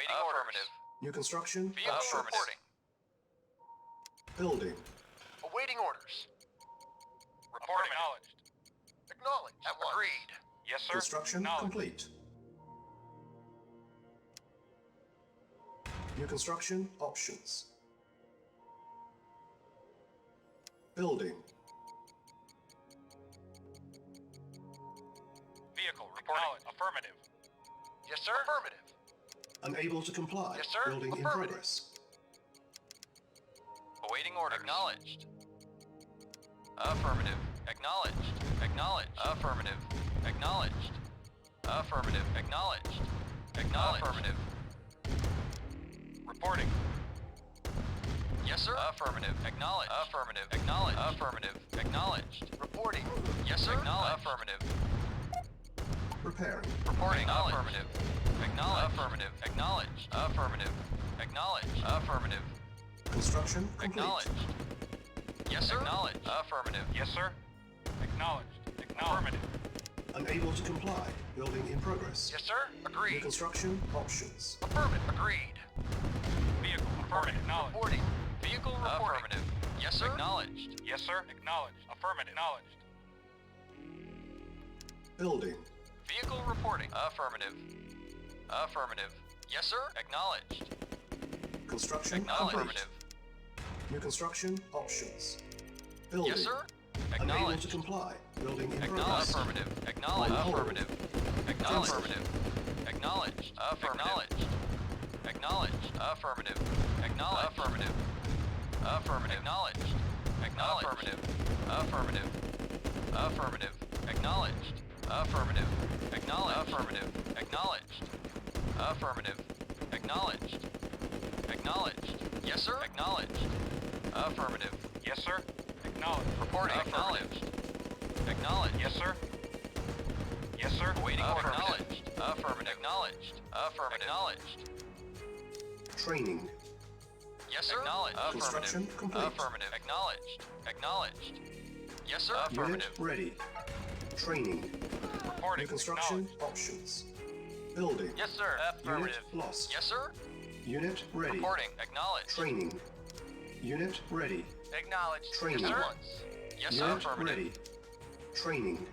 Awaiting orders. New construction. Vehicle Options. reporting. Building. Awaiting orders. Reporting. Acknowledged. Acknowledged. Agreed. Yes, sir. Construction complete. New construction options. Building. Vehicle reporting. Affirmative. Yes, sir. Affirmative. Unable to comply. Yes, sir. Building in Affirmative. progress. Awaiting orders. Acknowledged. Affirmative. Acknowledged. Acknowledged. Affirmative. Acknowledged. Affirmative. Acknowledged. Acknowledged. Affirmative. Reporting. Yes, sir. Affirmative. Acknowledged. Affirmative. Acknowledged. Affirmative. Acknowledged. Reporting. Yes, sir. Acknowledged. Affirmative. Repairing. Reporting. Affirmative. Acknowledged. Affirmative. Acknowledged. Affirmative. Acknowledged. Affirmative. Construction complete. Acknowledged. Yes, sir. Acknowledged. Affirmative. Yes, sir. Acknowledged. Affirmative. Unable to comply. Building in progress. Yes, sir. New Agreed. construction options. Affirmative. Agreed. Vehicle reporting. Acknowledged. Reporting. Vehicle reporting. Affirmative. Yes, sir. Acknowledged. Yes, sir. Acknowledged. Affirmative. Acknowledged. Building. Vehicle reporting. Affirmative. Affirmative. Yes, sir. Acknowledged. Construction Acknowledged. complete. Affirmative. New construction options. Building. Yes, sir. Unable to Acknowledged. comply. Building in Acknowledged. progress. Affirmative. Acknowledged. On hold. Affirmative. Acknowledged. Affirmative. Acknowledged. Affirmative. Acknowledged. Affirmative. Acknowledged. Affirmative. Affirmative. Acknowledged. Acknowledged. Affirmative. Affirmative. Affirmative. Acknowledged. Affirmative. Acknowledged. Affirmative. Acknowledged. Affirmative. Acknowledged. Acknowledged. Yes, sir. Acknowledged. Affirmative. Yes, sir. Acknowledged. Reporting. Acknowledged. Acknowledged. Yes, sir. Yes, sir. Awaiting order. Affirmative. Acknowledged. Affirmative. Acknowledged. Affirmative. Acknowledged. Training. Yes, sir. Acknowledged. Construction Affirmative. complete. Affirmative. Acknowledged. Acknowledged. Yes, sir. Unit Affirmative. ready. Training. Reporting. New construction Acknowledged. options. Building. Yes, sir. Unit lost. Yes, sir. Unit ready. Reporting. Acknowledged. Training. Unit ready. Acknowledged. Training. Yes, sir. Yes, sir. Unit Affirmative. ready. Training.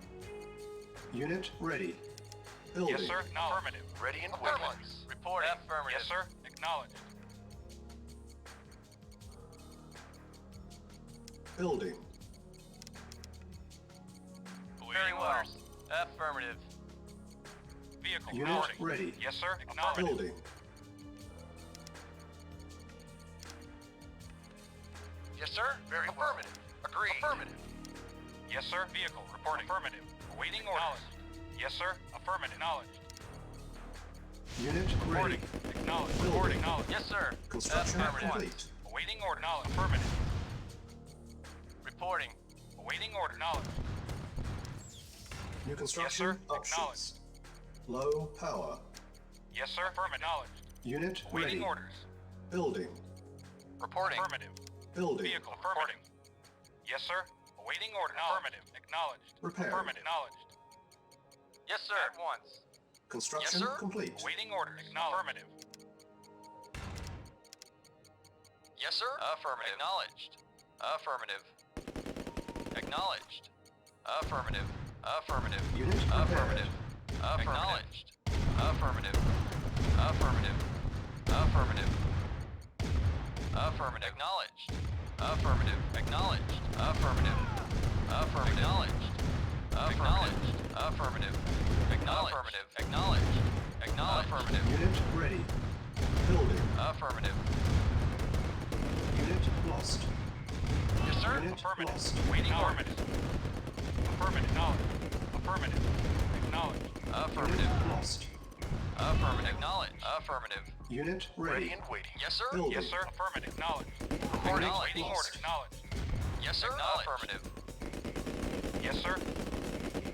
Unit ready. Building. Yes, sir. Affirmative. Ready and waiting. Reporting. Affirmative. Yes, sir. Acknowledged. Building. Very well. Affirmative. Vehicle Unit reporting. ready. Yes, sir. Acknowledged. Building. Yes, sir. Very affirmative. Agreed. Affirmative. Yes, sir. Vehicle reporting. Affirmative. Awaiting orders. Yes, sir. Affirmative. Acknowledged. Unit ready. Reporting. Acknowledged. Building. Reporting. Acknowledged. Yes, sir. Construction Affirmative. complete. Awaiting order. Acknowledged. Affirmative. Reporting. Awaiting order. Acknowledged. New construction Yes, sir. options. Low power. Yes, sir. Affirmative. Acknowledged. Unit Awaiting ready. orders. Building. Reporting. Affirmative. Building. Vehicle reporting. Yes, sir. Awaiting order. Affirmative. Acknowledged. Repair. Affirmative. Acknowledged. Yes, sir. At once. Construction Yes, sir. complete. Awaiting orders. Affirmative. Yes, sir. Affirmative. Acknowledged. Affirmative. Acknowledged. Affirmative. Affirmative. Unit prepared. Affirmative. Acknowledged. Affirmative. Affirmative. Affirmative. Affirmative. Acknowledged. Affirmative. Acknowledged. Affirmative. Affirmative. Acknowledged. Acknowledged. Affirmative. Acknowledged. Affirmative. Acknowledged. Acknowledged. Affirmative. Unit ready. Building. Affirmative. Unit lost. Yes, sir. Unit Affirmative. lost. Awaiting orders. Affirmative. Acknowledged. Affirmative. Acknowledged. Affirmative. Unit lost. Affirmative. Acknowledged. Affirmative. Unit ready. and waiting. Yes, sir. Building. Yes, sir. Affirmative. Acknowledged. Reporting. Awaiting Lost. order. Acknowledged. Yes, sir. Affirmative. Yes, sir.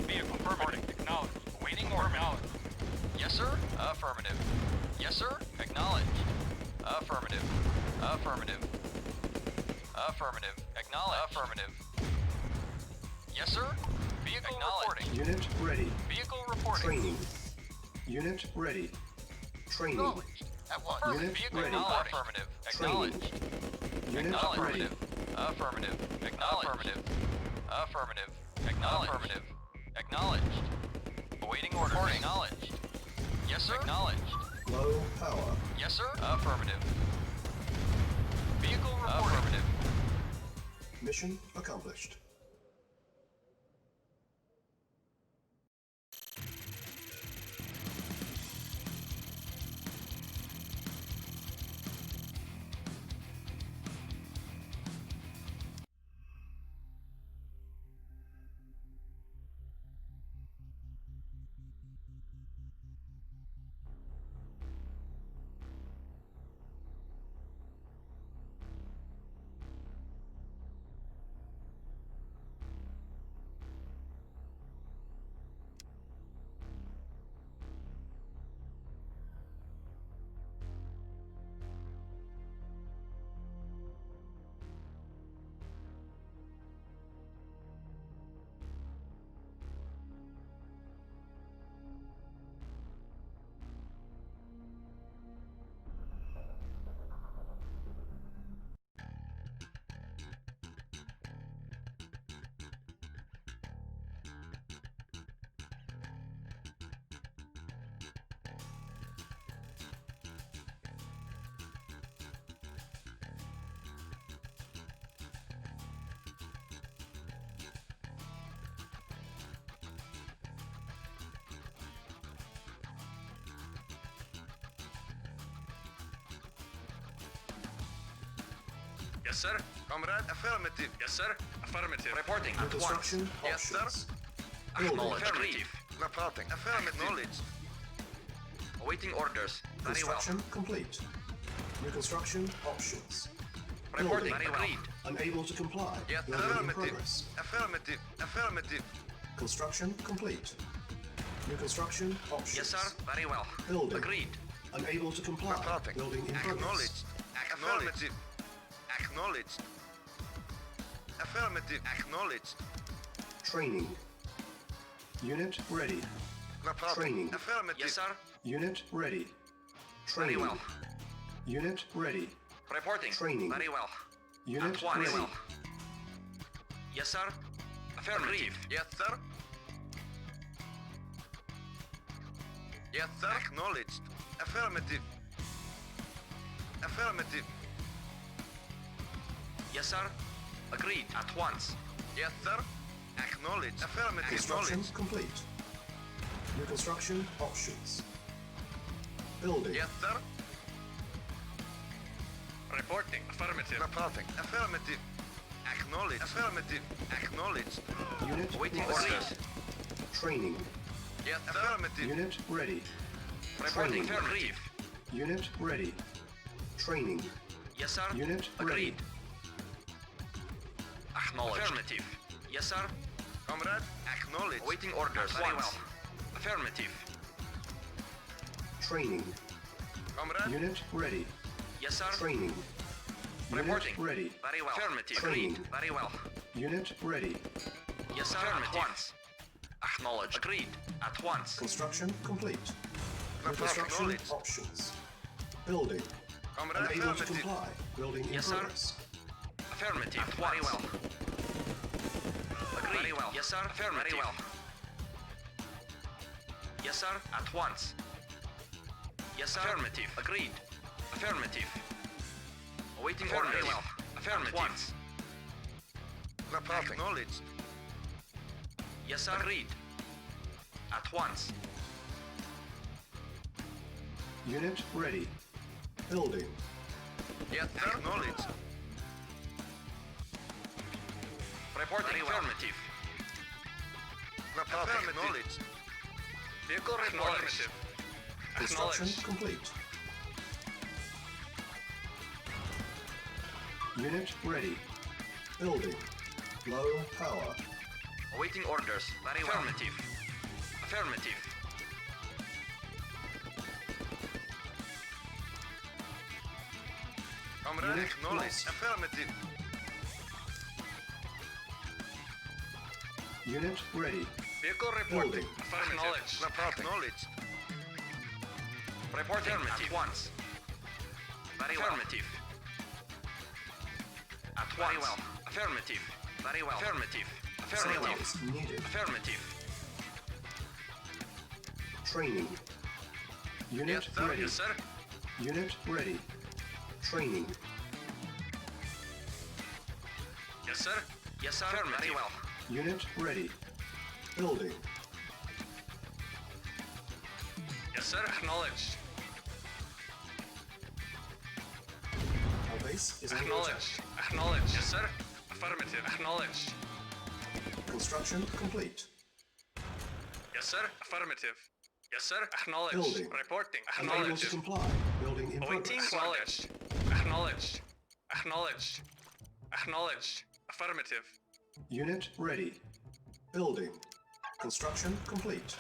Vehicle reporting. Acknowledged. Awaiting order. Acknowledged. Yes, sir. Affirmative. Yes, sir. Acknowledged. Affirmative. Affirmative. Affirmative. Acknowledged. Affirmative. Yes, sir. Vehicle reporting. Unit ready. Vehicle reporting. Training. Unit ready. Training. Acknowledged. At once. Unit Vehicle ready. acknowledged. Affirmative. Acknowledged. Unit Acknowledged. ready. Affirmative. Acknowledged. Affirmative. Affirmative. Acknowledged. Affirmative. Acknowledged. Awaiting order. Acknowledged. Yes, sir. Acknowledged. Low power. Yes, sir. Affirmative. Vehicle reporting. Affirmative. Mission accomplished. Yes, sir. Comrade, affirmative. Yes, sir. Affirmative. Reporting New at once. construction Yes, sir. options. Building. Acknowledged. Affirmative. Reporting. Affirmative. Acknowledged. Awaiting orders. Very well. Construction complete. New construction options. Reporting. Building. Very well. Agreed. Unable to comply. Yes, Building in affirmative. progress. Affirmative. Affirmative. Construction complete. New construction options. Yes, sir. Very well. Building. Agreed. Unable to comply. Reporting. Building in progress. Acknowledged. Affirmative. Acknowledged. Affirmative. Acknowledged. Training. Unit ready. Reporting. Training. Affirmative. Yes, sir. Unit ready. Very Training. well. Unit ready. Reporting. Training. Very well. Unit At once. ready. Very well. Yes, sir. Affirmative. Yes, sir. Yes, sir. Acknowledged. Affirmative. Affirmative. Yes, sir. Agreed. At once. Yes, sir. Acknowledged. Affirmative. Construction Acknowledged. complete. New construction options. Building. Yes, sir. Reporting. Affirmative. Reporting. Affirmative. Acknowledged. Affirmative. Acknowledged. Unit Waiting lost. orders. Training. Yes, affirmative. Unit ready. Reporting. Training. Affirmative. Unit ready. Training. Yes, sir. Unit Agreed. ready. Acknowledged. Affirmative. Yes, sir. Comrade. Acknowledged. Waiting orders. Very well. Affirmative. Training. Comrade. Unit ready. Yes, sir. Training. Unit Reporting. ready. Very well. Affirmative. Training. Agreed. Very well. Unit ready. Yes, sir. Affirmative. At once. Acknowledged. Agreed. At once. Construction complete. New Reporting. construction Acknowledged. options. Building. Comrade. Unable to Affirmative. comply. Building in Yes, sir. progress. Affirmative. Very well. Agreed. Very well. Yes, sir. Affirmative. Very well. Yes, sir. At once. Yes, sir. Affirmative. Agreed. Affirmative. Awaiting orders. Very well. Affirmative. At once. Reporting. Acknowledged. Yes, sir. Agreed. At once. Unit ready. Building. Yes, sir. Acknowledged. Reporting. Affirmative. Reporting. Acknowledged. Vehicle reporting. Construction complete. Unit ready. Building. Low power. Awaiting orders. Very well. Affirmative. Affirmative. Comrade, Unit acknowledged. lost. Affirmative. Unit ready. Vehicle reporting. Building. Acknowledged. Reporting. Acknowledged. Reporting. Affirmative. At once. Very well. Affirmative. At once. Very well. Affirmative. Very well. Affirmative. Affirmative. Silos needed. Affirmative. Training. Unit Yes, sir. ready. Yes, sir. Unit ready. Training. Yes, sir. Yes, sir. Very well. Unit ready. Building. Yes, sir. Acknowledged. Our base is under attack. Acknowledged. Acknowledged. Yes, sir. Affirmative. Acknowledged. Construction complete. Yes, sir. Affirmative. Yes, sir. Acknowledged. Building. Reporting. Unable to Acknowledged. comply. Building in Awaiting. progress. Acknowledged. Acknowledged. Acknowledged. Acknowledged. Affirmative. Unit ready. Building. Construction complete.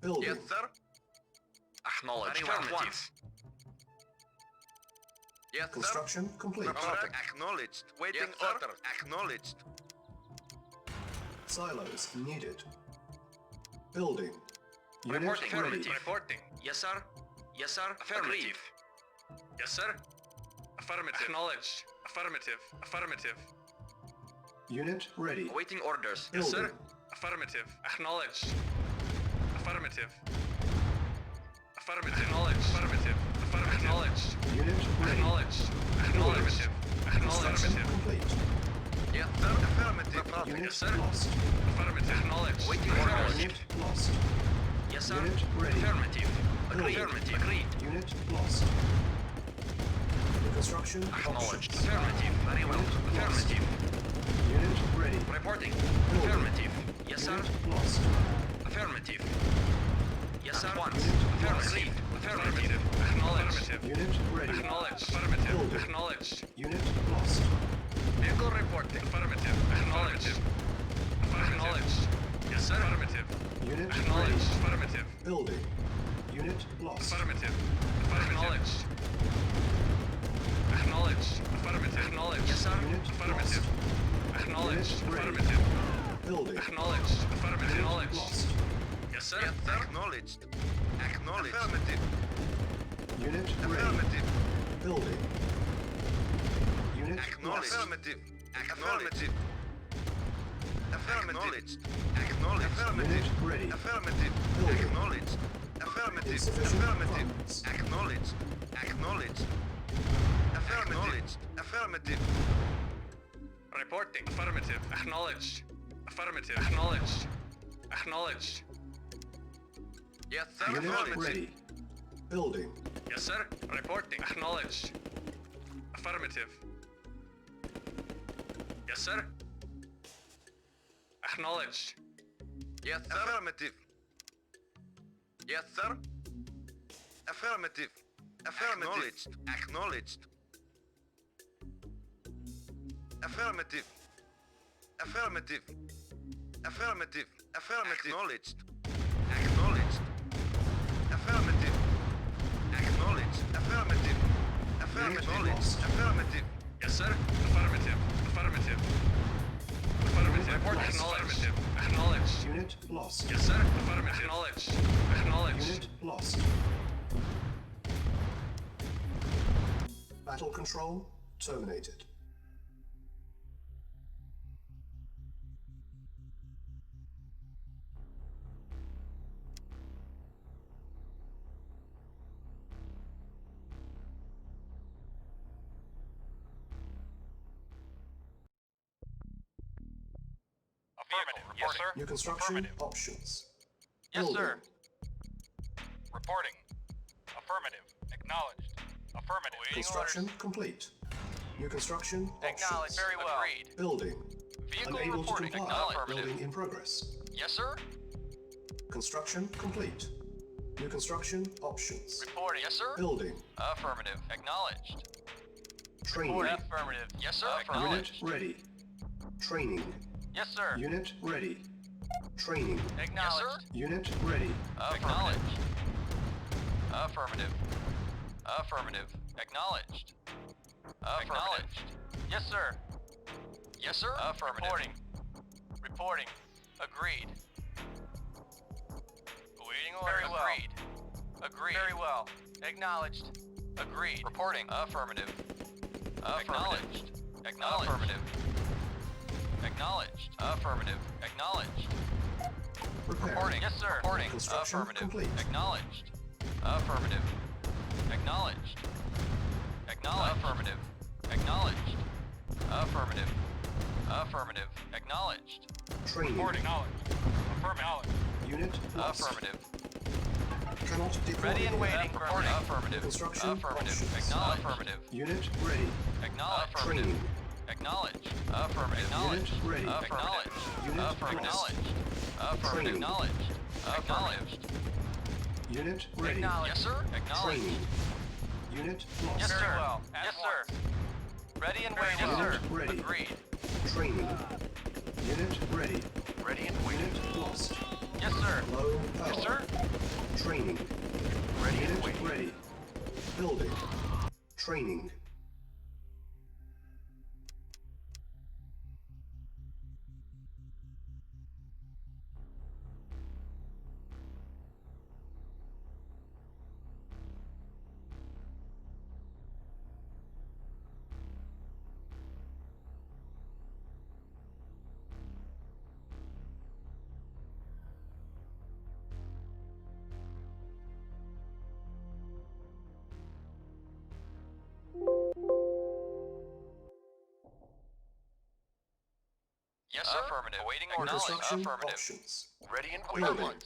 Building. sir. Acknowledged. Affirmative. Yes, Construction complete. Acknowledged. Waiting order. Acknowledged. Silos needed. Building. Unit Reporting. ready. Affirmative. Reporting. Yes, sir. Yes, sir. Affirmative. Yes, sir. Affirmative. Acknowledged. Affirmative. Affirmative. Unit ready. Awaiting orders. Yes, sir. Building. Affirmative. Acknowledged. Affirmative. Affirmative. Acknowledged. Affirmative. Affirmative. Acknowledged. Unit ready. Acknowledged. Acknowledged. Construction Acknowledged. complete. Yes, sir. Affirmative. Unit Yes, sir. lost. Affirmative. Acknowledged. Waiting orders. Unit lost. Yes, sir. Unit ready. Affirmative. Agreed. Building. Affirmative. Agreed. Unit lost. New construction Acknowledged. options. Affirmative. Very well. Affirmative. Unit ready. Reporting. Building. Affirmative. Yes, sir. Unit lost. Affirmative. Yes, sir. Once. Unit Affirmative. Affirmative. Acknowledged. Unit ready. Acknowledged. Affirmative. Building. Acknowledged. Unit lost. Vehicle reporting. Affirmative. Acknowledged. Acknowledged. Yes, sir. Affirmative. Unit ready. Acknowledged. Affirmative. Building. Unit lost. Affirmative. Acknowledged. Acknowledged. Affirmative. Acknowledged. Yes, sir. Unit Affirmative. lost. Acknowledged. Unit ready. Affirmative. Building. Acknowledged. Affirmative. Unit Acknowledged. lost. Yes, sir. Yes, sir. Acknowledged. Acknowledged. Affirmative. Unit ready. Affirmative. Building. Unit Acknowledged. lost. Affirmative. Affirmative. Affirmative. Acknowledged. Affirmative. Unit ready. Affirmative. Building. Acknowledged. Affirmative. Insufficient Affirmative. funds. Acknowledged. Acknowledged. Affirmative. Affirmative. Reporting. Affirmative. Acknowledged. Affirmative. Acknowledged. Acknowledged. Yes, sir. Unit Affirmative. ready. Building. Yes, sir. Reporting. Acknowledged. Affirmative. Yes, sir. Acknowledged. Yes, sir. Affirmative. Yes, sir. Affirmative. Affirmative. Acknowledged. Affirmative. Affirmative. Affirmative. Affirmative. Acknowledged. Acknowledged. Affirmative. Acknowledged. Affirmative. Affirmative. lost. Affirmative. Yes, sir. Affirmative. Affirmative. Affirmative. Report lost. acknowledged. Acknowledged. Unit lost. Yes, sir. Affirmative. Acknowledged. Acknowledged. Unit lost. Battle control terminated. Affirmative. Yes, sir. New construction Affirmative. options. Yes, Building. sir. Reporting. Affirmative. Acknowledged. Affirmative. Construction complete. New construction Acknowledged. options. Very well. Agreed. Building. Vehicle Unable to reporting. comply. Acknowledged. Building in progress. Yes, sir. Construction complete. New construction options. Reporting. Yes, sir. Building. Affirmative. Acknowledged. Training. Affirmative. Yes, sir. Unit Acknowledged. ready. Training. Yes, sir. Unit ready. Training. Acknowledged. Unit ready. Acknowledged. Affirmative. Affirmative. Acknowledged. Acknowledged. Yes, sir. Yes, sir. Affirmative. Reporting. Reporting. Agreed. Awaiting order. Very well. Agreed. Agreed. Very well. Acknowledged. Agreed. Reporting. Affirmative. Acknowledged. Acknowledged. Affirmative. Acknowledged. Affirmative. Acknowledged. Repair. Reporting. Yes, sir. Reporting. Construction Affirmative. complete. Acknowledged. Affirmative. Acknowledged. Acknowledged. Affirmative. Acknowledged. Affirmative. Affirmative. Acknowledged. Training. Reporting. Acknowledged. Affirmative. Unit lost. Affirmative. Cannot deploy. Ready and here. waiting. Reporting. Affirmative. Construction Affirmative. options. Acknowledged. Affirmative. Unit ready. Acknowledged. Training. Affirmative. Acknowledge. Affirmative. Acknowledge. Unit ready. Acknowledge. Unit Affirmative. lost. Acknowledge. Affirmative. Training. Acknowledge. Acknowledged. Unit ready. Yes, sir. Acknowledged. Training. Unit lost. Yes, sir. Very well. Yes, sir. Ready and Very waiting. well. Yes, sir. Ready. Agreed. Training. Unit ready. Ready and waiting. Unit lost. Yes, sir. Low power. Yes, sir. Training. Ready and Unit waiting. ready. Building. Training. Yes, sir. Affirmative. Awaiting orders. Construction Affirmative. options. Ready and Building.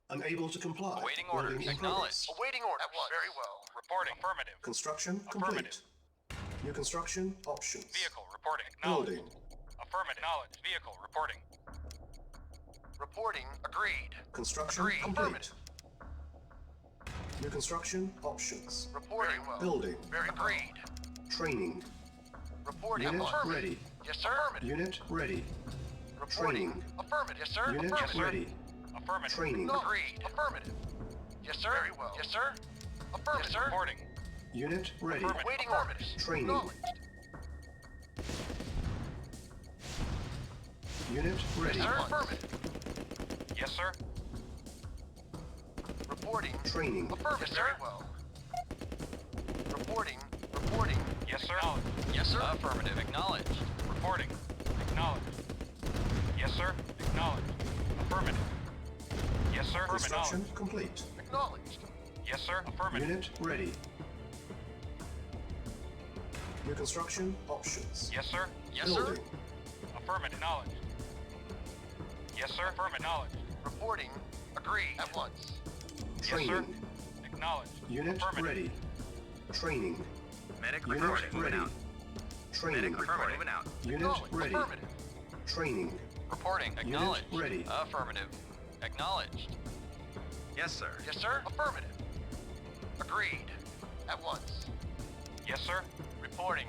Unable to comply. Awaiting Building orders. in Acknowledged. progress. Awaiting orders. At once. Very well. Reporting. Affirmative. Construction Affirmative. complete. New construction options. Vehicle reporting. Acknowledged. Building. Affirmative. Acknowledged. Vehicle reporting. Reporting. Agreed. Construction Agreed. complete. New construction options. Reporting. Well. Building. Very agreed. Training. Reporting. Unit Affirmative. ready. Yes, sir. Affirmative. Unit ready. Reporting. Training. Affirmative. Yes, sir. Unit Affirmative. ready. Affirmative. Training. Agreed. Affirmative. Yes, sir. Very well. Yes, sir. Affirmative. Yes, sir. Reporting. Unit ready. Affirmative. Waiting orders. Training. Acknowledged. Unit ready. Yes, sir. Affirmative. Yes, sir. Reporting. Training. Affirmative. Yes, sir. Very well. Reporting. Reporting. Yes, sir. Acknowledged. Yes, sir. Affirmative. Acknowledged. Reporting. Acknowledged. Yes, sir. Acknowledged. Affirmative. Yes, sir. Construction Acknowledged. complete. Acknowledged. Yes, sir. Affirmative. Unit ready. New construction options. Yes, sir. Yes, sir. Building. Affirmative. Acknowledged. Yes, sir. Affirmative. Acknowledged. Reporting. Agreed. At once. Yes, sir. Training. Acknowledged. Unit Affirmative. ready. Training. Medic Unit reporting. Moving ready. out. Training. Medic reporting. Moving out. Unit Acknowledged. ready. Affirmative. Training. Reporting. Acknowledged. ready. Affirmative. Acknowledged. Yes, sir. Yes, sir. Affirmative. Agreed. At once. Yes, sir. Reporting.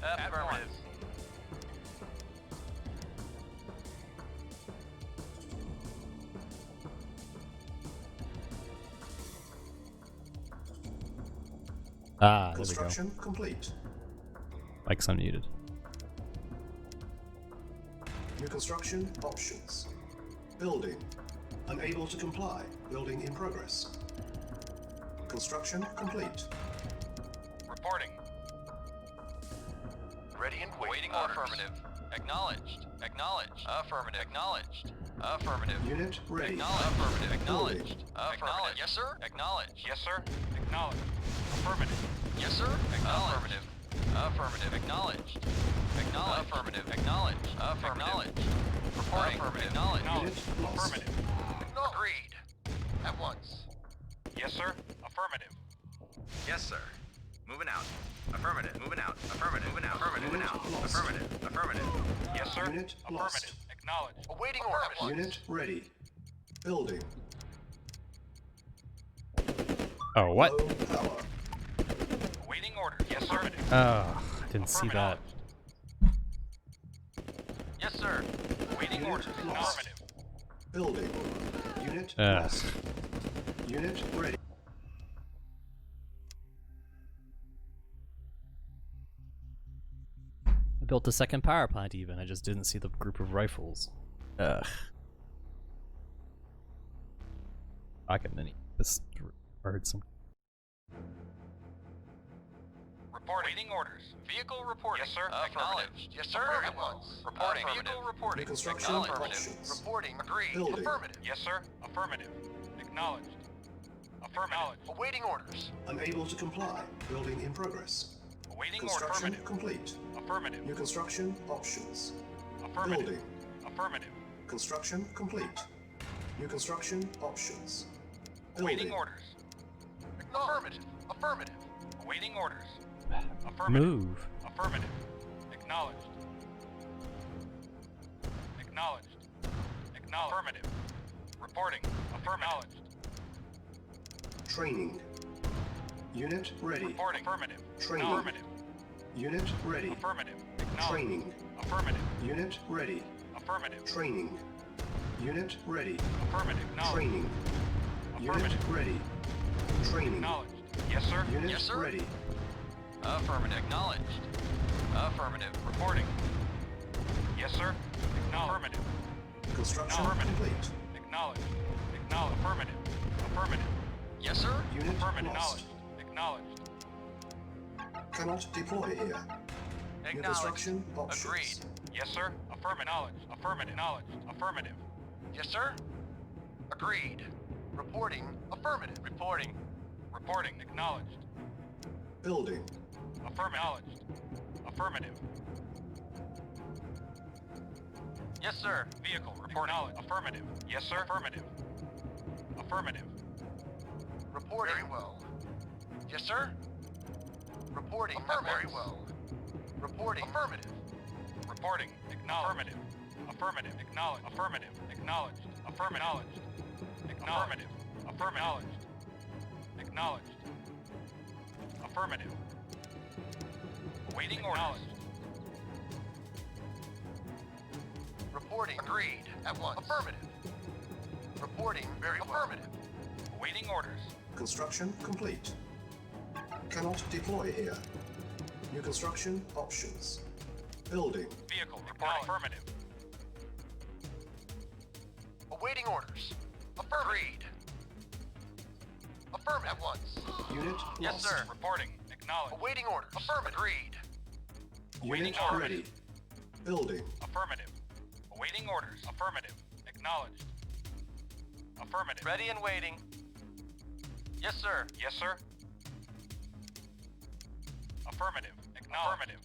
At Affirmative. once. Ah, there we go. Construction complete. Mike's unmuted. New construction options. Building. Unable to comply. Building in progress. Construction complete. Reporting. Ready and waiting. Affirmative. Acknowledged. Acknowledged. Affirmative. Acknowledged. Affirmative. Unit ready. Acknowledged. Affirmative. Acknowledged. Building. Affirmative. Yes, sir. Acknowledged. Yes, sir. Acknowledged. Affirmative. Yes, sir. Affirmative. Affirmative. Acknowledged. Acknowledged. Affirmative. Acknowledged. Acknowledged. Reporting. Affirmative. Acknowledged. Acknowledged. lost. Affirmative. Agreed. At once. Yes, sir. Affirmative. Yes, sir. Moving out. Affirmative. Moving out. Affirmative. Moving out. Affirmative. Moving out. Lost. Affirmative. Affirmative. Yes, sir. Unit lost. Affirmative. Acknowledged. Awaiting orders. Unit ready. Building. Oh, what? Low power. Awaiting orders. Yes, sir. Affirmative. Oh, I didn't see that. Yes, sir. Awaiting Unit orders. lost. Affirmative. Building. Unit Ugh. lost. Unit ready. I built a second power plant even. I just didn't see the group of rifles. Ugh. Pocket mini. This heard some. Reporting. Awaiting orders. Vehicle reporting. Yes, sir. Acknowledged. Yes, sir. At once. Reporting. Vehicle reporting. New construction Acknowledged. options. Reporting. Agreed. Building. Affirmative. Yes, sir. Affirmative. Acknowledged. Affirmative. Awaiting orders. Unable to comply. Building in progress. Awaiting order. Construction Affirmative. complete. Affirmative. New construction options. Affirmative. Building. Affirmative. Construction complete. New construction options. Awaiting Building. orders. Affirmative. Affirmative. Awaiting orders. Affirmative. Move. Affirmative. Acknowledged. Acknowledged. Acknowledged. Affirmative. Reporting. Affirmative. Training. Unit ready. Reporting. Affirmative. Training. Affirmative. Unit ready. Affirmative. Acknowledged. Training. Affirmative. Unit ready. Affirmative. Training. Unit ready. Affirmative. Acknowledged. Training. Unit Affirmative. ready. Training. Acknowledged. Yes, sir. Unit Yes, sir. ready. Affirmative. Acknowledged. Affirmative. Reporting. Yes, sir. Acknowledged. Affirmative. Construction Affirmative. complete. Acknowledged. Acknowledged. Affirmative. Affirmative. Yes, sir. Unit Affirmative. lost. Acknowledged. Acknowledged. Cannot deploy here. New Acknowledged. construction options. Agreed. Yes, sir. Affirmative. Acknowledged. Affirmative. Acknowledged. Affirmative. Yes, sir. Agreed. Reporting. Affirmative. Reporting. Reporting. Acknowledged. Building. Affirmative. Affirmative. Yes, sir. Vehicle. Report. Acknowledged. Affirmative. Yes, sir. Affirmative. Affirmative. Reporting. Very well. Yes, sir. Reporting. Very well. Reporting. Affirmative. Reporting. Acknowledged. Affirmative. Affirmative. Acknowledged. Affirmative. Acknowledged. Affirmative. Affirmative. Affirmative. Acknowledged. Affirmative. Awaiting orders. Reporting. Agreed. At once. Affirmative. Reporting. Very affirmative. Awaiting orders. Construction complete. Cannot deploy here. New construction options. Building. Vehicle. Report. Affirmative. Awaiting orders. Agreed. Affirmative. At once. Unit Yes, lost. sir. Reporting. Acknowledged. Awaiting orders. Affirmative. Agreed. Awaiting Unit orders. ready. Building. Affirmative. Awaiting orders. Affirmative. Acknowledged. Affirmative. Ready and waiting. Yes, sir. Yes, sir. Affirmative. Affirmative.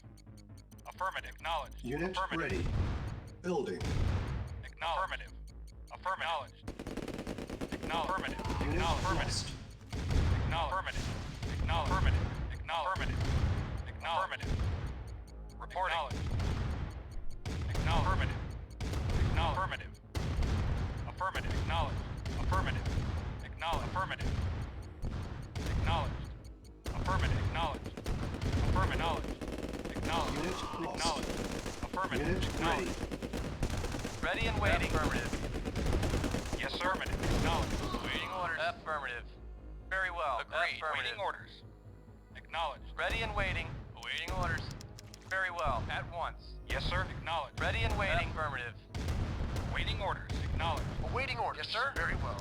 Affirmative. Acknowledged. Unit Affirmative. ready. Building. Affirmative. Affirmative. Affirmative. Unit Affirmative. lost. Affirmative. Affirmative. Affirmative. Affirmative. Reporting. Affirmative. Affirmative. Affirmative. Acknowledged. Affirmative. Affirmative. Acknowledged. Affirmative. Acknowledged. Affirmative. Acknowledged. Unit lost. Acknowledged. Affirmative. Unit ready. Acknowledged. Ready and waiting. Affirmative. Yes, sir. Affirmative. Acknowledged. Waiting orders. Affirmative. Very well. Agreed. Waiting orders. Acknowledged. Ready and waiting. Awaiting orders. Very well. At once. Yes, sir. Acknowledged. Ready and waiting. Affirmative. Waiting orders. Acknowledged. Awaiting orders. Yes, sir. Very well.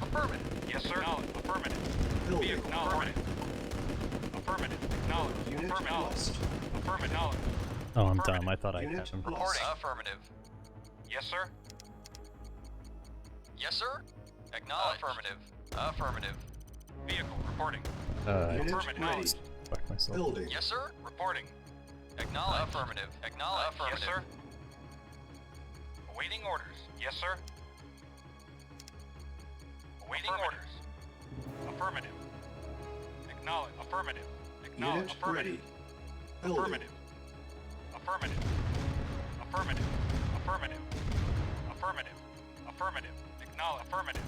Affirmative. Yes, sir. Acknowledged. Affirmative. Building. Vehicle. Affirmative. Affirmative. Acknowledged. Unit Affirmative. lost. Affirmative. Acknowledged. Oh, I'm dumb. I thought I Unit had him. lost. Reporting. Affirmative. Yes, sir. Yes, sir. Acknowledged. Affirmative. Affirmative. Vehicle. Reporting. Unit Affirmative. ready. Fuck myself. Building. Yes, sir. Reporting. Acknowledged. Affirmative. Acknowledged. Yes, Affirmative. sir. Awaiting orders. Yes, sir. Awaiting orders. Affirmative. Acknowledge. Affirmative. Acknowledge. Unit Affirmative. ready. Building. Affirmative. Affirmative. Affirmative. Affirmative. Affirmative. Affirmative. Acknowledge. Affirmative.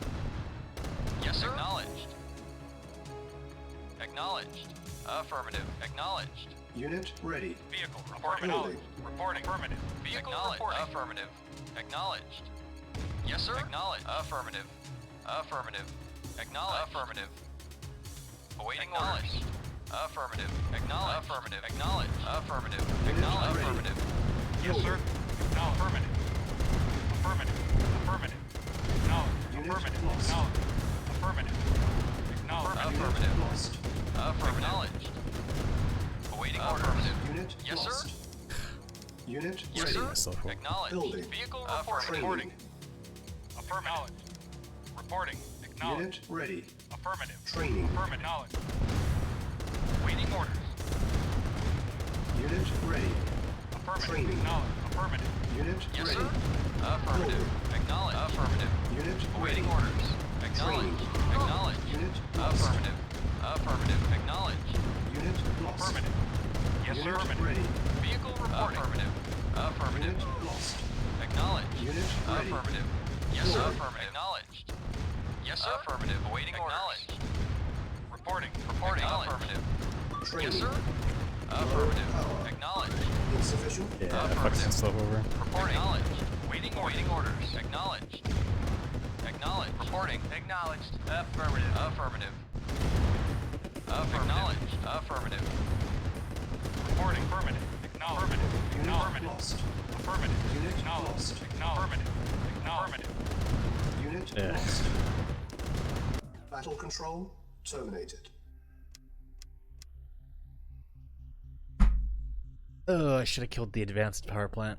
Yes, sir. Acknowledged. Acknowledged. Affirmative. Acknowledged. Unit ready. Vehicle. Reporting. Building. Reporting. Affirmative. Vehicle Acknowledged. reporting. Affirmative. Acknowledged. Yes, sir. Acknowledged. Affirmative. Affirmative. Acknowledged. Affirmative. Awaiting orders. Affirmative. Acknowledged. Affirmative. Acknowledged. Affirmative. Acknowledged. ready. Affirmative. Yes, sir. Acknowledge. Affirmative. Affirmative. Affirmative. Acknowledge. Unit Affirmative. lost. Acknowledge. Affirmative. Acknowledge. Affirmative. Unit lost. Acknowledged. Awaiting affirmative. Unit Yes, lost. sir. Unit Yes, ready. sir. Myself over. Acknowledged. Building. Vehicle Training. reporting. Affirmative. Reporting. Acknowledged. Unit ready. Affirmative. Training. Affirmative. Acknowledged. Waiting orders. Unit ready. Affirmative. Training. Acknowledged. Affirmative. Unit Yes, ready. sir. Affirmative. Acknowledged. Affirmative. Unit Awaiting ready. orders. Acknowledged. Acknowledged. Unit lost. Affirmative. Affirmative. Acknowledged. Unit lost. Affirmative. Yes, sir. Unit Affirmative. ready. Vehicle reporting. Affirmative. Affirmative. Unit lost. Acknowledged. Unit ready. Affirmative. Yes, sir. Building. Affirmative. Acknowledged. Yes, sir. Affirmative. Awaiting Acknowledged. orders. Reporting. Reporting. Affirmative. Training. Yes, sir. Power. Affirmative. Acknowledged. Insufficient. Yeah, Affirmative. fucks myself over. Reporting. Acknowledged. Waiting orders. Acknowledged. Acknowledged. Reporting. Acknowledged. Affirmative. Affirmative. Acknowledged. Affirmative. Reporting. Affirmative. Acknowledged. Unit Affirmative. lost. Affirmative. Unit Acknowledged. lost. Acknowledged. Affirmative. Unit Yeah. lost. Battle control terminated. Oh, I should have killed the advanced power plant.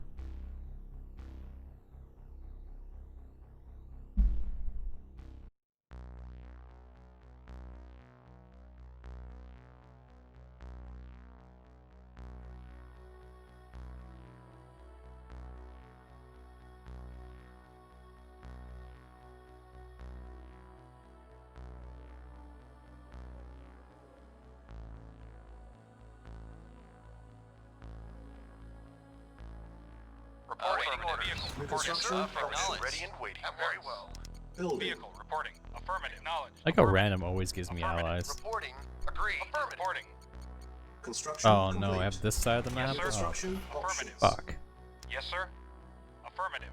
Awaiting orders. Reconstruction Acknowledged. options. and waiting. Very well. Building. Vehicle reporting. Affirmative. Acknowledged. Like how random always gives me allies. Reporting. Agreed. Affirmative. Reporting. Construction Oh complete. no, I have this side of the map? Yes, sir. Oh, Construction options. Affirmative. fuck. Yes, sir. Affirmative.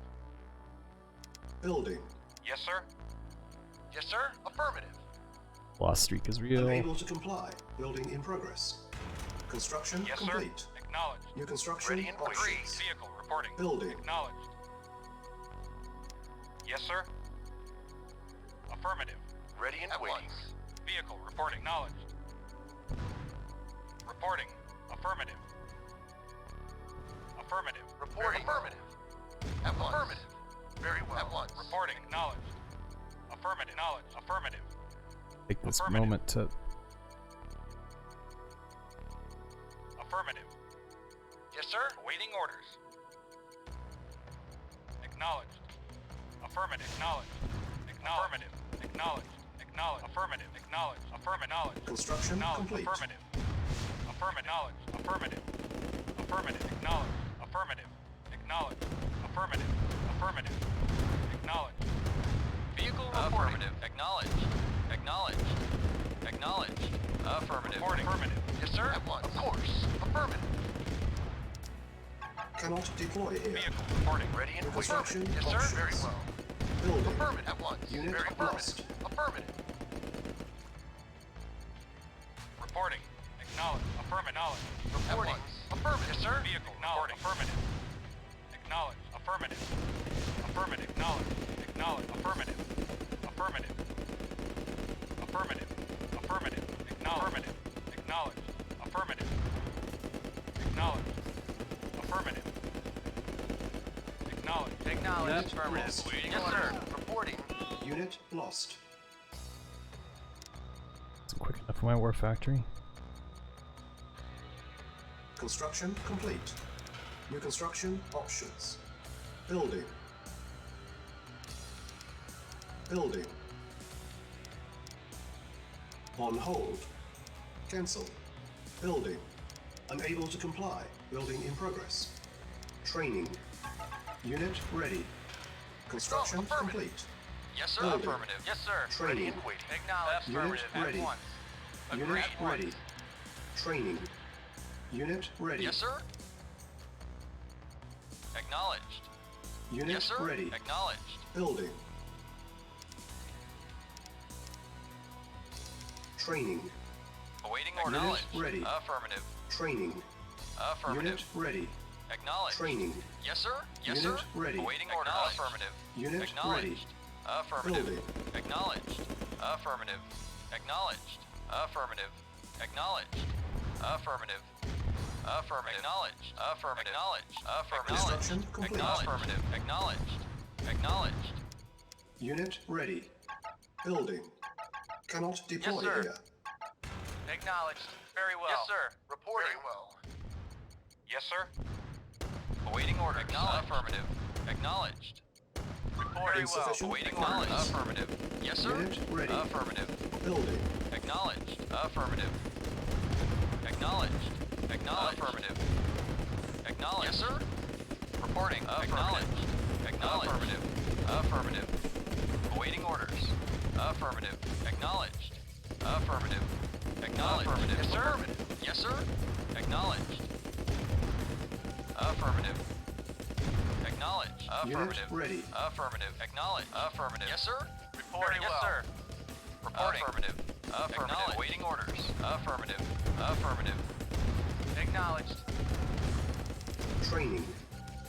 Building. Yes, sir. Yes, sir. Affirmative. Lost streak is real. Unable to comply. Building in progress. Construction Yes, sir. complete. Acknowledged. New construction Ready and waiting. options. Vehicle reporting. Building. Acknowledged. Yes, sir. Affirmative. Ready and waiting. Vehicle reporting. Acknowledged. Reporting. Affirmative. Affirmative. Reporting. Affirmative. At once. Affirmative. Very well. At once. Reporting. Acknowledged. Affirmative. Acknowledged. Affirmative. Take this Affirmative. moment to. Affirmative. Yes, sir. Awaiting orders. Acknowledged. Affirmative. Acknowledged. Affirmative. Acknowledged. Acknowledged. Affirmative. Acknowledged. Affirmative. Construction Acknowledged. complete. Affirmative. Affirmative. Acknowledged. Affirmative. Affirmative. Acknowledged. Affirmative. Acknowledged. Affirmative. Affirmative. Acknowledged. Vehicle reporting. Affirmative. Acknowledged. Acknowledged. Acknowledged. Affirmative. Reporting. Affirmative. Yes, sir. At once. Of course. Affirmative. Cannot deploy here. Vehicle reporting. Ready and New waiting. construction Yes, sir. options. Very well. Building. Affirmative. At once. Unit Very lost. affirmative. Affirmative. Reporting. Acknowledged. Affirmative. Acknowledged. Reporting. Affirmative. Yes, sir. Vehicle reporting. Affirmative. Acknowledged. Affirmative. Affirmative. Acknowledged. Acknowledged. Affirmative. Affirmative. Affirmative. Affirmative. Acknowledged. Acknowledged. Affirmative. Acknowledged. Affirmative. Acknowledged. Acknowledged. Unit Affirmative. lost. Waiting. Yes, sir. Reporting. Unit lost. It's quick enough for my war factory. Construction complete. New construction options. Building. Building. On hold. Cancel. Building. Unable to comply. Building in progress. Training. Unit ready. Construction Affirmative. complete. Yes, sir. Building. Affirmative. Yes, sir. Training. Ready and waiting. Acknowledged. Unit Affirmative. ready. At once. Unit Agreed. ready. Training. Unit ready. Yes, sir. Acknowledged. Unit Yes, sir. ready. Acknowledged. Building. Training. Awaiting Unit orders. ready. Affirmative. Training. Affirmative. Unit ready. Acknowledged. Training. Yes, sir. Yes, Unit sir. ready. Awaiting orders. Affirmative. Unit Acknowledged. ready. Affirmative. Building. Acknowledged. Affirmative. Acknowledged. Affirmative. Acknowledged. Affirmative. Affirmative. Acknowledged. Affirmative. Acknowledged. Affirmative. Construction complete. Affirmative. Acknowledged. Acknowledged. Unit ready. Building. Cannot deploy sir. here. Acknowledged. Very well. Yes, sir. Reporting. Very well. Yes, sir. Awaiting orders. Affirmative. Acknowledged. Reporting well. Insufficient Awaiting funds. orders. Affirmative. Yes, sir. Unit ready. Affirmative. Building. Acknowledged. Affirmative. Acknowledged. Acknowledged. Affirmative. Acknowledged. Yes, sir. Reporting. Acknowledged. Acknowledged. Affirmative. Affirmative. Awaiting orders. Affirmative. Acknowledged. Affirmative. Acknowledged. Affirmative. Yes, sir. Yes, sir. Acknowledged. Affirmative. Acknowledged. Affirmative. ready. Affirmative. Acknowledged. Affirmative. Yes, sir. Reporting. Yes, sir. Reporting. Affirmative. Affirmative. Awaiting orders. Affirmative. Affirmative. Acknowledged. Training.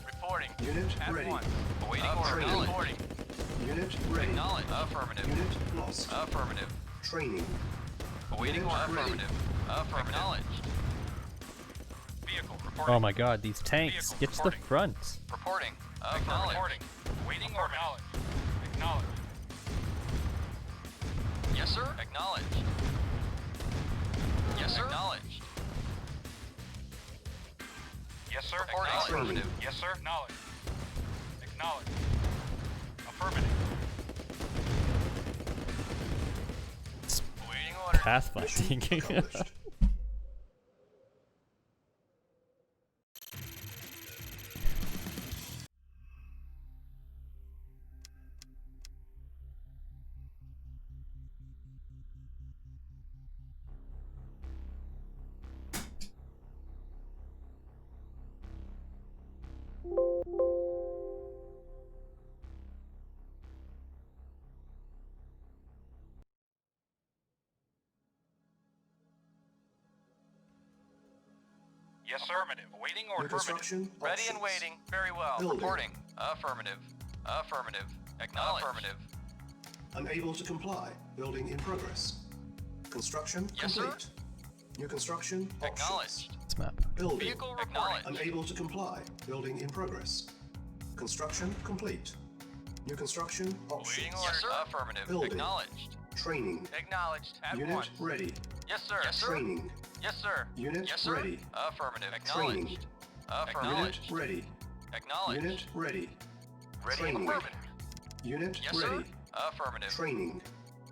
Reporting. Unit At ready. once. Awaiting orders. Reporting. Unit ready. Acknowledged. Affirmative. Unit lost. Affirmative. Training. Awaiting Unit orders. ready. Affirmative. Affirmative. Acknowledged. Vehicle reporting. Oh my god, these tanks! Vehicle Get to the reporting. front! Reporting. Reporting. Acknowledged. Waiting order. Acknowledged. Yes, sir. Acknowledged. Yes, sir. Acknowledged. Yes, sir. Reporting. Acknowledged. Affirmative. Yes, sir. Acknowledged. Acknowledged. Affirmative. It's Awaiting order. pathfinding. Accomplished. Yes, sir. Affirmative. Awaiting New order. construction Ready and options. waiting. Very well. Building. Reporting. Affirmative. Affirmative. Acknowledged. Affirmative. Unable to comply. Building in progress. Construction Yes, sir. complete. New construction options. Acknowledged. This map. Building. Vehicle reporting. Unable to comply. Building in progress. Construction complete. New construction options. Awaiting order. Yes, sir. Affirmative. Building. Acknowledged. Training. Acknowledged. At Unit once. ready. Yes, sir. Yes, sir. Training. Yes, sir. Unit Yes, sir. ready. Affirmative. Training. Acknowledged. Unit Acknowledged. ready. Acknowledged. Unit ready. Ready. Training. Affirmative. Unit Yes, sir. ready. Affirmative. Training.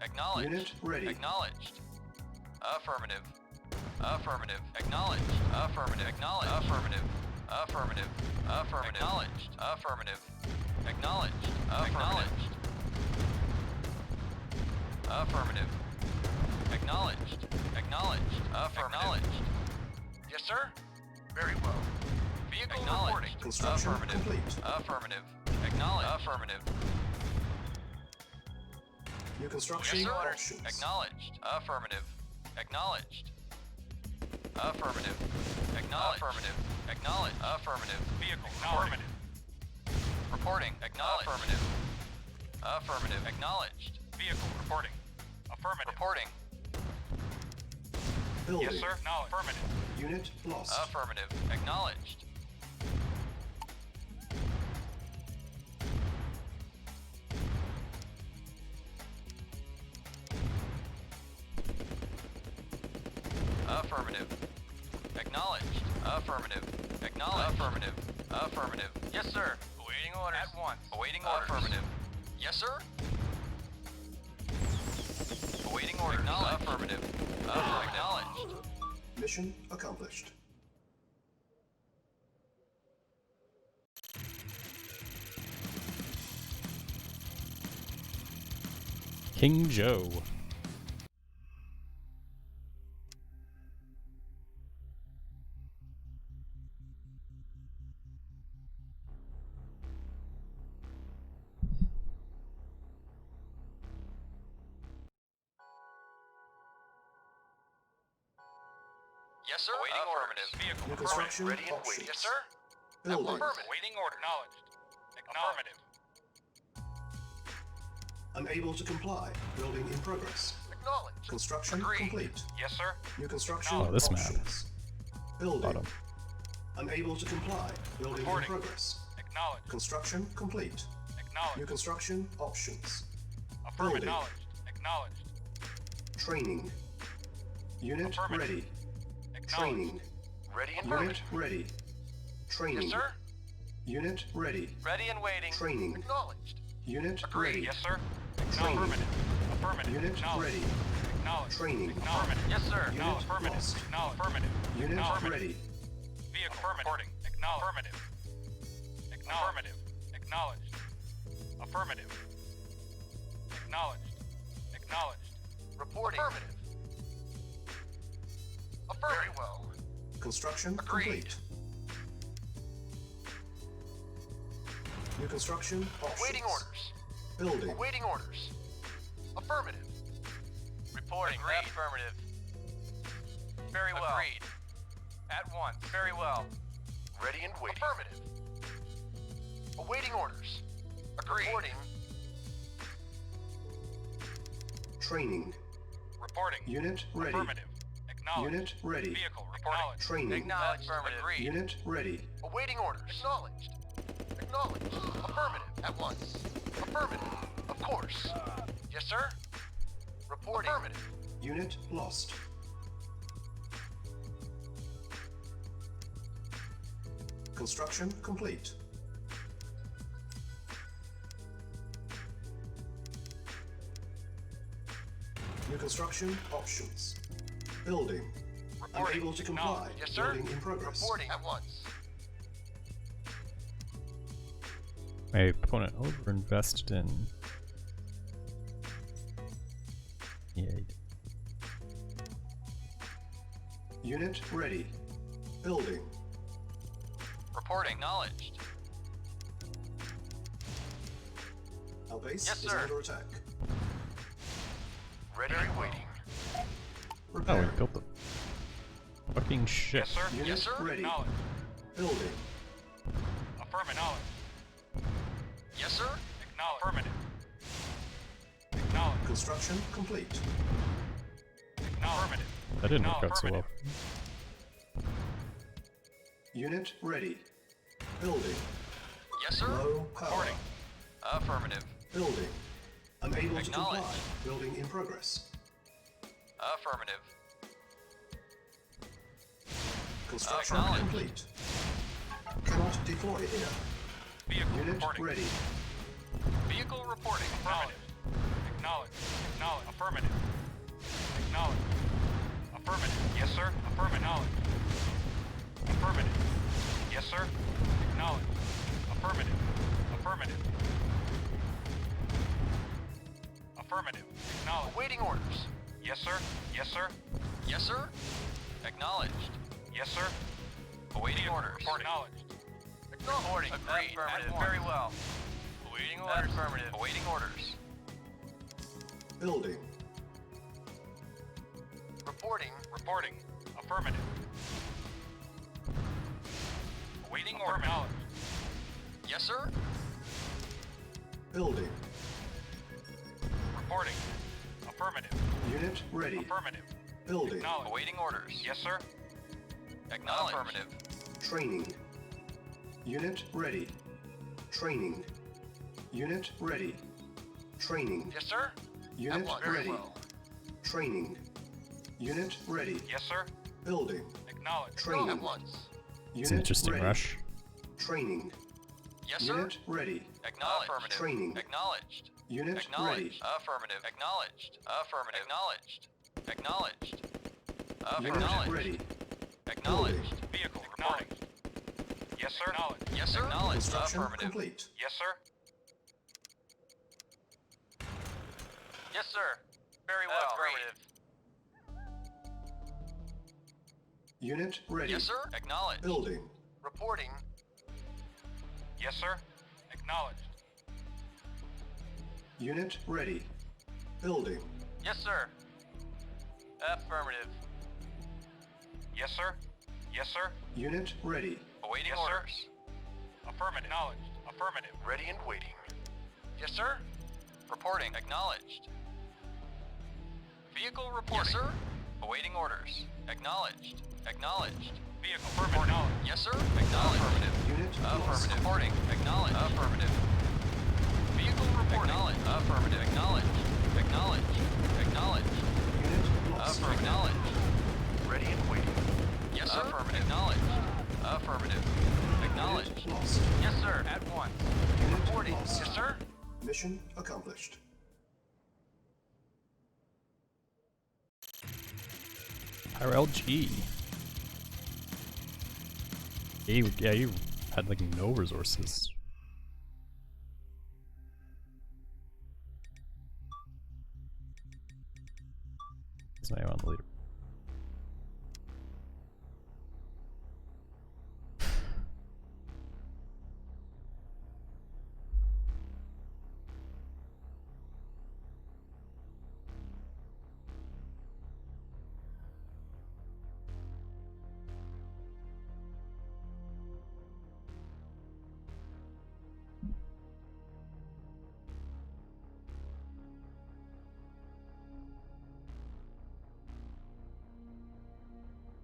Acknowledged. Unit ready. Acknowledged. Affirmative. Affirmative. Acknowledged. Affirmative. Acknowledged. Affirmative. Affirmative. Affirmative. Acknowledged. Affirmative. Acknowledged. Acknowledged. Affirmative. Acknowledged. Acknowledged. Affirmative. Yes, sir. Very well. Vehicle reporting. Construction Affirmative. complete. Affirmative. Acknowledged. Affirmative. New construction Yes, sir. options. Acknowledged. Affirmative. Acknowledged. Affirmative. Acknowledged. Affirmative. Acknowledged. Affirmative. Vehicle Affirmative. Reporting. Acknowledged. Affirmative. Affirmative. Acknowledged. Vehicle reporting. Affirmative. Reporting. Building. Yes, sir. Acknowledged. Affirmative. Unit lost. Affirmative. Acknowledged. Affirmative. Acknowledged. Affirmative. Acknowledged. Affirmative. Affirmative. Yes, sir. Awaiting orders. At once. Awaiting orders. Affirmative. Yes, sir. Awaiting orders. Affirmative. Acknowledged. Mission accomplished. King Joe. Yes, sir. Awaiting affirmative. Vehicle New reporting. construction Ready and options. waiting. Yes, sir. Building. Affirmative. Waiting order. Acknowledged. Affirmative. Unable to comply. Building in progress. Acknowledged. Construction Agreed. complete. Yes, sir. New construction Oh, this map. options. Building. Bottom. Unable to comply. Building in Reporting. progress. Acknowledged. Construction complete. New Acknowledged. construction options. Affirm. building. Acknowledged. Acknowledged. Training. Unit Affirmative. ready. Acknowledged. Training. Ready and Unit waiting. ready. Training. Yes, sir. Unit ready. Ready and waiting. Training. Acknowledged. Unit Agreed. ready. Yes, sir. Training. Affirmative. Affirmative. Unit Acknowledged. ready. Acknowledged. Training. Acknowledged. Yes, sir. Unit Acknowledged. Affirmative. lost. Acknowledged. Affirmative. Unit Acknowledged. ready. Vehicle reporting. Acknowledged. Affirmative. Acknowledged. Acknowledged. Affirmative. Acknowledged. Acknowledged. Reporting. Affirmative. Very well. Construction Agreed. complete. New construction options. Awaiting orders. Building. Awaiting orders. Affirmative. Reporting. Agreed. Affirmative. Very well. Agreed. At once. Very well. Ready and waiting. Affirmative. Awaiting orders. Agreed. Reporting. Training. Reporting. Unit ready. Affirmative. Acknowledged. Unit ready. Vehicle reporting. Training. Acknowledged. Affirmative. Agreed. Unit ready. Awaiting orders. Acknowledged. Acknowledged. Affirmative. At once. Affirmative. Of course. Yes, sir. Reporting. Affirmative. Unit lost. Construction complete. New construction options. Building. Reporting. Unable to comply. Acknowledged. Yes, sir. Building in progress. Reporting. At once. My opponent overinvested in. Yeah. Unit ready. Building. Reporting. Acknowledged. Our base Yes, is sir. under attack. Ready and waiting. Oh, Repair. we built the fucking shit. Yes, sir. Unit Yes, sir. ready. Acknowledged. Building. Affirm. Acknowledged. Yes, sir. Acknowledged. Affirmative. Acknowledged. Construction complete. Acknowledged. That didn't No, work out so well. Unit ready. Building. Yes, sir. Low power. Reporting. Affirmative. Building. Unable to comply. Acknowledged. Building in progress. Affirmative. Construction Acknowledged. complete. Cannot deploy here. Vehicle Unit reporting. ready. Vehicle reporting. Affirmative. Acknowledged. Acknowledged. Affirmative. Acknowledged. Affirmative. Yes, sir. Affirm. Acknowledged. Affirmative. Yes, sir. Acknowledged. Affirmative. Affirmative. Affirmative. Acknowledged. Awaiting orders. Yes, sir. Yes, sir. Yes, sir. Acknowledged. Yes, sir. Awaiting Vehicle orders. reporting. Acknowledged. Reporting. Agreed. Affirmative. Very well. Awaiting orders. Affirmative. Awaiting orders. Building. Reporting. Reporting. Affirmative. Awaiting order. Acknowledged. Yes, sir. Building. Reporting. Affirmative. Unit ready. Affirmative. Building. Acknowledged. Awaiting orders. Yes, sir. Acknowledged. Affirmative. Training. Unit ready. Training. Unit ready. Training. Yes, sir. Unit At once. ready. Very well. Training. Unit ready. Yes, sir. Building. Acknowledged. Training. At once. It's Unit an interesting ready. rush. Training. Yes, sir. Unit ready. Acknowledged. Affirmative. Training. Acknowledged. Unit ready. Acknowledged. Affirmative. Acknowledged. Affirmative. Acknowledged. Acknowledged. Unit Acknowledged. ready. Acknowledged. Vehicle reporting. Yes, sir. Acknowledged. Yes, sir. Acknowledged. Construction Affirmative. complete. Yes, sir. Yes, sir. Very well. Affirmative. Unit ready. Yes, sir. Acknowledged. Building. Reporting. Yes, sir. Acknowledged. Unit ready. Building. Yes, sir. Affirmative. Yes, sir. Yes, sir. Unit ready. Awaiting Yes, sir. orders. Affirmative. Acknowledged. Affirmative. Ready and waiting. Yes, sir. Reporting. Acknowledged. Vehicle reporting. Yes, sir. Awaiting orders. Acknowledged. Acknowledged. Vehicle permit. Yes, sir. Acknowledged. Affirmative. Unit Affirmative. lost. Reporting. Acknowledged. Affirmative. Vehicle reporting. Acknowledged. Affirmative. Acknowledged. Acknowledged. Acknowledged. Unit lost. Affirmative. Acknowledged. Ready and waiting. Yes, sir. Affirmative. Acknowledged. Affirmative. Acknowledged. Unit lost. Yes, sir. At once. Unit Reporting. lost. Yes, sir. Mission accomplished. RLG. Yeah, you had like no resources. Is now on the leader.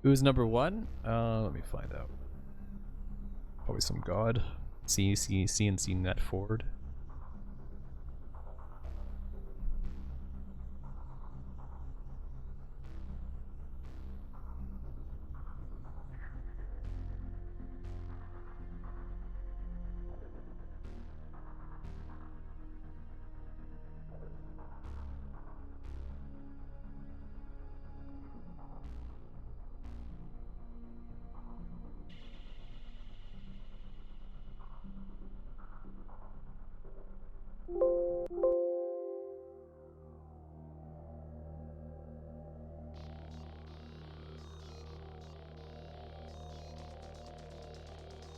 Who's number one? Let me find out. Probably some god. CNC Net Ford.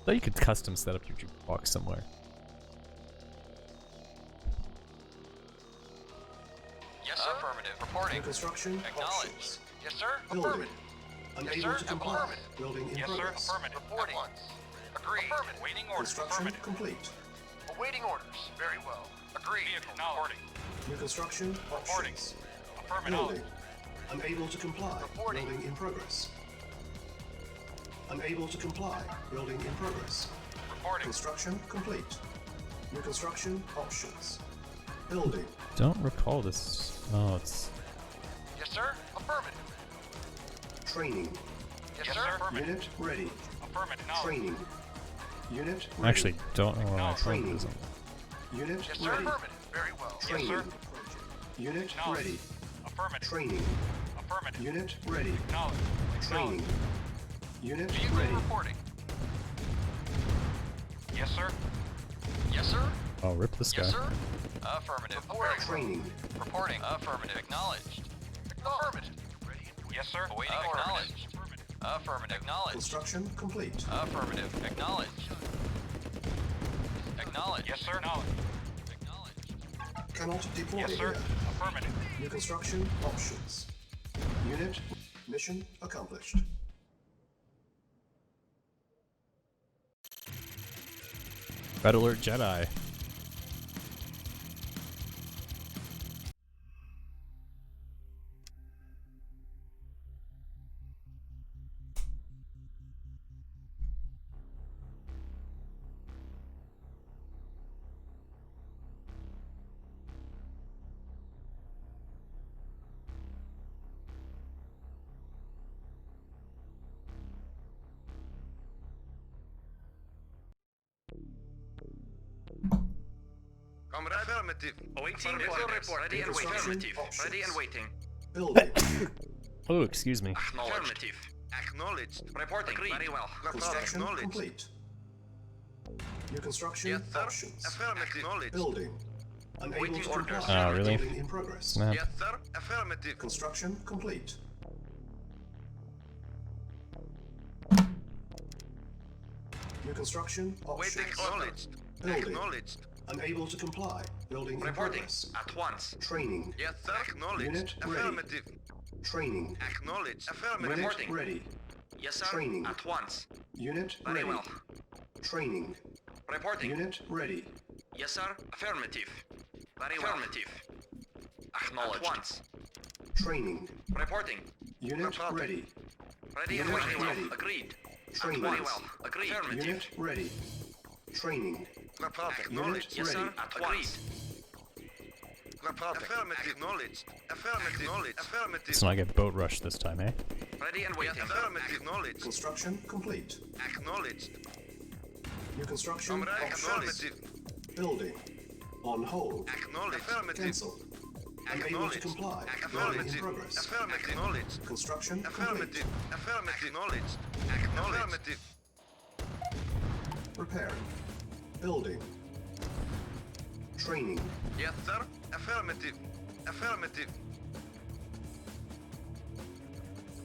Thought you could custom set up your jukebox somewhere. Yes, sir. Affirmative. Reporting. New construction Acknowledged. options. Yes, sir. Building. Affirmative. Unable sir. to comply. Affirmative. Building in Yes, sir. progress. Affirmative. Reporting. At once. Agreed. Affirmative. Waiting orders. Construction Affirmative. complete. Awaiting orders. Very well. Agreed. Vehicle reporting. New construction Reporting. options. Affirmative. Building. Unable to comply. Reporting. Building in progress. Unable to comply. Building in progress. Reporting. Construction complete. New construction options. Building. Don't recall this. Oh, it's Yes, sir. Affirmative. Training. Yes, Yes, sir. sir. Affirmative. Unit ready. Affirmative. Training. Unit ready. I actually don't know why my phone Training. isn't. Unit Yes, sir. ready. Affirmative. Very well. Training. sir. Unit Acknowledged. ready. Affirmative. Training. Affirmative. Unit ready. Acknowledged. Training. Unit Vehicle ready. reporting. Yes, sir. Yes, sir. Oh, rip this guy. Yes, sir. Affirmative. Reporting. Training. Reporting. Affirmative. Acknowledged. Affirmative. Yes, sir. Awaiting orders. Acknowledged. Affirmative. Acknowledged. Construction complete. Affirmative. Acknowledged. Acknowledged. Yes, sir. Acknowledged. Acknowledged. Cannot deploy Yes, sir. here. Affirmative. New construction options. Unit mission accomplished. Red Alert Jedi. Comrade. Affirmative. Awaiting Affirmative. report. Ready and waiting. Construction Affirmative. Ready and options. waiting. Building. Oh, excuse me. Affirmative. Acknowledged. Reporting. Agreed. Very well. Construction Acknowledged. complete. New construction Yes, sir. options. Affirmative. Acknowledged. Building. Unable Waiting to orders. comply. Oh, really? Building in progress. Snap. Yes, sir. Affirmative. Construction complete. New construction Waiting. options. Acknowledged. Building. Acknowledged. Unable to comply. Building in Reporting. progress. At once. Training. Yes, sir. Acknowledged. Unit ready. Affirmative. Training. Acknowledged. Affirmative. Unit Reporting. ready. Yes, sir. Training. At once. Unit Very ready. well. Training. Reporting. Unit ready. Yes, sir. Affirmative. Very well. Affirmative. Acknowledged. At once. Training. Reporting. Unit ready. Ready and Unit waiting. ready. Agreed. Training. Very well. Agreed. Affirmative. Unit ready. Training. Acknowledged. Yes, sir. ready. Agreed. Affirmative. Acknowledged. Affirmative. Affirmative. Let's not get boat rushed this time, eh? Ready and waiting. Affirmative. Acknowledged. Construction complete. Acknowledged. New construction options. Affirmative. Building. On hold. Acknowledged. Affirmative. Cancel. Unable to comply. Building in progress. Affirmative. Acknowledged. Construction Affirmative. complete. Affirmative. Acknowledged. Affirmative. Repairing. Building. Training. Yes, sir. Affirmative. Affirmative.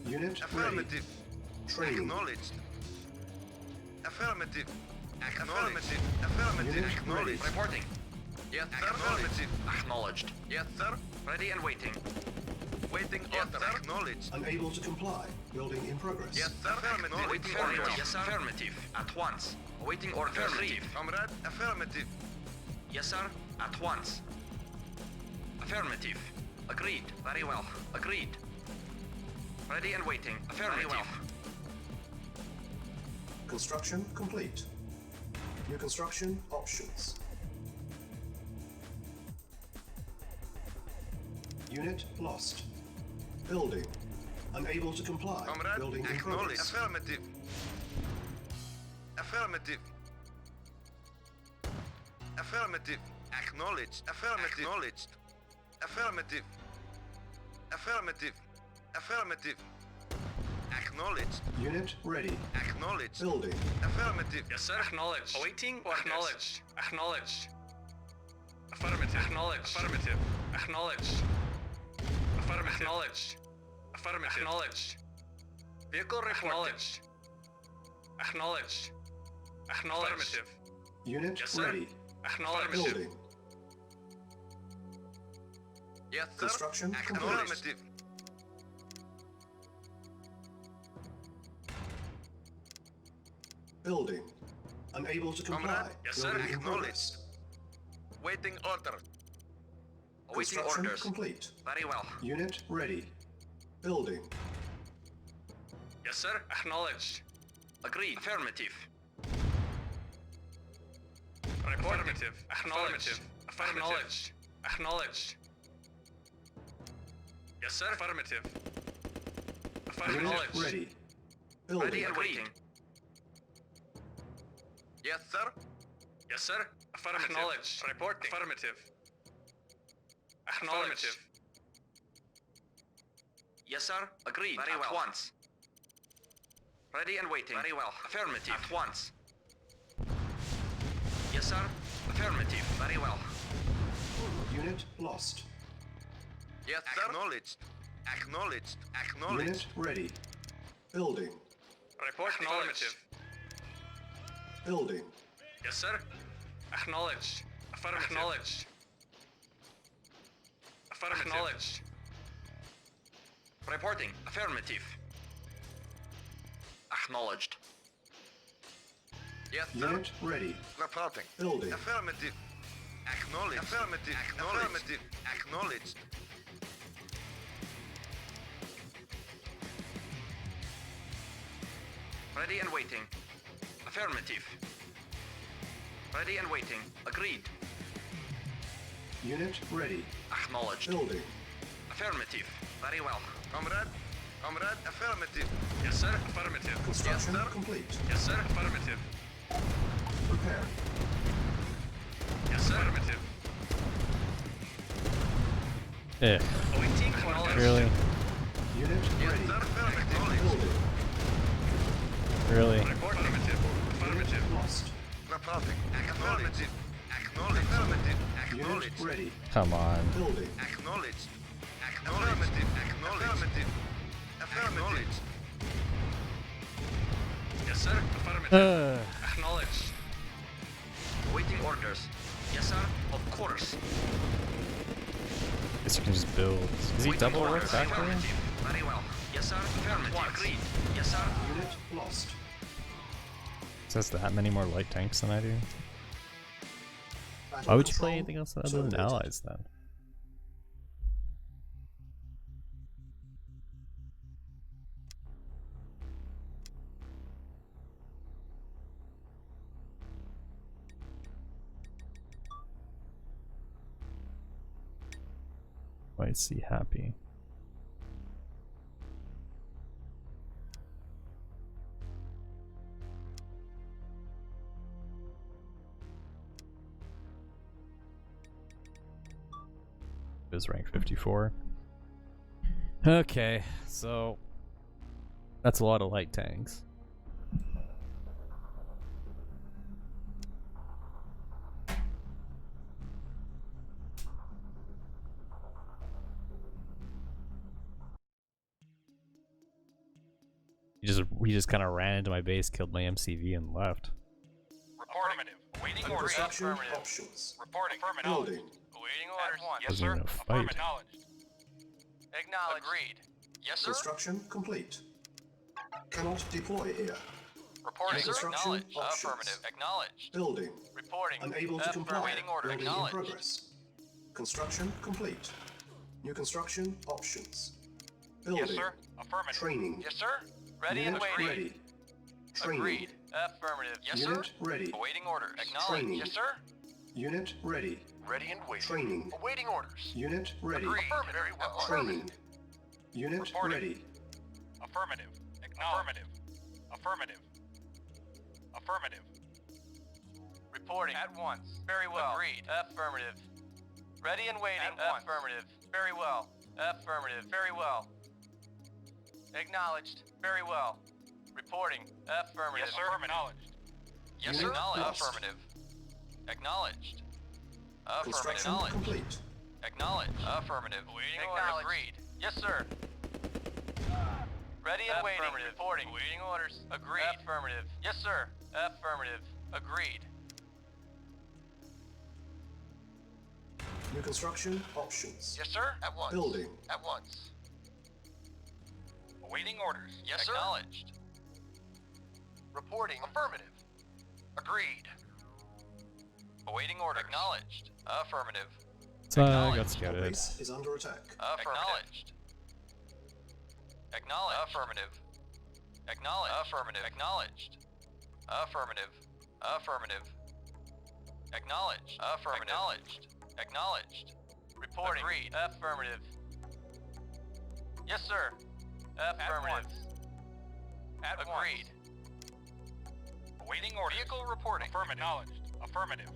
Unit ready. Affirmative. Training. Acknowledged. Affirmative. Affirmative. Affirmative. Unit Acknowledged. ready. Reporting. Yes, sir. Affirmative. Acknowledged. Yes, sir. Ready and waiting. Waiting order. Acknowledged. Unable to comply. Building in progress. Yes, sir. Affirmative. Waiting order. Yes, sir. Affirmative. At once. Waiting order. Affirmative. Comrade. Affirmative. Yes, sir. At once. Affirmative. Agreed. Very well. Agreed. Ready and waiting. Affirmative. Very well. Construction complete. New construction options. Unit lost. Building. Unable to comply. Comrade. Building in Acknowledged. progress. Affirmative. Affirmative. Affirmative. Acknowledged. Affirmative. Acknowledged. Affirmative. Affirmative. Affirmative. Acknowledged. Unit ready. Acknowledged. Building. Affirmative. Yes, sir. Acknowledged. Awaiting orders. Acknowledged. Acknowledged. Affirmative. Acknowledged. Affirmative. Acknowledged. Affirmative. Acknowledged. Affirmative. Acknowledged. Vehicle acknowledged. Acknowledged. Acknowledged. Unit Yes, sir. ready. Acknowledged. Building. Yes, sir. Construction complete. Affirmative. Building. Unable to comply. Comrade. Yes, sir. Building in Acknowledged. progress. Waiting order. Awaiting Construction orders. complete. Very well. Unit ready. Building. Yes, sir. Acknowledged. Agreed. Affirmative. Affirmative. Acknowledged. Acknowledged. Acknowledged. Yes, sir. Affirmative. Unit ready. Building. Ready and waiting. Yes, sir. Yes, sir. Affirmative. Acknowledged. Reporting. Affirmative. Acknowledged. Yes, sir. Agreed. Very well. At once. Ready and waiting. Very well. Affirmative. At once. Yes, sir. Affirmative. Very well. Unit lost. Yes, sir. Acknowledged. Acknowledged. Acknowledged. Unit ready. Building. Report affirmative. Building. Yes, sir. Acknowledged. Affirmative. Acknowledged. Affirmative. Acknowledged. Reporting. Affirmative. Acknowledged. Yes, sir. Unit ready. Reporting. Building. Affirmative. Acknowledged. Affirmative. Affirmative. Acknowledged. Ready and waiting. Affirmative. Ready and waiting. Agreed. Unit ready. Acknowledged. Building. Affirmative. Very well. Comrade. Comrade. Affirmative. Yes, sir. Affirmative. Construction Yes, sir. complete. Yes, sir. Affirmative. Prepare. Yes, sir. Affirmative. Eh, Acknowledged. really? Unit Yes, ready. sir. Affirmative. Building. Really? Report affirmative. Affirmative. Unit lost. Reporting. Affirmative. Acknowledged. Affirmative. Unit Acknowledged. ready. Come on. Building. Acknowledged. Affirmative. Acknowledged. Affirmative. Yes, sir. Affirmative. Acknowledged. Awaiting orders. Yes, sir. Of course. Guess you can just build. Is he Waiting double work orders. factory? Affirmative. Very well. Yes, sir. Affirmative. Agreed. Yes, sir. Unit lost. Says that many more light tanks than I do. Battle Why would you control play anything else other than terminated. allies then? I see happy. Is rank 54. Okay, so that's a lot of light tanks. He just kind of ran into my base, killed my MCV, and left. Affirmative. Awaiting orders. Construction Affirmative. options. Reporting. Affirmative. Building. Awaiting orders. Yes, Wasn't sir. even a fight. Affirmative. Acknowledged. Acknowledged. Agreed. Yes, sir. Construction complete. Cannot deploy here. Reporting. Yes, sir. Construction Acknowledged. options. Affirmative. Acknowledged. Building. Reporting. Unable to comply. Awaiting order. Building in Acknowledged. progress. Construction complete. New construction options. Building. Yes, sir. Affirmative. Training. Yes, sir. Ready Unit and waiting. ready. Training. Agreed. Affirmative. Yes, Unit sir. ready. Awaiting orders. Acknowledged. Training. Yes, sir. Unit ready. Ready and waiting. Training. Awaiting orders. Unit ready. Agreed. Very well. Training. Unit Reporting. ready. Affirmative. Affirmative. Affirmative. Affirmative. Reporting. At once. Very well. Agreed. Affirmative. Ready and waiting. At once. Affirmative. Very well. Affirmative. Very well. Acknowledged. Very well. Reporting. Affirmative. Yes, sir. Acknowledged. Yes, Unit sir. Acknowledged. lost. Affirmative. Acknowledged. Affirmative. Construction Acknowledged. complete. Acknowledged. Affirmative. Waiting orders. Agreed. Yes, sir. Ready and waiting. Reporting. Waiting orders. Agreed. Affirmative. Yes, sir. Affirmative. Agreed. New construction options. Yes, sir. At once. Building. At once. Awaiting orders. Yes, sir. Acknowledged. Reporting. Affirmative. Agreed. Awaiting order. Acknowledged. Affirmative. So I got Acknowledged. Our scouted. base is under attack. Acknowledged. Acknowledged. Affirmative. Acknowledged. Affirmative. Acknowledged. Affirmative. Affirmative. Acknowledged. Affirmative. Acknowledged. Acknowledged. Reporting. Agreed. Affirmative. Yes, sir. Affirmative. Agreed. Awaiting orders. Vehicle reporting. Affirmative. Acknowledged. Affirmative.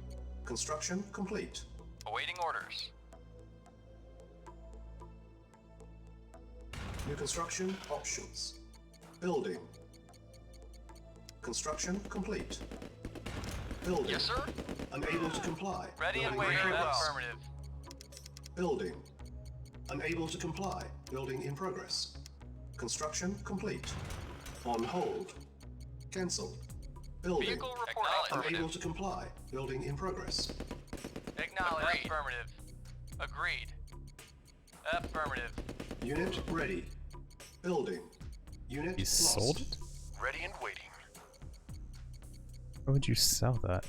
Construction complete. Awaiting orders. New construction options. Building. Construction complete. Building. Yes, sir. Unable to comply. Ready and Building in waiting. progress. Affirmative. Building. Unable to comply. Building in progress. Construction complete. On hold. Cancel. Building. Vehicle reporting. Unable Affirmative. to comply. Building in progress. Acknowledged. Affirmative. Agreed. Affirmative. Unit ready. Building. Unit You lost. sold it? Ready and waiting. Why would you sell that?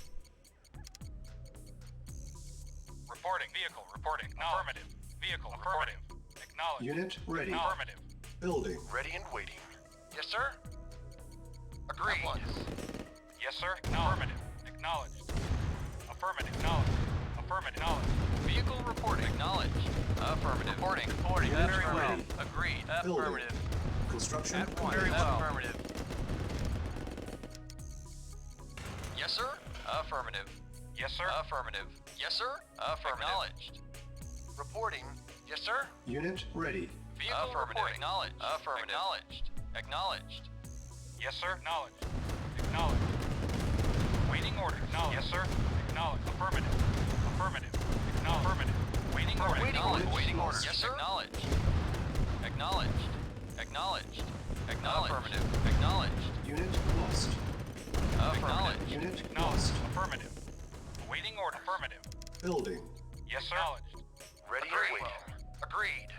Reporting. Vehicle reporting. Affirmative. Vehicle affirmative. Acknowledged. Unit ready. Affirmative. Building. Ready and waiting. Yes, sir. Agreed. Yes, sir. Affirmative. Acknowledged. Affirmative. Acknowledged. Affirmative. Acknowledged. Vehicle reporting. Acknowledged. Affirmative. Reporting. Reporting. Unit Very well. ready. Agreed. Building. Affirmative. Construction At once. complete. Very well. Affirmative. Yes, sir. Affirmative. Yes, sir. Affirmative. Yes, sir. Affirmative. Acknowledged. Reporting. Yes, sir. Unit ready. Vehicle affirmative. Acknowledged. Affirmative. Acknowledged. Acknowledged. Yes, sir. Acknowledged. Acknowledged. Waiting order. Acknowledged. Yes, sir. Acknowledged. Affirmative. Affirmative. Acknowledged. Affirmative. Waiting order. Waiting Acknowledged. order. Waiting order. Lost. Yes, sir. Acknowledged. Acknowledged. Acknowledged. Acknowledged. Affirmative. Acknowledged. Unit lost. Acknowledged. Unit Acknowledged. lost. Affirmative. Awaiting order. Affirmative. Building. Yes, sir. Acknowledged. Ready and waiting. Agreed.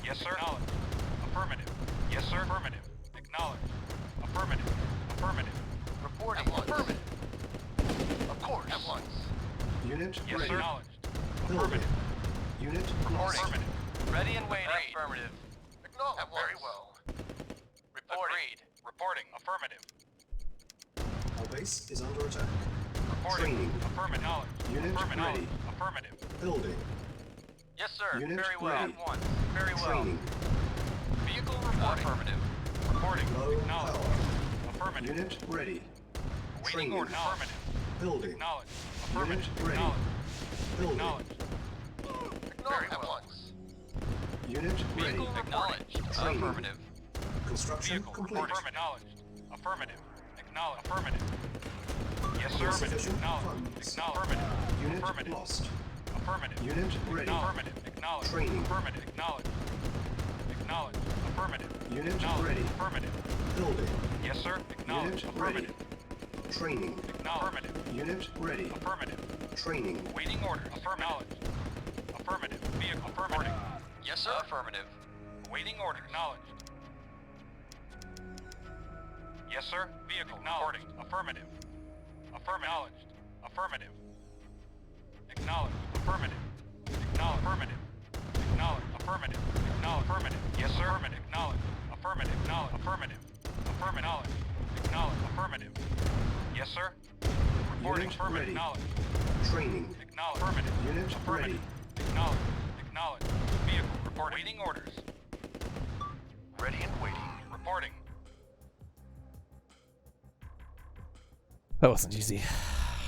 Yes, sir. Acknowledged. Affirmative. Yes, sir. Affirmative. Acknowledged. Affirmative. Affirmative. Reporting. Affirmative. Of course. At once. Unit Yes, ready. sir. Acknowledged. Building. Affirmative. Unit Reporting. lost. Affirmative. Ready and waiting. Affirmative. Acknowledged. At once. Very well. Reporting. Agreed. Reporting. Affirmative. Our base is under attack. Reporting. Training. Affirmative. Acknowledged. Unit Affirmative. ready. Affirmative. Building. Yes, sir. Unit Very well. ready. At once. Very well. Training. Vehicle reporting. Affirmative. Reporting. Low Acknowledged. power. Affirmative. Unit ready. Awaiting Training. order. Affirmative. Building. Acknowledged. Unit Affirmative. ready. Acknowledged. Building. Acknowledged. Very well. at once. Unit ready. Vehicle acknowledged. Training. Affirmative. Construction Vehicle complete. reporting. Acknowledged. Affirmative. Acknowledged. Affirmative. Yes, sir. Insufficient Acknowledged. funds. Acknowledged. Affirmative. Unit Affirmative. lost. Affirmative. Unit ready. Affirmative. Acknowledged. Training. Affirmative. Acknowledged. Acknowledged. Affirmative. Unit Acknowledged. ready. Affirmative. Building. Yes, sir. Acknowledged. Unit ready. Affirmative. Training. Acknowledged. Affirmative. Unit ready. Affirmative. Training. Waiting orders. Affirmative. Affirmative. Vehicle. Affirmative. Yes, sir. Affirmative. Waiting orders. Acknowledged. Yes, sir. Vehicle. Acknowledged. Affirmative. Affirmative. Affirmative. Acknowledged. Affirmative. Acknowledged. Affirmative. Acknowledged. Affirmative. Acknowledged. Affirmative. Yes, sir. Affirmative. Acknowledged. Affirmative. Acknowledged. Affirmative. Affirmative. Acknowledged. Affirmative. Yes, sir. Reporting. Unit Affirmative. ready. Acknowledged. Training. Acknowledged. Affirmative. Unit Affirmative. ready. Acknowledged. Acknowledged. Vehicle. Reporting. Waiting orders. Ready and waiting. Reporting. That wasn't easy.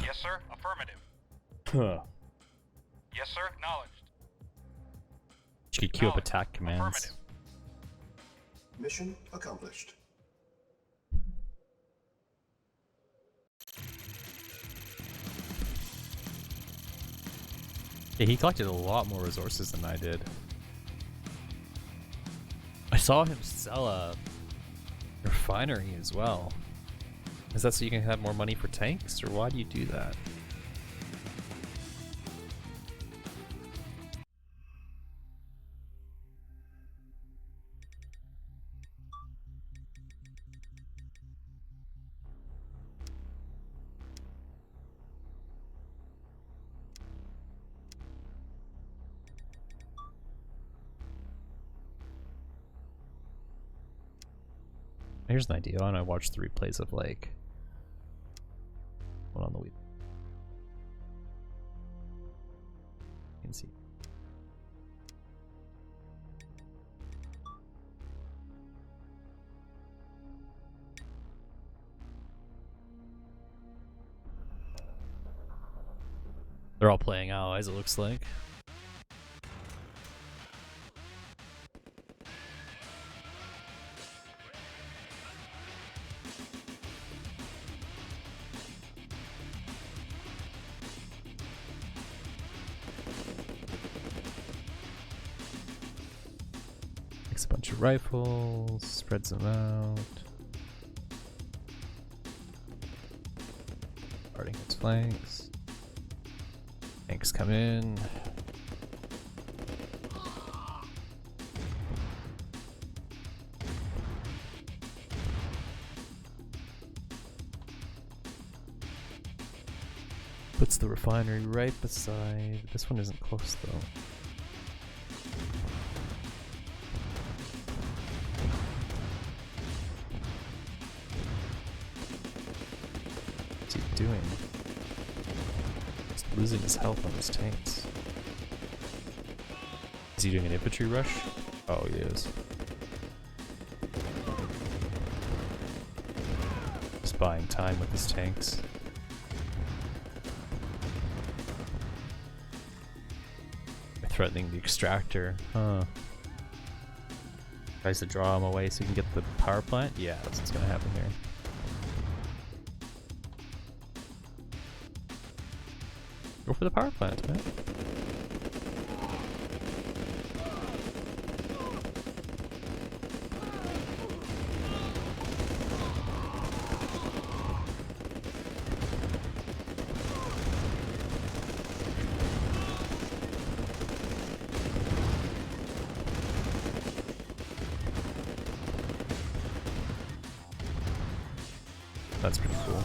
Yes, sir. Affirmative. Huh. Yes, sir. Acknowledged. You could queue up Acknowledged. attack commands. Affirmative. Mission accomplished. Yeah, he collected a lot more resources than I did. I saw him sell a refinery as well. Is that so you can have more money for tanks, or why do you do that? Here's an idea. I watched the replays of like one on the week. You can see. They're all playing allies, it looks like. Takes a bunch of rifles, spreads them out. Guarding its flanks. Tanks come in. Puts the refinery right beside. This one isn't close though. What's he doing? He's losing his health on his tanks. Is he doing an infantry rush? Oh, he is. Just buying time with his tanks. Threatening the extractor, huh? Tries to draw him away so he can get the power plant? Yeah, that's what's gonna happen here. Go for the power plant, man. That's pretty cool.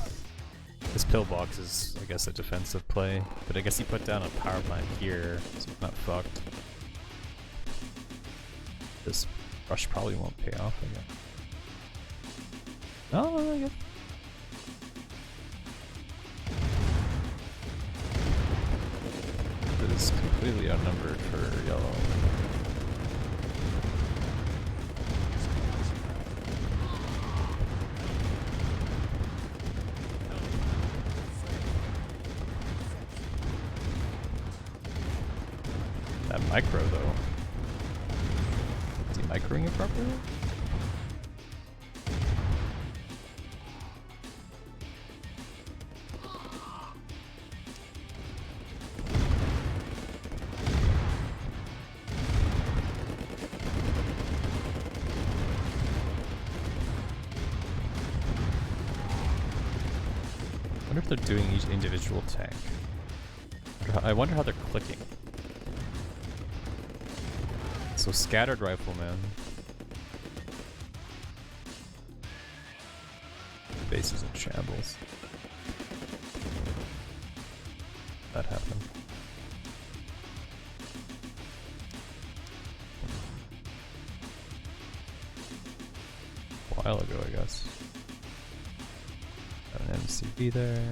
This pillbox is, I guess, a defensive play, but I guess he put down a power plant here, so it's not fucked. This rush probably won't pay off, I guess. Oh, I guess. is completely outnumbered for yellow. That micro though. Is he microing it properly? I wonder if they're doing each individual tank. I wonder how they're clicking. So scattered rifleman. Base is in shambles. That happened. A while ago, I guess. Got an MCB there.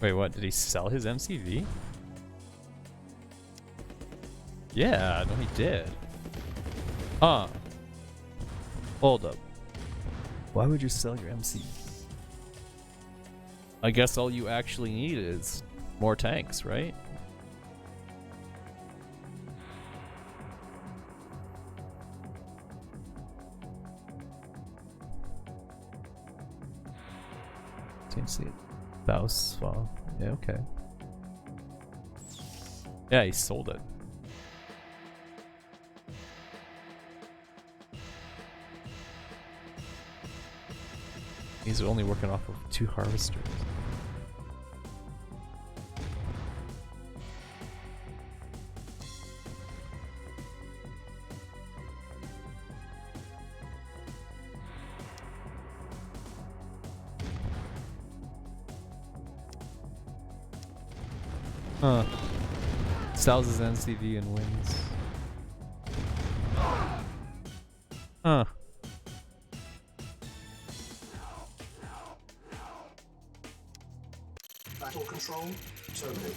Wait, what? Did he sell his MCV? Yeah, no he did. Huh. Hold up. Why would you sell your MC? I guess all you actually need is more tanks, right? Didn't see it. Bouse fall. Yeah, okay. Yeah, he sold it. He's only working off of 2 harvesters. Huh. Sells his NCV and wins. Huh. Battle control terminated.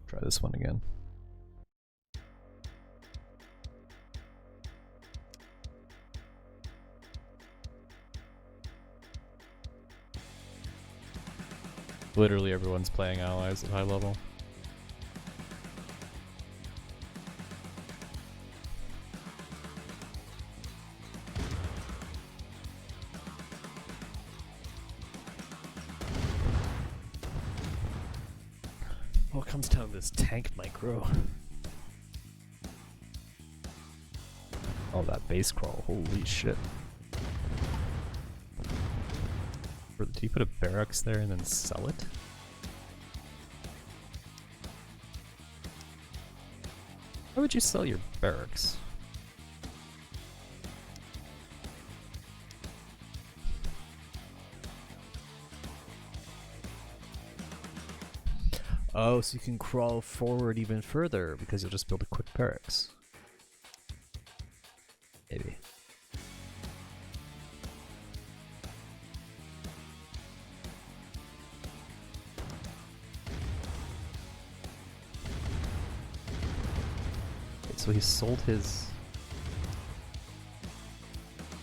Try this one again. Literally everyone's playing allies at high level. Well, it comes down to this tank micro. Oh, that base crawl, holy shit. Do you put a barracks there and then sell it? Why would you sell your barracks? Oh, so you can crawl forward even further because you'll just build a quick barracks. Maybe. So he sold his...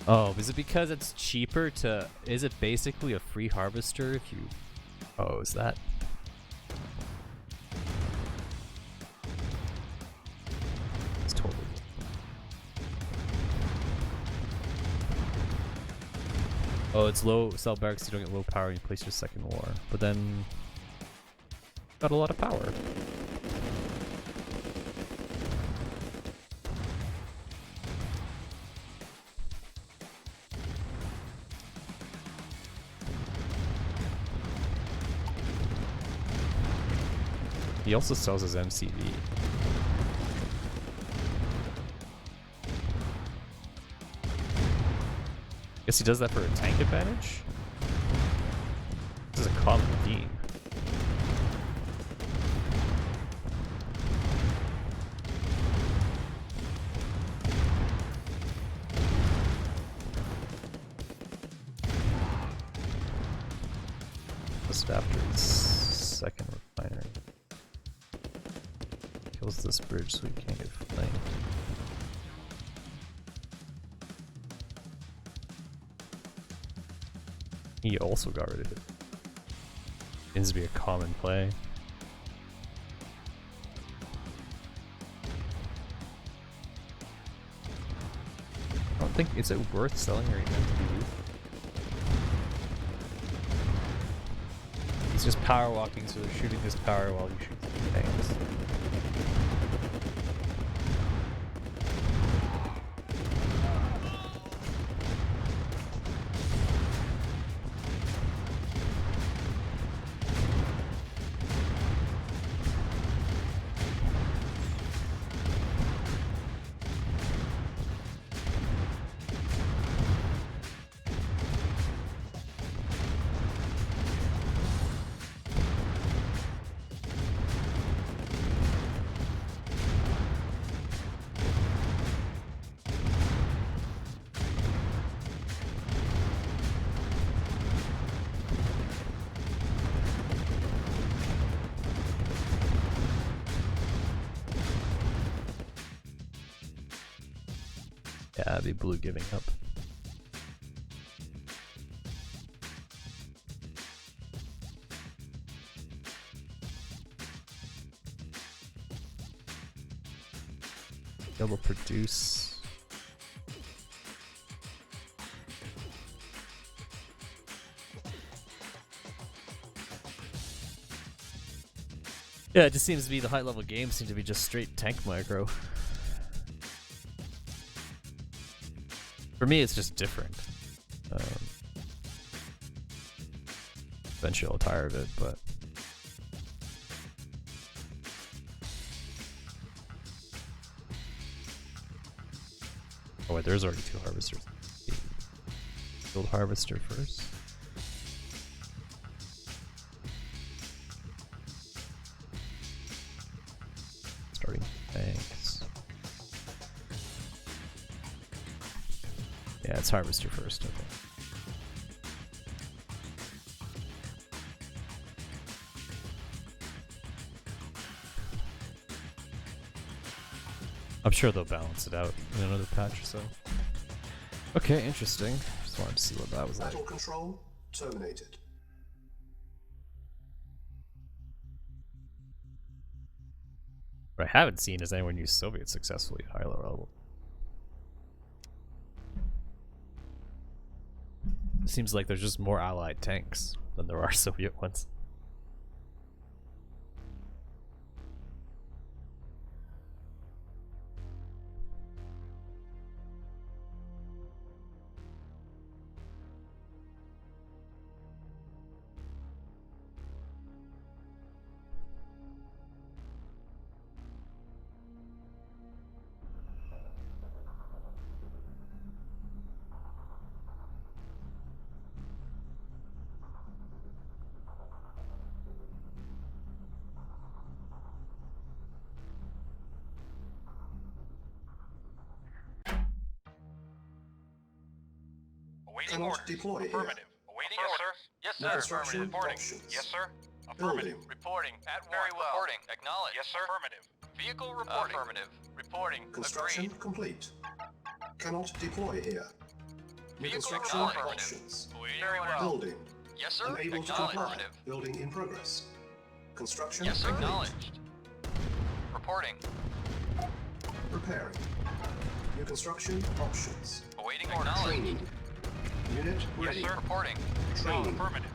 Oh, is it because it's cheaper to... Is it basically a free harvester if you... Oh, is that... Oh, it's low cell barracks, you don't get low power when you place your second war. But then... got a lot of power. He also sells his MCV. Guess he does that for a tank advantage? This is a common theme. Just after his second refinery. Kills this bridge so he can't get flamed. He also got rid of it. Seems to be a common play. I don't think it's worth selling your MTV. He's just power walking, so they're shooting his power while he shoots the tanks. Yeah, it'd be blue giving up. Able to produce. Yeah, it just seems to be the high level games seem to be just straight tank micro. For me, it's just different. Eventually I'll tire of it, but... Oh wait, there's already 2 harvesters. Build harvester first. Starting tanks. Yeah, it's harvester first, okay. I'm sure they'll balance it out in another patch or so. Okay, interesting. Just wanted to see what that was like. Battle control terminated. What I haven't seen is anyone use Soviet successfully at high level. It seems like there's just more Allied tanks than there are Soviet ones. Awaiting Cannot orders. deploy here. Affirmative. Awaiting orders. Yes, New sir. construction Reporting. options. Yes, sir. Affirmative. Building. Reporting. At Very one. well. Reporting. Acknowledged. Yes, sir. Affirmative. Vehicle reporting. Affirmative. Reporting. Construction Agreed. complete. Cannot deploy here. New Vehicle construction reporting. options. Awaiting Very orders. well. Building. Yes, sir. Unable to Acknowledged. comply. Affirmative. Building in progress. Construction Yes, sir. complete. Acknowledged. Reporting. Repairing. New construction options. Awaiting orders. Training. Unit Yes, ready. sir. Reporting. Training. Affirmative.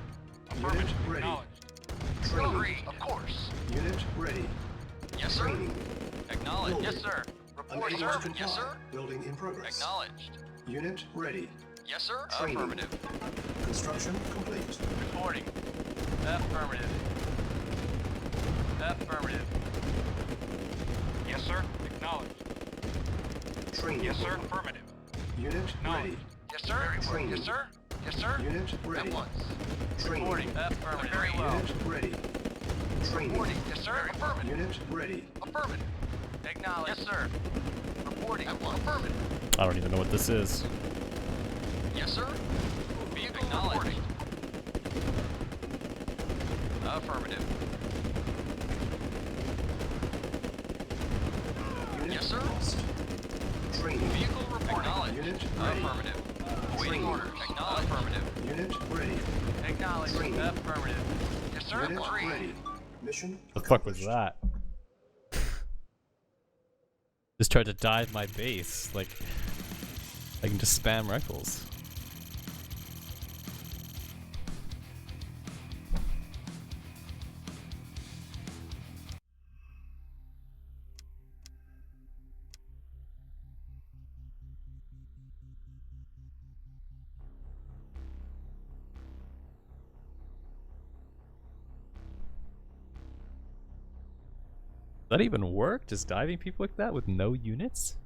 Unit Affirmative. ready. Acknowledged. Training. Agreed. Of course. Unit ready. Yes, sir. Training. Acknowledged. Yes, Building. sir. Reporting, Unable sir. to comply. Yes, sir. Building in progress. Acknowledged. Unit ready. Yes, sir. Training. Affirmative. Construction complete. Reporting. Affirmative. Affirmative. Yes, sir. Acknowledged. Training. Yes, sir. Affirmative. Unit ready. Yes, sir. Training. Yes, sir. Yes, sir. Unit ready. At once. Training. Reporting. Affirmative. Very well. Unit ready. Training. Reporting. Yes, sir. Affirmative. Unit ready. Affirmative. Acknowledged. Yes, sir. Reporting. At once. Affirmative. I don't even know what this is. Yes, sir. Vehicle acknowledged. Affirmative. Unit Yes, sir. lost. Training. Vehicle report. Acknowledged. Unit ready. Affirmative. Awaiting Training. orders. Acknowledged. Affirmative. Unit ready. Acknowledged. Training. Affirmative. Yes, sir. Unit Agreed. ready. Mission The fuck was accomplished. that? Just tried to dive my base. Like, I can just spam rifles. Does that even work? Just diving people like that with no units?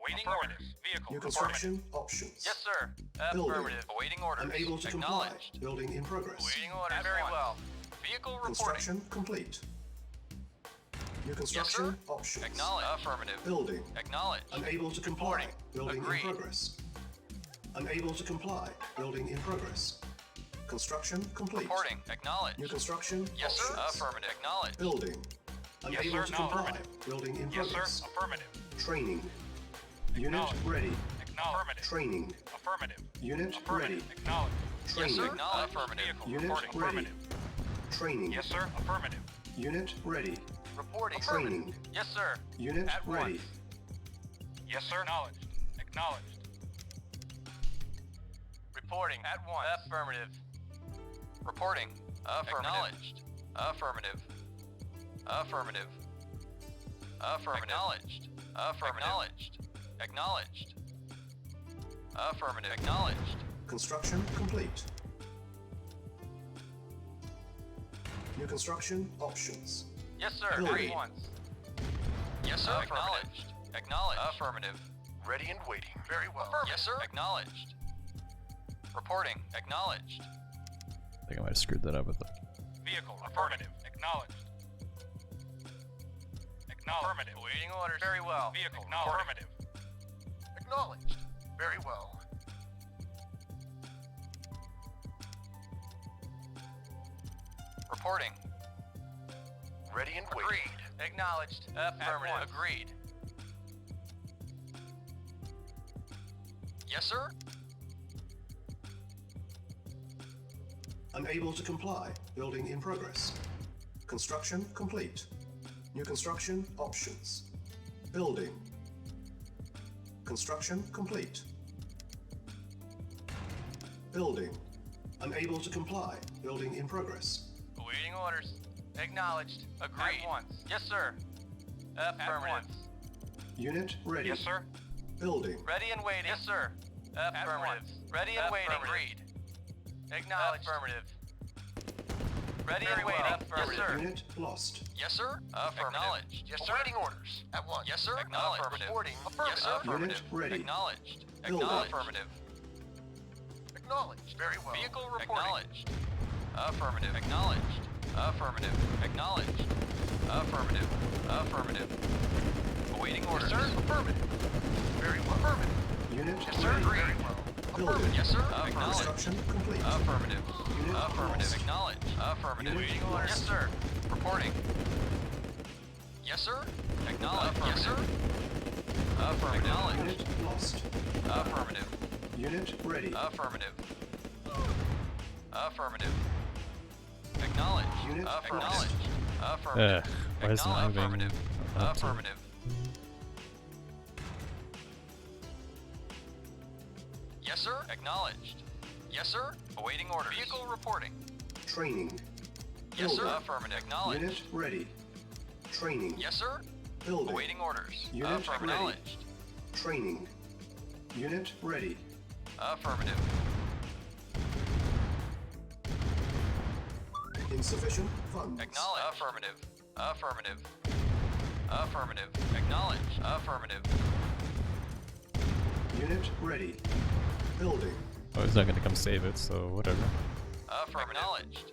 Awaiting orders. Vehicle New reporting. construction options. Yes, sir. Building. Affirmative. Awaiting orders. Unable to comply. Acknowledged. Building in progress. Awaiting orders. Very well. Vehicle reporting. Construction complete. New construction options. Acknowledged. Affirmative. Building. Acknowledged. Unable to comply. Reporting. Building Agreed. in progress. Unable to comply. Building in progress. Construction complete. Reporting. Acknowledged. New construction Yes, sir. options. Affirmative. Acknowledged. Building. Yes, Unable sir. to No, comply. affirmative. Building in Yes, sir. progress. Affirmative. Training. Unit Acknowledged. ready. Acknowledged. Training. Affirmative. Unit ready. Affirmative. Acknowledged. Yes, Training. sir. Acknowledged. Affirmative. Vehicle Unit reporting. ready. Affirmative. Training. Yes, sir. Affirmative. Unit ready. Reporting. Training. Yes, sir. Unit At ready. once. Yes, sir. Acknowledged. Acknowledged. Reporting. At once. Affirmative. Reporting. Affirmative. Acknowledged. Affirmative. Affirmative. Affirmative. Acknowledged. Affirmative. Acknowledged. Acknowledged. Affirmative. Acknowledged. Construction complete. New construction options. Yes, sir. Building. At once. Yes, sir. Acknowledged. Acknowledged. Affirmative. Ready and waiting. Very well. Yes, sir. Acknowledged. Reporting. Acknowledged. I think I might have screwed that up with the. Vehicle affirmative. Acknowledged. Affirmative. Awaiting orders. Very well. Vehicle Acknowledged. affirmative. Acknowledged. Very well. Reporting. Ready and waiting. Agreed. Acknowledged. Affirmative. once. Agreed. Yes, sir. Unable to comply. Building in progress. Construction complete. New construction options. Building. Construction complete. Building. Unable to comply. Building in progress. Awaiting orders. Acknowledged. Agreed. At once. Yes, sir. Affirmative. Unit ready. Yes, sir. Building. Ready and waiting. Yes, sir. Affirmative. Ready and waiting. Agreed. Acknowledged. Affirmative. Ready and waiting. Affirmative. Yes, sir. Unit lost. Yes, sir. Acknowledged. Yes, sir. Awaiting orders. At once. Yes, sir. Acknowledged. Affirmative. Reporting. Yes, sir. Unit ready. Acknowledged. Building. Acknowledged. Affirmative. Acknowledged. Very well. Vehicle reporting. Acknowledged. Affirmative. Acknowledged. Affirmative. Acknowledged. Affirmative. Affirmative. Awaiting orders. Yes, sir. Affirmative. Very well. Affirmative. Unit Yes, sir. ready. Agreed. Building. Yes, sir. Acknowledged. Construction complete. Affirmative. Unit Affirmative. lost. Acknowledged. Affirmative. Unit Waiting orders. lost. Yes, sir. Reporting. Yes, sir. Acknowledged. Yes, sir. Affirmative. Acknowledged. Unit lost. Affirmative. Unit ready. Affirmative. Affirmative. Acknowledged. Unit Acknowledged. Affirmative. Why isn't it moving? Affirmative. I don't have to. Affirmative. Yes, sir. Acknowledged. Yes, sir. Awaiting orders. Vehicle reporting. Training. Yes, sir. Building. Affirmative. Acknowledged. Unit ready. Training. Yes, sir. Building. Awaiting orders. Unit Affirmative. ready. Acknowledged. Training. Unit ready. Affirmative. Insufficient funds. Acknowledged. Affirmative. Affirmative. Affirmative. Acknowledged. Affirmative. Unit ready. Building. Oh, he's not gonna come save it, so whatever. Affirmative. Acknowledged.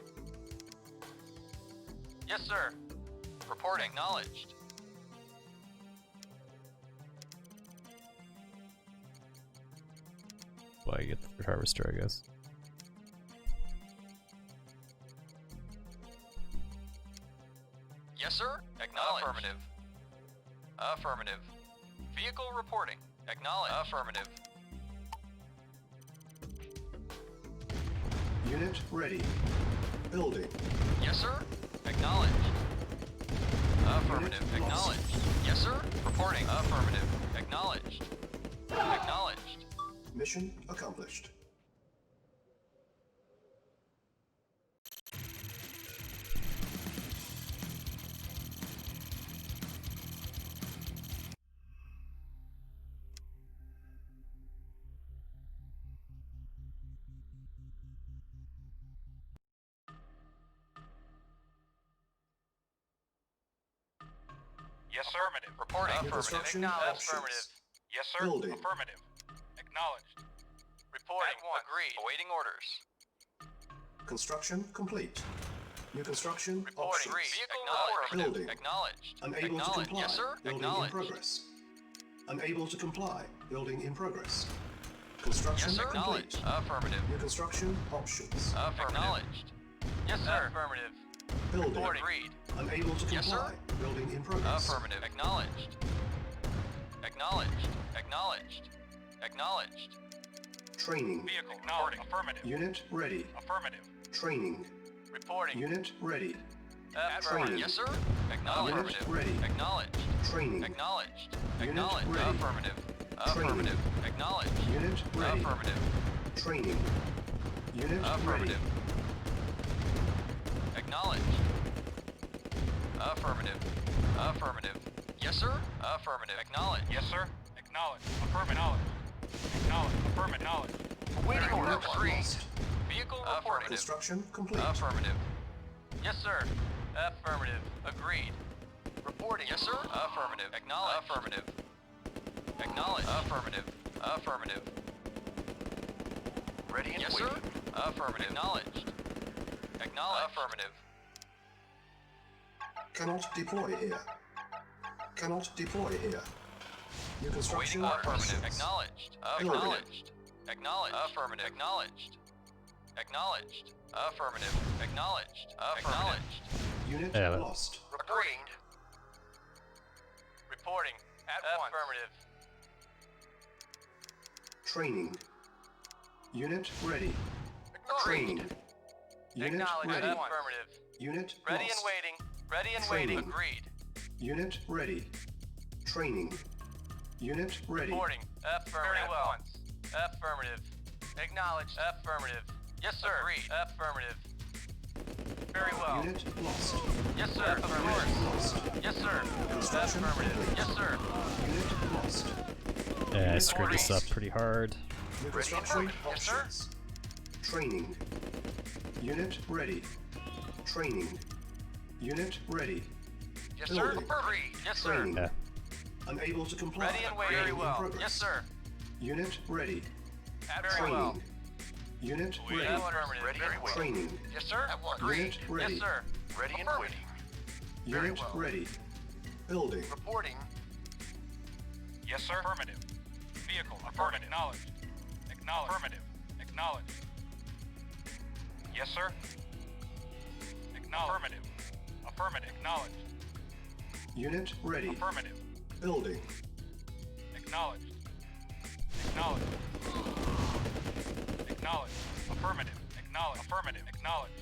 Yes, sir. Reporting. Acknowledged. Well, I get the third harvester, I guess. Yes, sir. Acknowledged. Affirmative. Affirmative. Vehicle reporting. Acknowledged. Affirmative. Unit ready. Building. Yes, sir. Acknowledged. Affirmative. Unit lost. Acknowledged. Yes, sir. Reporting. Affirmative. Acknowledged. Acknowledged. Mission accomplished. Yes, sir. Affirmative. Reporting. New Affirmative. construction Acknowledged. options. Affirmative. Yes, sir. Building. Affirmative. Acknowledged. Reporting. At once. Agreed. Awaiting orders. Construction complete. New construction Reporting. options. Vehicle Building. reporting. Acknowledged. Unable to Acknowledged. comply. Yes, sir. Building in Acknowledged. progress. Unable to comply. Building in progress. Construction Yes, sir. complete. Acknowledged. Affirmative. New construction options. Affirmative. Acknowledged. Yes, sir. Affirmative. Building. Reporting. Agreed. Unable to Yes, sir. comply. Building in progress. Affirmative. Acknowledged. Acknowledged. Acknowledged. Acknowledged. Training. Vehicle. Reporting. Affirmative. Unit ready. Affirmative. Training. Reporting. Unit ready. Affirmative. Training. Yes, sir. Acknowledged. Unit ready. Acknowledged. Training. Acknowledged. Unit Acknowledged. ready. Affirmative. Affirmative. Acknowledged. Unit ready. Affirmative. Training. Unit ready. Affirmative. Acknowledged. Affirmative. Affirmative. Yes, sir. Affirmative. Acknowledged. Yes, sir. Acknowledged. Affirmative. Acknowledged. Affirmative. Acknowledged. Awaiting Unit orders. Agreed. lost. Vehicle reporting. Construction complete. Affirmative. Yes, sir. Affirmative. Agreed. Reporting. Yes, sir. Affirmative. Acknowledged. Affirmative. Acknowledged. Affirmative. Affirmative. Ready and yes, waiting. Sir. Affirmative. Acknowledged. Acknowledged. Affirmative. Cannot deploy here. Cannot deploy here. New construction Awaiting affirmative. options. Acknowledged. Building. Acknowledged. Acknowledged. Affirmative. Acknowledged. Acknowledged. Affirmative. Acknowledged. Acknowledged. Unit Yeah, but- lost. Agreed. Reporting. At once. Affirmative. Training. Unit ready. Agreed. Training. Unit Acknowledged. ready. Affirmative. Unit Ready lost. and waiting. Ready and Training. waiting. Agreed. Unit ready. Training. Unit ready. Reporting. Affirmative. Very well. Affirmative. Acknowledged. Affirmative. Yes, sir. Agreed. Affirmative. Very well. Unit lost. Yes, sir. Of Unit course. lost. Yes, sir. Construction Affirmative. complete. Yes, sir. Unit lost. Yeah, I screwed this up pretty hard. New Ready and construction working. Yes, sir. options. Training. Unit ready. Training. Unit ready. Yes, sir. Building. Agreed. Yes, sir. Training. Yeah. Unable to comply. Ready and waiting. Building Very in well. progress. Yes, sir. Unit ready. Very Training. well. Unit ready. Affirmative. Ready and waiting. Training. Yes, sir. Agreed. Unit ready. Yes, sir. Ready and waiting. Unit well. ready. Building. Reporting. Yes, sir. Affirmative. Vehicle. Affirmative. Acknowledged. Acknowledged. Affirmative. Acknowledged. Yes, sir. Acknowledged. Affirmative. Affirmative. Acknowledged. Unit ready. Affirmative. Building. Acknowledged. Acknowledged. Acknowledged. Affirmative. Acknowledged. Affirmative. Acknowledged.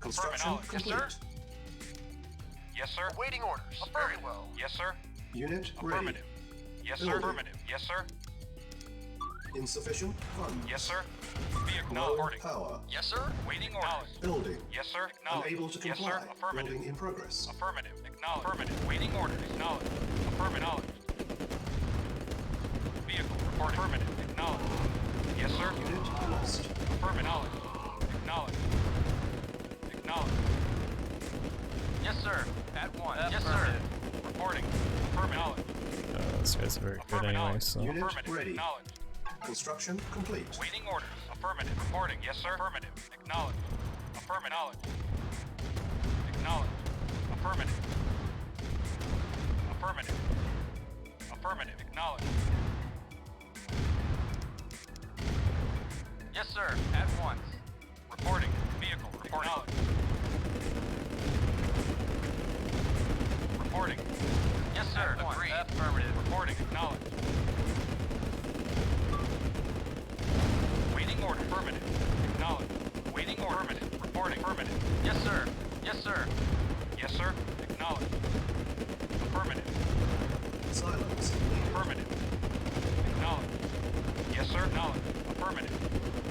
Construction Affirmative. Yes, complete. sir. Yes, sir. Awaiting orders. Very well. Yes, sir. Unit ready. Affirmative. Yes, sir. Building. Affirmative. Yes, sir. Insufficient funds. Yes, sir. Vehicle Low reporting. power. Yes, sir. Waiting orders. Building. Yes, sir. Acknowledged. Unable to Yes, comply. sir. Affirmative. Building in progress. Affirmative. Acknowledged. Affirmative. Waiting orders. Acknowledged. Affirmative. Vehicle report. Affirmative. Acknowledged. Yes, sir. Unit lost. Affirmative. Acknowledged. Acknowledged. Yes, sir. At once. Yes, sir. Affirmative. Reporting. Affirmative. This guy's very good anyway, so. Unit Affirmative. ready. Acknowledged. Construction complete. Waiting orders. Affirmative. Reporting. Yes, sir. Affirmative. Acknowledged. Affirmative. Acknowledged. Affirmative. Affirmative. Affirmative. Acknowledged. Yes, sir. At once. Reporting. Vehicle. Reporting. Reporting. Yes, sir. Agreed. Affirmative. Reporting. Acknowledged. Waiting order. Affirmative. Acknowledged. Waiting order. Affirmative. Reporting. Affirmative. Yes, sir. Yes, sir. Yes, sir. Acknowledged. Affirmative. Silence. Affirmative. Acknowledged. Yes, sir. Acknowledged. Affirmative.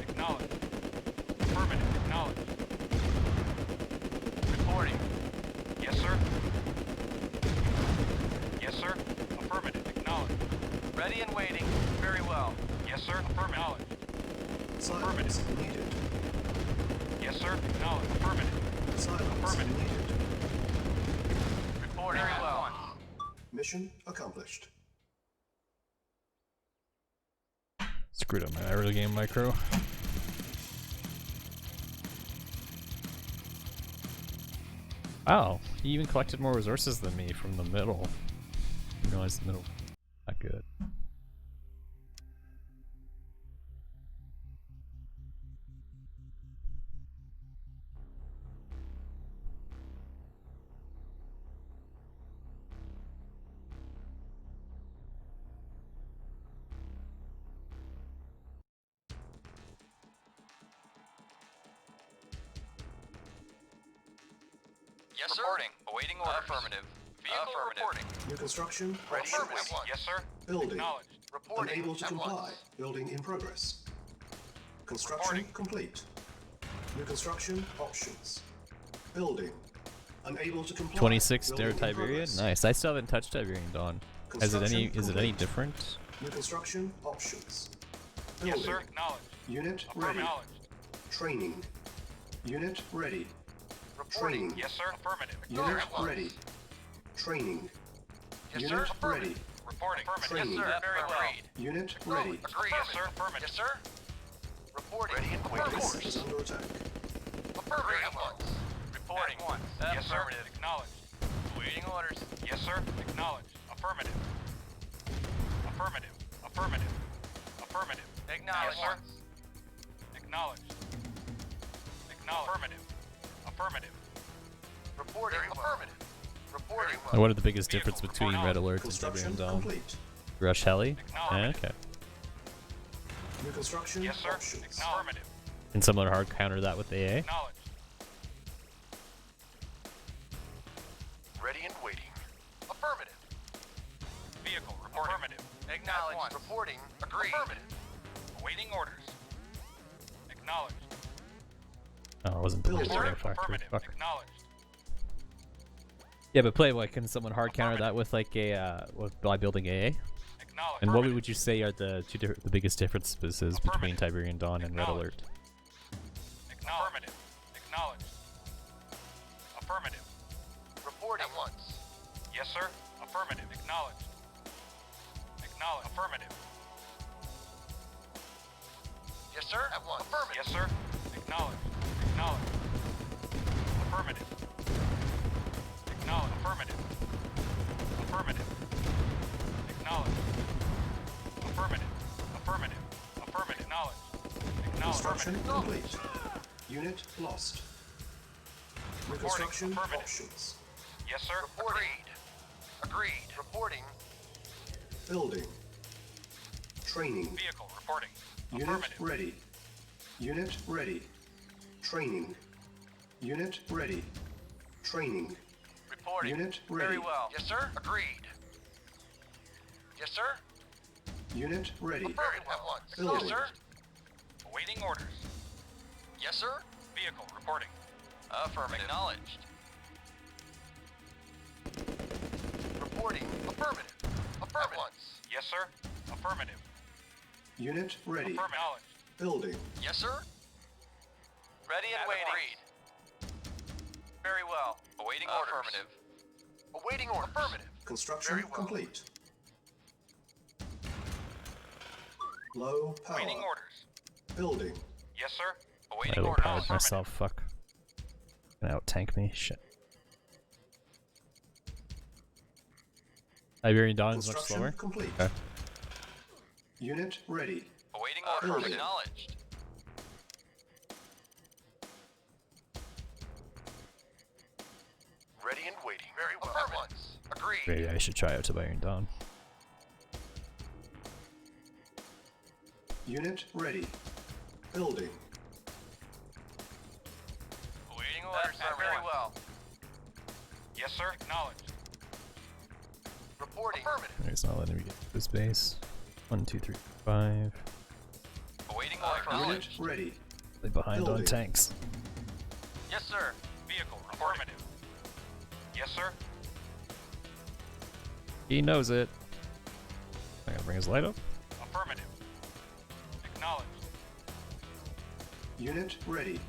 Acknowledged. Affirmative. Acknowledged. Reporting. Yes, sir. Yes, sir. Affirmative. Acknowledged. Ready and waiting. Very well. Yes, sir. Affirmative. Silence needed. Yes, sir. Acknowledged. Affirmative. Silence Affirmative. needed. Reporting. Very well. Mission accomplished. Screwed up my early game micro. Wow, he even collected more resources than me from the middle. I realized the middle not good. Yes, sir. Reporting. Awaiting orders. Affirmative. Vehicle reporting. New construction Ready and options. waiting. Yes, sir. Building. Acknowledged. Reporting. Unable to At comply. once. Building in progress. Construction Reporting. complete. New construction options. Building. Unable to comply. 26 Building Dare in Tiberian? progress. Nice. I still haven't touched Tiberian Dawn. Is it any Construction different? New construction options. Yes, Building. sir. Acknowledged. Unit ready. Affirmative. Training. Unit ready. Reporting. Training. Yes, sir. Affirmative. Unit ready. Training. Yes, Unit sir. ready. Affirmative. Reporting. Affirmative. Training. Yes, sir. Very well. Agreed. Unit ready. Agreed. Yes, sir. Affirmative. Yes, sir. Reporting. Ready and Affirmative. waiting. Base is under attack. Affirmative. At once. Reporting. At once. Yes, sir. Affirmative. Acknowledged. Waiting orders. Yes, sir. Acknowledged. Affirmative. Affirmative. Affirmative. Affirmative. Acknowledged. Yes, sir. Acknowledged. Acknowledged. Affirmative. Affirmative. Reporting. Affirmative. Reporting. And what are the biggest Vehicle difference between report Red out. Alert and Tiberian Construction Dawn? complete. Rush Heli? Acknowledged. Okay. New construction Yes, sir. options. Affirmative. Can someone hard counter that with AA? Acknowledged. Ready and waiting. Affirmative. Vehicle report. Affirmative. Acknowledged. Reporting. Agreed. Affirmative. Awaiting orders. Acknowledged. Oh, it wasn't Building. the Yes, sir. factory. Affirmative. Fuck. Acknowledged. Yeah, but Playboy, can someone hard counter that with like a by building AA? Acknowledged. And what would you say are the the biggest differences between Affirmative. Tiberian Dawn and Red Alert? Affirmative. Acknowledged. Affirmative. Reporting. At once. Yes, sir. Affirmative. Acknowledged. Acknowledged. Affirmative. Yes, sir. At once. Affirmative. Yes, sir. Acknowledged. Acknowledged. Affirmative. Acknowledged. Affirmative. Affirmative. Acknowledged. Affirmative. Affirmative. Affirmative. Acknowledged. Acknowledged. Construction Affirmative. complete. Unit lost. New Reporting. construction Affirmative. options. Yes, sir. Agreed. Agreed. Reporting. Building. Training. Vehicle reporting. Unit Affirmative. ready. Unit ready. Training. Unit ready. Training. Reporting. Unit ready. Very well. Yes, sir. Agreed. Yes, sir. Unit ready. Very well. Building. Yes, sir. Awaiting orders. Yes, sir. Vehicle reporting. Affirmative. Acknowledged. Reporting. Affirmative. Affirmative. Yes, sir. Affirmative. Unit ready. Affirmative. Building. Yes, sir. Ready and As waiting. agreed. Very well. Awaiting orders. Affirmative. Awaiting orders. Affirmative. Construction Very well. complete. Low power. Awaiting orders. Building. Yes, sir. I Awaiting low orders. powered myself, fuck. Gonna out tank me, shit. Iberian Dawn is much Construction slower. complete. Okay. Unit ready. Awaiting Building. orders. Acknowledged. Ready and waiting. Very well. Affirmative. Agreed. Maybe I should try out to Iberian Dawn. Unit ready. Building. Awaiting orders. Very well. Yes, sir. Acknowledged. Reporting. Affirmative. It's not letting me get to this base. 1, 2, 3, 5. Awaiting orders. Unit Acknowledged. ready. They're behind on Building. tanks. Yes, sir. Vehicle affirmative. Yes, sir. He knows it. I gotta bring his light up. Affirmative. Acknowledged. Unit ready.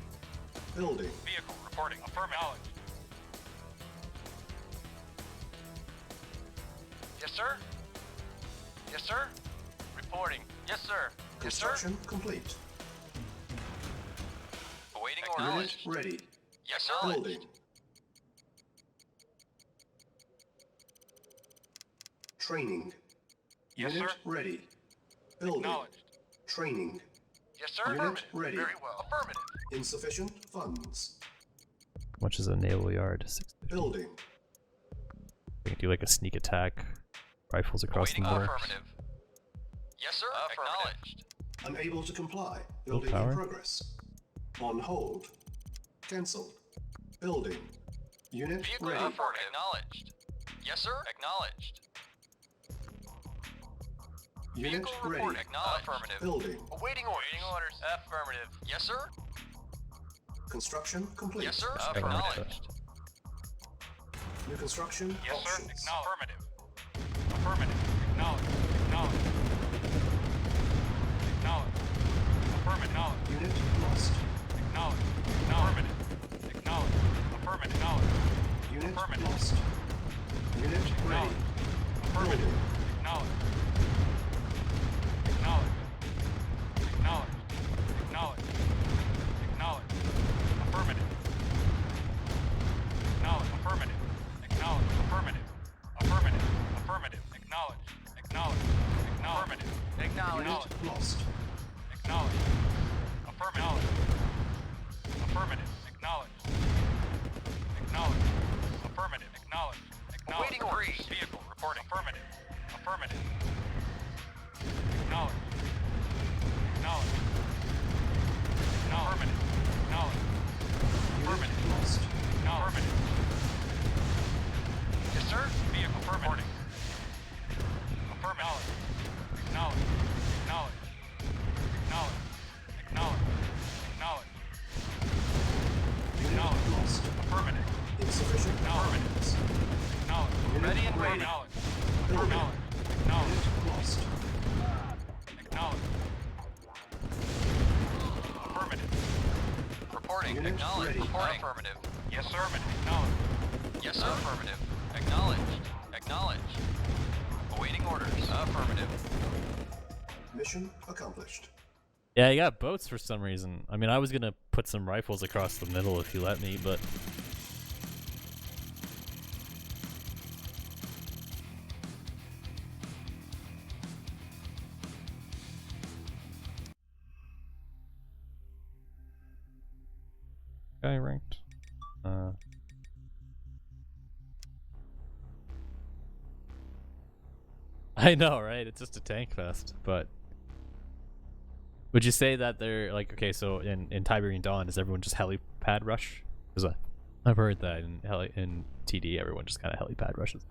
Building. Vehicle reporting. Affirmative. Yes, sir. Yes, sir. Reporting. Yes, sir. Yes, sir. Construction complete. Awaiting Unit orders. ready. Yes, sir. Building. Training. Yes, Unit sir. ready. Building. Acknowledged. Training. Yes, sir. Unit Affirmative. ready. Very well. Affirmative. Insufficient funds. How much is a naval yard? 650. Building. We can do like a sneak attack. Rifles across Awaiting the border. affirmative. Yes, sir. Acknowledged. Unable to comply. Building power. in progress. On hold. Cancel. Building. Unit Vehicle ready. affirmative. Acknowledged. Yes, sir. Acknowledged. Unit Vehicle ready. report. Acknowledged. Affirmative. Building. Awaiting orders. Awaiting orders. Affirmative. Yes, sir. Construction complete. Yes, sir. like that. Acknowledged. New construction Yes, sir. options. Affirmative. Affirmative. Acknowledged. Acknowledged. Acknowledged. Affirmative. Acknowledged. Unit lost. Acknowledged. Affirmative. Acknowledged. Affirmative. Acknowledged. Unit Affirmative. lost. Unit ready. Affirmative. Building. Acknowledged. Acknowledged. Acknowledged. Acknowledged. Acknowledged. Affirmative. Acknowledged. Affirmative. Acknowledged. Affirmative. Affirmative. Affirmative. Acknowledged. Acknowledged. Affirmative. Acknowledged. Unit lost. Acknowledged. Affirmative. Affirmative. Acknowledged. Acknowledged. Affirmative. Acknowledged. Acknowledged. Awaiting orders. Vehicle reporting. Affirmative. Affirmative. Acknowledged. Acknowledged. Affirmative. Acknowledged. Unit Affirmative. lost. Affirmative. Yes, sir. Vehicle reporting. Affirmative. Acknowledged. Acknowledged. Acknowledged. Acknowledged. Acknowledged. Unit Acknowledged. lost. Affirmative. Insufficient Affirmative. funds. Acknowledged. Unit Ready and ready. Acknowledged. Building. Acknowledged. Acknowledged. Unit lost. Acknowledged. Affirmative. Reporting. Unit Acknowledged. ready. Reporting. Affirmative. Yes, sir. Acknowledged. Yes, sir. Affirmative. Acknowledged. Acknowledged. Awaiting orders. Affirmative. Mission accomplished. Yeah, you got boats for some reason. I mean, I was gonna put some rifles across the middle if you let me, but guy ranked. I know, right? It's just a tank fest, but Would you say that they're like, okay, so in Tiberian Dawn, is everyone just helipad rush? Because I've heard that in TD, everyone just kind of helipad rushes.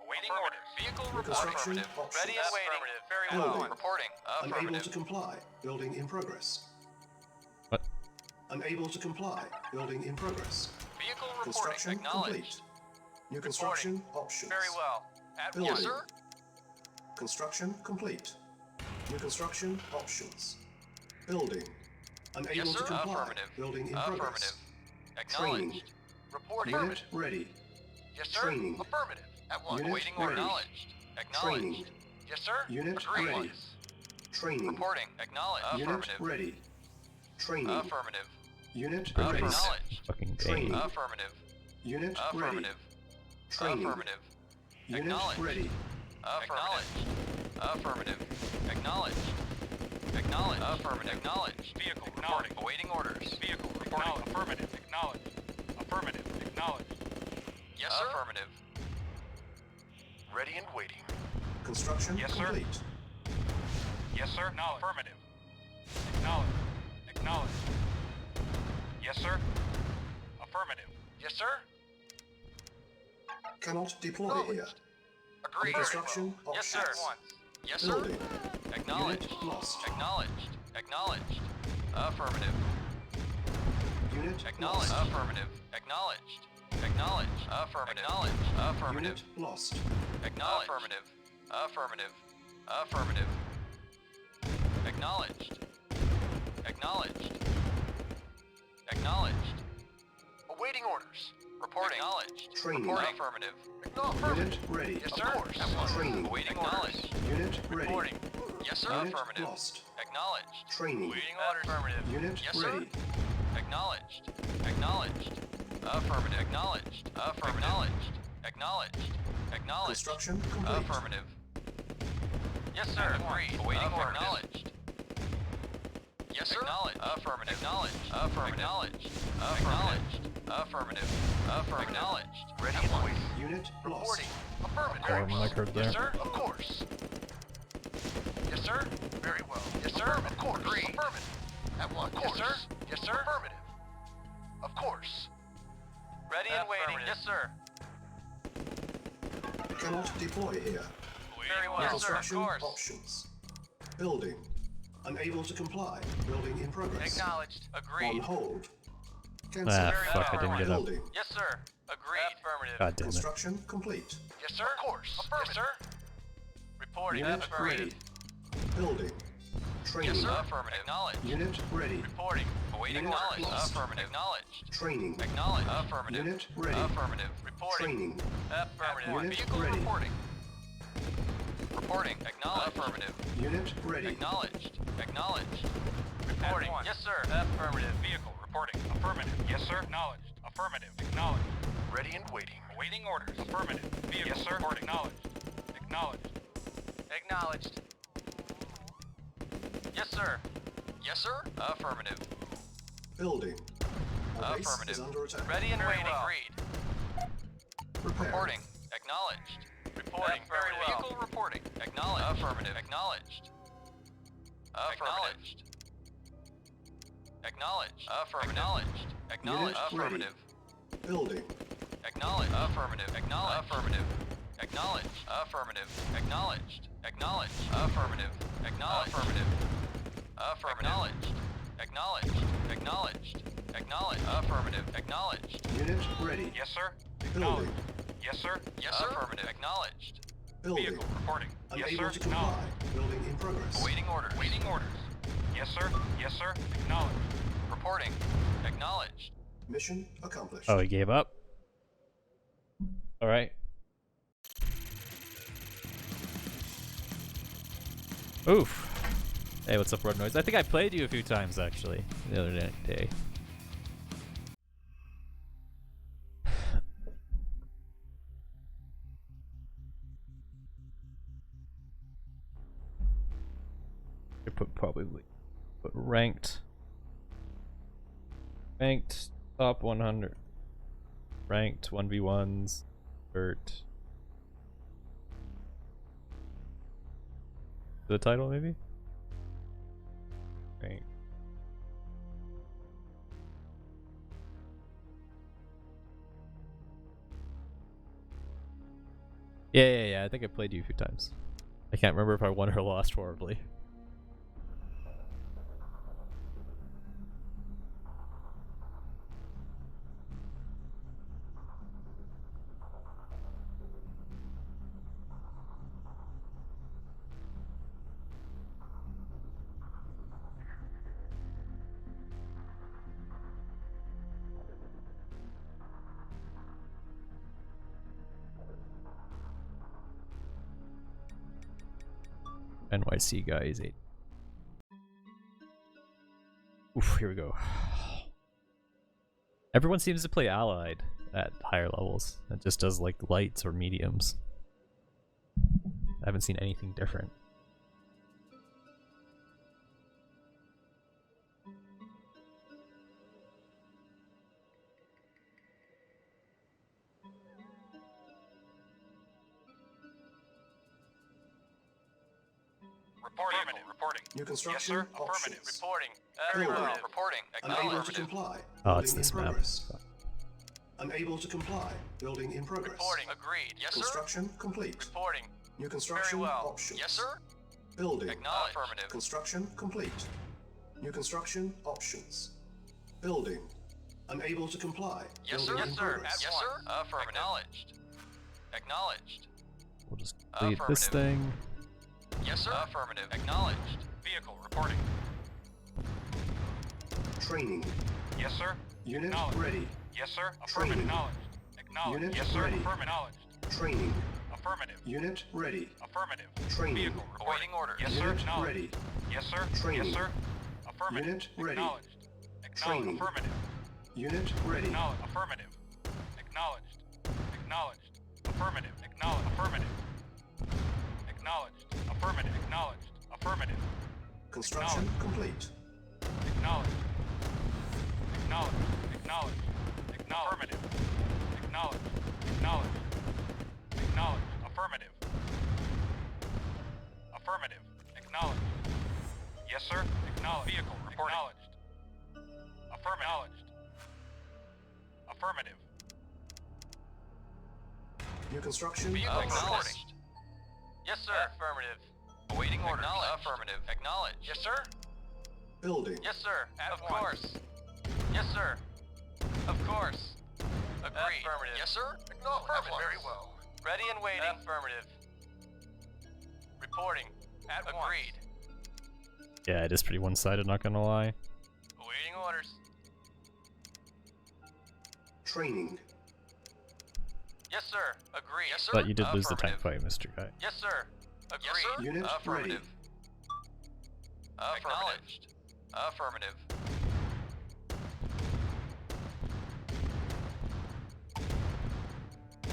Awaiting orders. Vehicle Construction affirmative. options. Ready and waiting. Very Building. well. Reporting. Unable to Affirmative. comply. Building in progress. What? Unable to comply. Building in progress. Vehicle reporting. Construction Acknowledged. complete. New construction options. Very well. At Building. yes, sir. Construction complete. New construction options. Building. Unable Yes, to sir. comply. Affirmative. Building in Affirmative. progress. Acknowledged. Training. Reporting. Unit ready. Yes, sir. Training. Affirmative. At once. Unit Awaiting ready. order. Acknowledged. Acknowledged. Training. Yes, sir. Unit Agreed. ready. Training. Reporting. Acknowledged. Unit Affirmative. ready. Training. Affirmative. Unit ready. Acknowledged. Fucking Training. dang. Affirmative. Unit ready. Affirmative. Training. Affirmative. Unit Acknowledged. ready. Acknowledged. Affirmative. Acknowledged. Acknowledged. Affirmative. Acknowledged. Vehicle Reporting. reporting. Awaiting orders. Vehicle Reporting. acknowledged. Affirmative. Acknowledged. Affirmative. Acknowledged. Yes, sir. Affirmative. Ready and waiting. Construction Yes, sir. complete. Yes, sir. Acknowledged. Affirmative. Acknowledged. Acknowledged. Yes, sir. Affirmative. Yes, sir. Cannot deploy here. Agreed. Construction Yes, sir. options. Yes, sir. Building. Acknowledged. Unit lost. Acknowledged. Acknowledged. Affirmative. Unit Acknowledged. lost. Affirmative. Acknowledged. Acknowledged. Affirmative. Acknowledged. Affirmative. Unit lost. Acknowledged. Affirmative. Affirmative. Affirmative. Acknowledged. Acknowledged. Acknowledged. Awaiting orders. Reporting. Acknowledged. Training. Reporting. Affirmative. Unit ready. Yes, sir. At once. Training. Awaiting orders. Unit ready. Reporting. Yes, sir. Unit Affirmative. lost. Acknowledged. Training. Awaiting orders. Affirmative. Unit Yes, sir. ready. Acknowledged. Acknowledged. Affirmative. Acknowledged. Affirmative. Acknowledged. Acknowledged. Construction complete. Affirmative. Yes, sir. Agreed. Awaiting orders. Acknowledged. Yes, sir. Acknowledged. Affirmative. Acknowledged. Affirmative. Acknowledged. Acknowledged. Affirmative. Affirmative. Acknowledged. Ready and waiting. Unit lost. Reporting. Affirmative. Like her there. Yes, sir. Of course. Yes, sir. Very well. Yes, sir. Of course. Agreed. Affirmative. At one. Of Yes, course. sir. Yes, sir. Affirmative. Of course. Ready and waiting. Yes, sir. Cannot deploy here. Very well, sir. Of Construction course. options. Building. Unable to comply. Building in progress. Acknowledged. On Agreed. hold. Cancel. Ah, Very fuck, I well. didn't get up. Building. Yes, sir. Agreed. Affirmative. God damn it. Construction complete. Yes, sir. Of course. Affirmative. Yes, sir. Reporting. Unit Affirmative. ready. Building. Training. Yes, sir. Affirmative. Acknowledged. Unit ready. Reporting. Awaiting Unit acknowledged. lost. Affirmative. Acknowledged. Training. Acknowledged. Affirmative. Unit ready. Affirmative. Reporting. Training. Affirmative. Unit Vehicle ready. reporting. Reporting. Acknowledged. Affirmative. Unit ready. Acknowledged. Acknowledged. Reporting. Yes, sir. Affirmative. Vehicle reporting. Affirmative. Yes, sir. Acknowledged. Affirmative. Acknowledged. Ready and waiting. Awaiting orders. Affirmative. Vehicle yes, sir. Reporting. Acknowledged. Acknowledged. Acknowledged. Yes, sir. Yes, sir. Affirmative. Building. Our base Affirmative. is under attack. Ready and Very waiting. well. Agreed. Repair. Reporting. Acknowledged. Reporting. Very well. Vehicle reporting. Acknowledged. Affirmative. Acknowledged. Acknowledged. Acknowledged. Affirmative. Acknowledged. Acknowledged. Unit ready. Affirmative. Building. Acknowledged. Affirmative. Acknowledged. Affirmative. Acknowledged. Affirmative. Acknowledged. Acknowledged. Affirmative. Acknowledged. Affirmative. Affirmative. Acknowledged. Acknowledged. Acknowledged. Affirmative. Acknowledged. Unit ready. Yes, sir. Building. Acknowledged. Yes, sir. Yes, sir. Affirmative. Acknowledged. Building. Vehicle reporting. Yes, Unable sir. to comply. Acknowledged. Building in progress. Awaiting orders. Waiting orders. Yes, sir. Yes, sir. Acknowledged. Reporting. Acknowledged. Mission accomplished. Oh, he gave up? Alright. Oof. Hey, what's up, Road Noise? I think I played you a few times, actually, the other day. I probably put ranked. Top 100. Ranked 1v1s. Dirt. The title, maybe? Right. Yeah. I think I played you a few times. I can't remember if I won or lost horribly. NYC guy is 8. Oof, here we go. Everyone seems to play Allied at higher levels. It just does like lights or mediums. I haven't seen anything different. Reporting. New construction Yes, sir. Affirmative. options. Reporting. Very Building. well. Reporting. Unable to Acknowledged. comply. Oh, it's Building this in map. progress. Unable to comply. Building in progress. Reporting. Agreed. Yes, sir. Construction complete. Reporting. New Very construction well. options. Yes, sir. Building. Acknowledged. Affirmative. Construction complete. New construction options. Building. Unable to comply. Yes, sir. Building Yes, in sir. progress. Yes, sir. Affirmative. Acknowledged. Acknowledged. We'll just delete this Affirmative. thing. Yes, sir. Affirmative. Acknowledged. Vehicle reporting. Training. Yes, sir. Unit Acknowledged. ready. Yes, sir. Training. Affirmative. Acknowledged. Acknowledged. Unit Yes, sir. ready. Affirmative. Acknowledged. Training. Affirmative. Unit ready. Affirmative. Training. Vehicle reporting. Awaiting orders. Yes, sir. Unit Acknowledged. ready. Yes, sir. Training. Yes, sir. Affirmative. Unit ready. Acknowledged. Training. Acknowledged. Affirmative. Unit ready. Acknowledged. Affirmative. Acknowledged. Acknowledged. Affirmative. Acknowledged. Affirmative. Acknowledged. Affirmative. Acknowledged. Affirmative. Construction complete. Acknowledged. Acknowledged. Acknowledged. Acknowledged. Affirmative. Acknowledged. Acknowledged. Acknowledged. Affirmative. Affirmative. Acknowledged. Yes, sir. Acknowledged. Vehicle reporting. Acknowledged. Affirmative. Affirmative. New construction Vehicle options. acknowledged. Yes, sir. Affirmative. Awaiting orders. Affirmative. Acknowledged. Yes, sir. Building. Yes, sir. Of course. Yes, sir. Of course. Agreed. Affirmative. Yes, sir. Acknowledged. Very well. Ready and waiting. Affirmative. Reporting. Agreed. Yeah, it is pretty one-sided, not gonna lie. Awaiting orders. Training. Yes, sir. Agreed. Yes, sir. But you did lose the tank Affirmative. fight, Mr. Guy. Yes, sir. Agreed. Yes, sir. Unit Affirmative. ready. Acknowledged. Affirmative.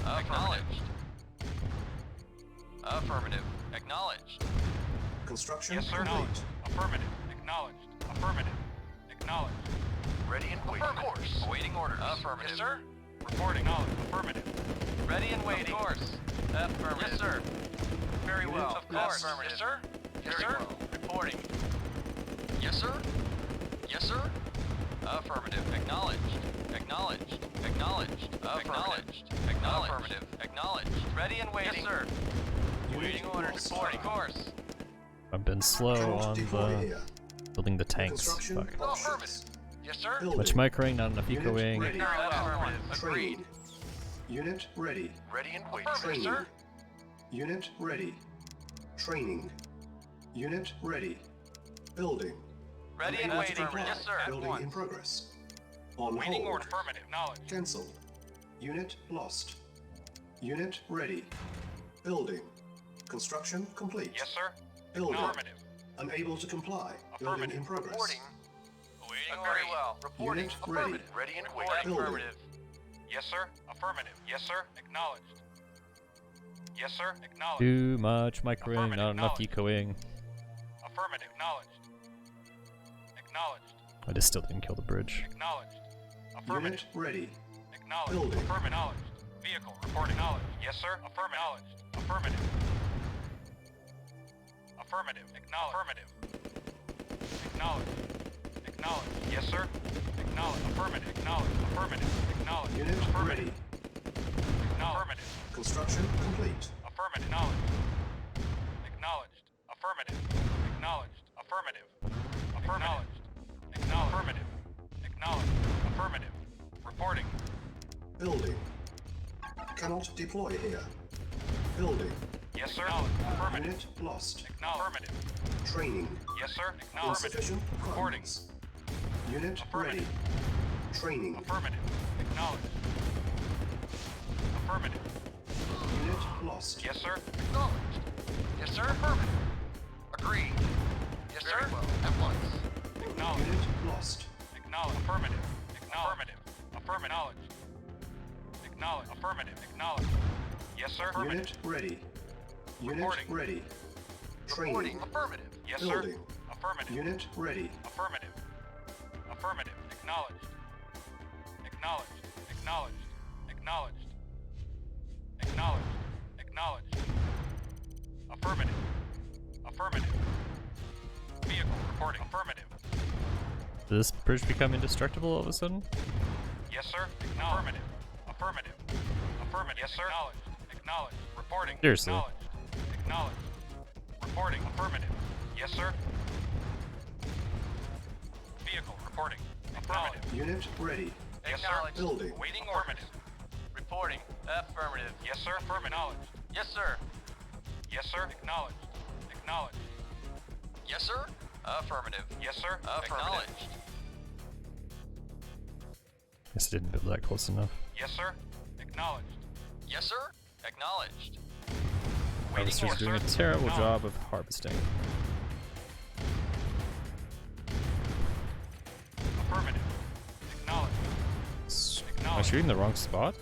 Acknowledged. Affirmative. Acknowledged. Construction Yes, sir. complete. Acknowledged. Affirmative. Acknowledged. Affirmative. Acknowledged. Ready and waiting. Of course. Awaiting orders. Affirmative. Yes, sir. Reporting. Acknowledged. Affirmative. Ready and waiting. Of course. Affirmative. Yes, sir. Very Unit well. Of course. lost. Yes, sir. Yes, Very sir. well. Reporting. Yes, sir. Yes, sir. Affirmative. Acknowledged. Acknowledged. Acknowledged. Acknowledged. Acknowledged. Affirmative. Acknowledged. Ready and waiting. Yes, sir. Waiting Unit orders. lost. Reporting. Of course. I've been slow Cannot on deploy the here. building the tanks. Construction Fuck. options. Yes, sir. Building. Much microing, not enough Unit ecoing. ready. Very well. Affirmative. Training. Agreed. Unit ready. Ready and waiting. Affirmative, Training. sir. Unit ready. Training. Unit ready. Building. Ready and Unable to waiting. comply. Yes, sir. At Building once. in progress. On Waiting hold. order. Affirmative. Acknowledged. Cancel. Unit lost. Unit ready. Building. Construction complete. Yes, sir. Building. Affirmative. Unable to comply. Building Affirmative. in progress. Reporting. Awaiting very well. Reporting. Unit ready. Affirmative. Ready and waiting. Reporting. Building. Affirmative. Yes, sir. Affirmative. Yes, sir. Acknowledged. Yes, sir. Acknowledged. Too much microing, Affirmative, not enough acknowledged. ecoing. Affirmative. Acknowledged. Acknowledged. I just still didn't kill the bridge. Acknowledged. Affirmative. Unit ready. Acknowledged. Building. Affirmative. Acknowledged. Vehicle reporting. Acknowledged. Yes, sir. Affirmative. Acknowledged. Affirmative. Affirmative. Acknowledged. Affirmative. Acknowledged. Acknowledged. Yes, sir. Acknowledged. Affirmative. Acknowledged. Affirmative. Acknowledged. Unit Affirmative. ready. Acknowledged. Construction complete. Affirmative. Acknowledged. Acknowledged. Affirmative. Acknowledged. Affirmative. Affirmative. Acknowledged. Affirmative. Acknowledged. Affirmative. Reporting. Building. Cannot deploy here. Building. Yes, sir. Affirmative. Unit lost. Affirmative. Training. Yes, sir. Acknowledged. Insufficient Reporting. funds. Unit ready. Affirmative. Training. Affirmative. Acknowledged. Affirmative. Unit lost. Yes, sir. Acknowledged. Yes, sir. Affirmative. Agreed. Yes, sir. Very well. At once. Acknowledged. Unit lost. Acknowledged. Affirmative. Affirmative. Affirmative. Acknowledged. Affirmative. Acknowledged. Yes, sir. Affirmative. Unit ready. Unit Reporting. ready. Reporting. Training. Affirmative. Yes, sir. Building. Affirmative. Unit ready. Affirmative. Affirmative. Acknowledged. Acknowledged. Acknowledged. Acknowledged. Acknowledged. Acknowledged. Affirmative. Affirmative. Vehicle reporting. Affirmative. Did this bridge become indestructible all of a sudden? Yes, sir. Affirmative. Affirmative. Affirmative. Yes, sir. Acknowledged. Acknowledged. Reporting. Seriously? Acknowledged. Acknowledged. Reporting. Affirmative. Yes, sir. Vehicle reporting. Affirmative. Unit ready. Yes, sir. Acknowledged. Building. Waiting affirmative. Reporting. Affirmative. Yes, sir. Affirmative. Acknowledged. Yes, sir. Yes, sir. Acknowledged. Acknowledged. Yes, sir. Affirmative. Yes, sir. Acknowledged. Guess I didn't build that close enough. Yes, sir. Acknowledged. Yes, sir. Acknowledged. Harvester's doing a terrible job of harvesting. Affirmative. Acknowledged. Am I shooting the wrong spot?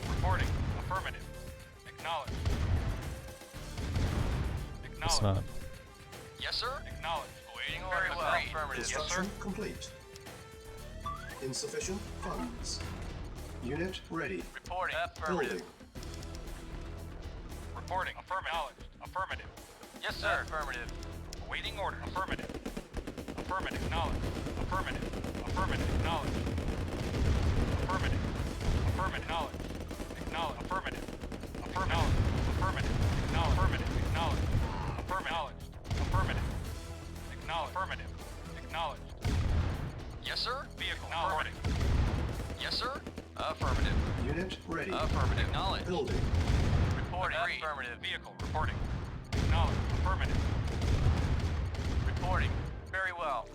Reporting. Affirmative. Acknowledged. It's Acknowledged. not. Yes, sir. Acknowledged. Waiting Very order. well. Affirmative. Yes, sir. Construction complete. Insufficient funds. Unit ready. Reporting. Building. Affirmative. Reporting. Affirmative. Affirmative. Yes, sir. Affirmative. Awaiting order. Affirmative. Affirmative. Acknowledged. Affirmative. Affirmative. Acknowledged. Affirmative. Affirmative. Acknowledged. Acknowledged. Affirmative. Affirmative. Affirmative. Acknowledged. Affirmative. Acknowledged. Affirmative. Affirmative. Acknowledged. Affirmative. Acknowledged. Yes, sir. Vehicle. Reporting. Yes, sir. Affirmative. Unit ready. Affirmative. Acknowledged. Building. Reporting. Affirmative. Vehicle. Reporting. Acknowledged. Affirmative. Reporting. Very well.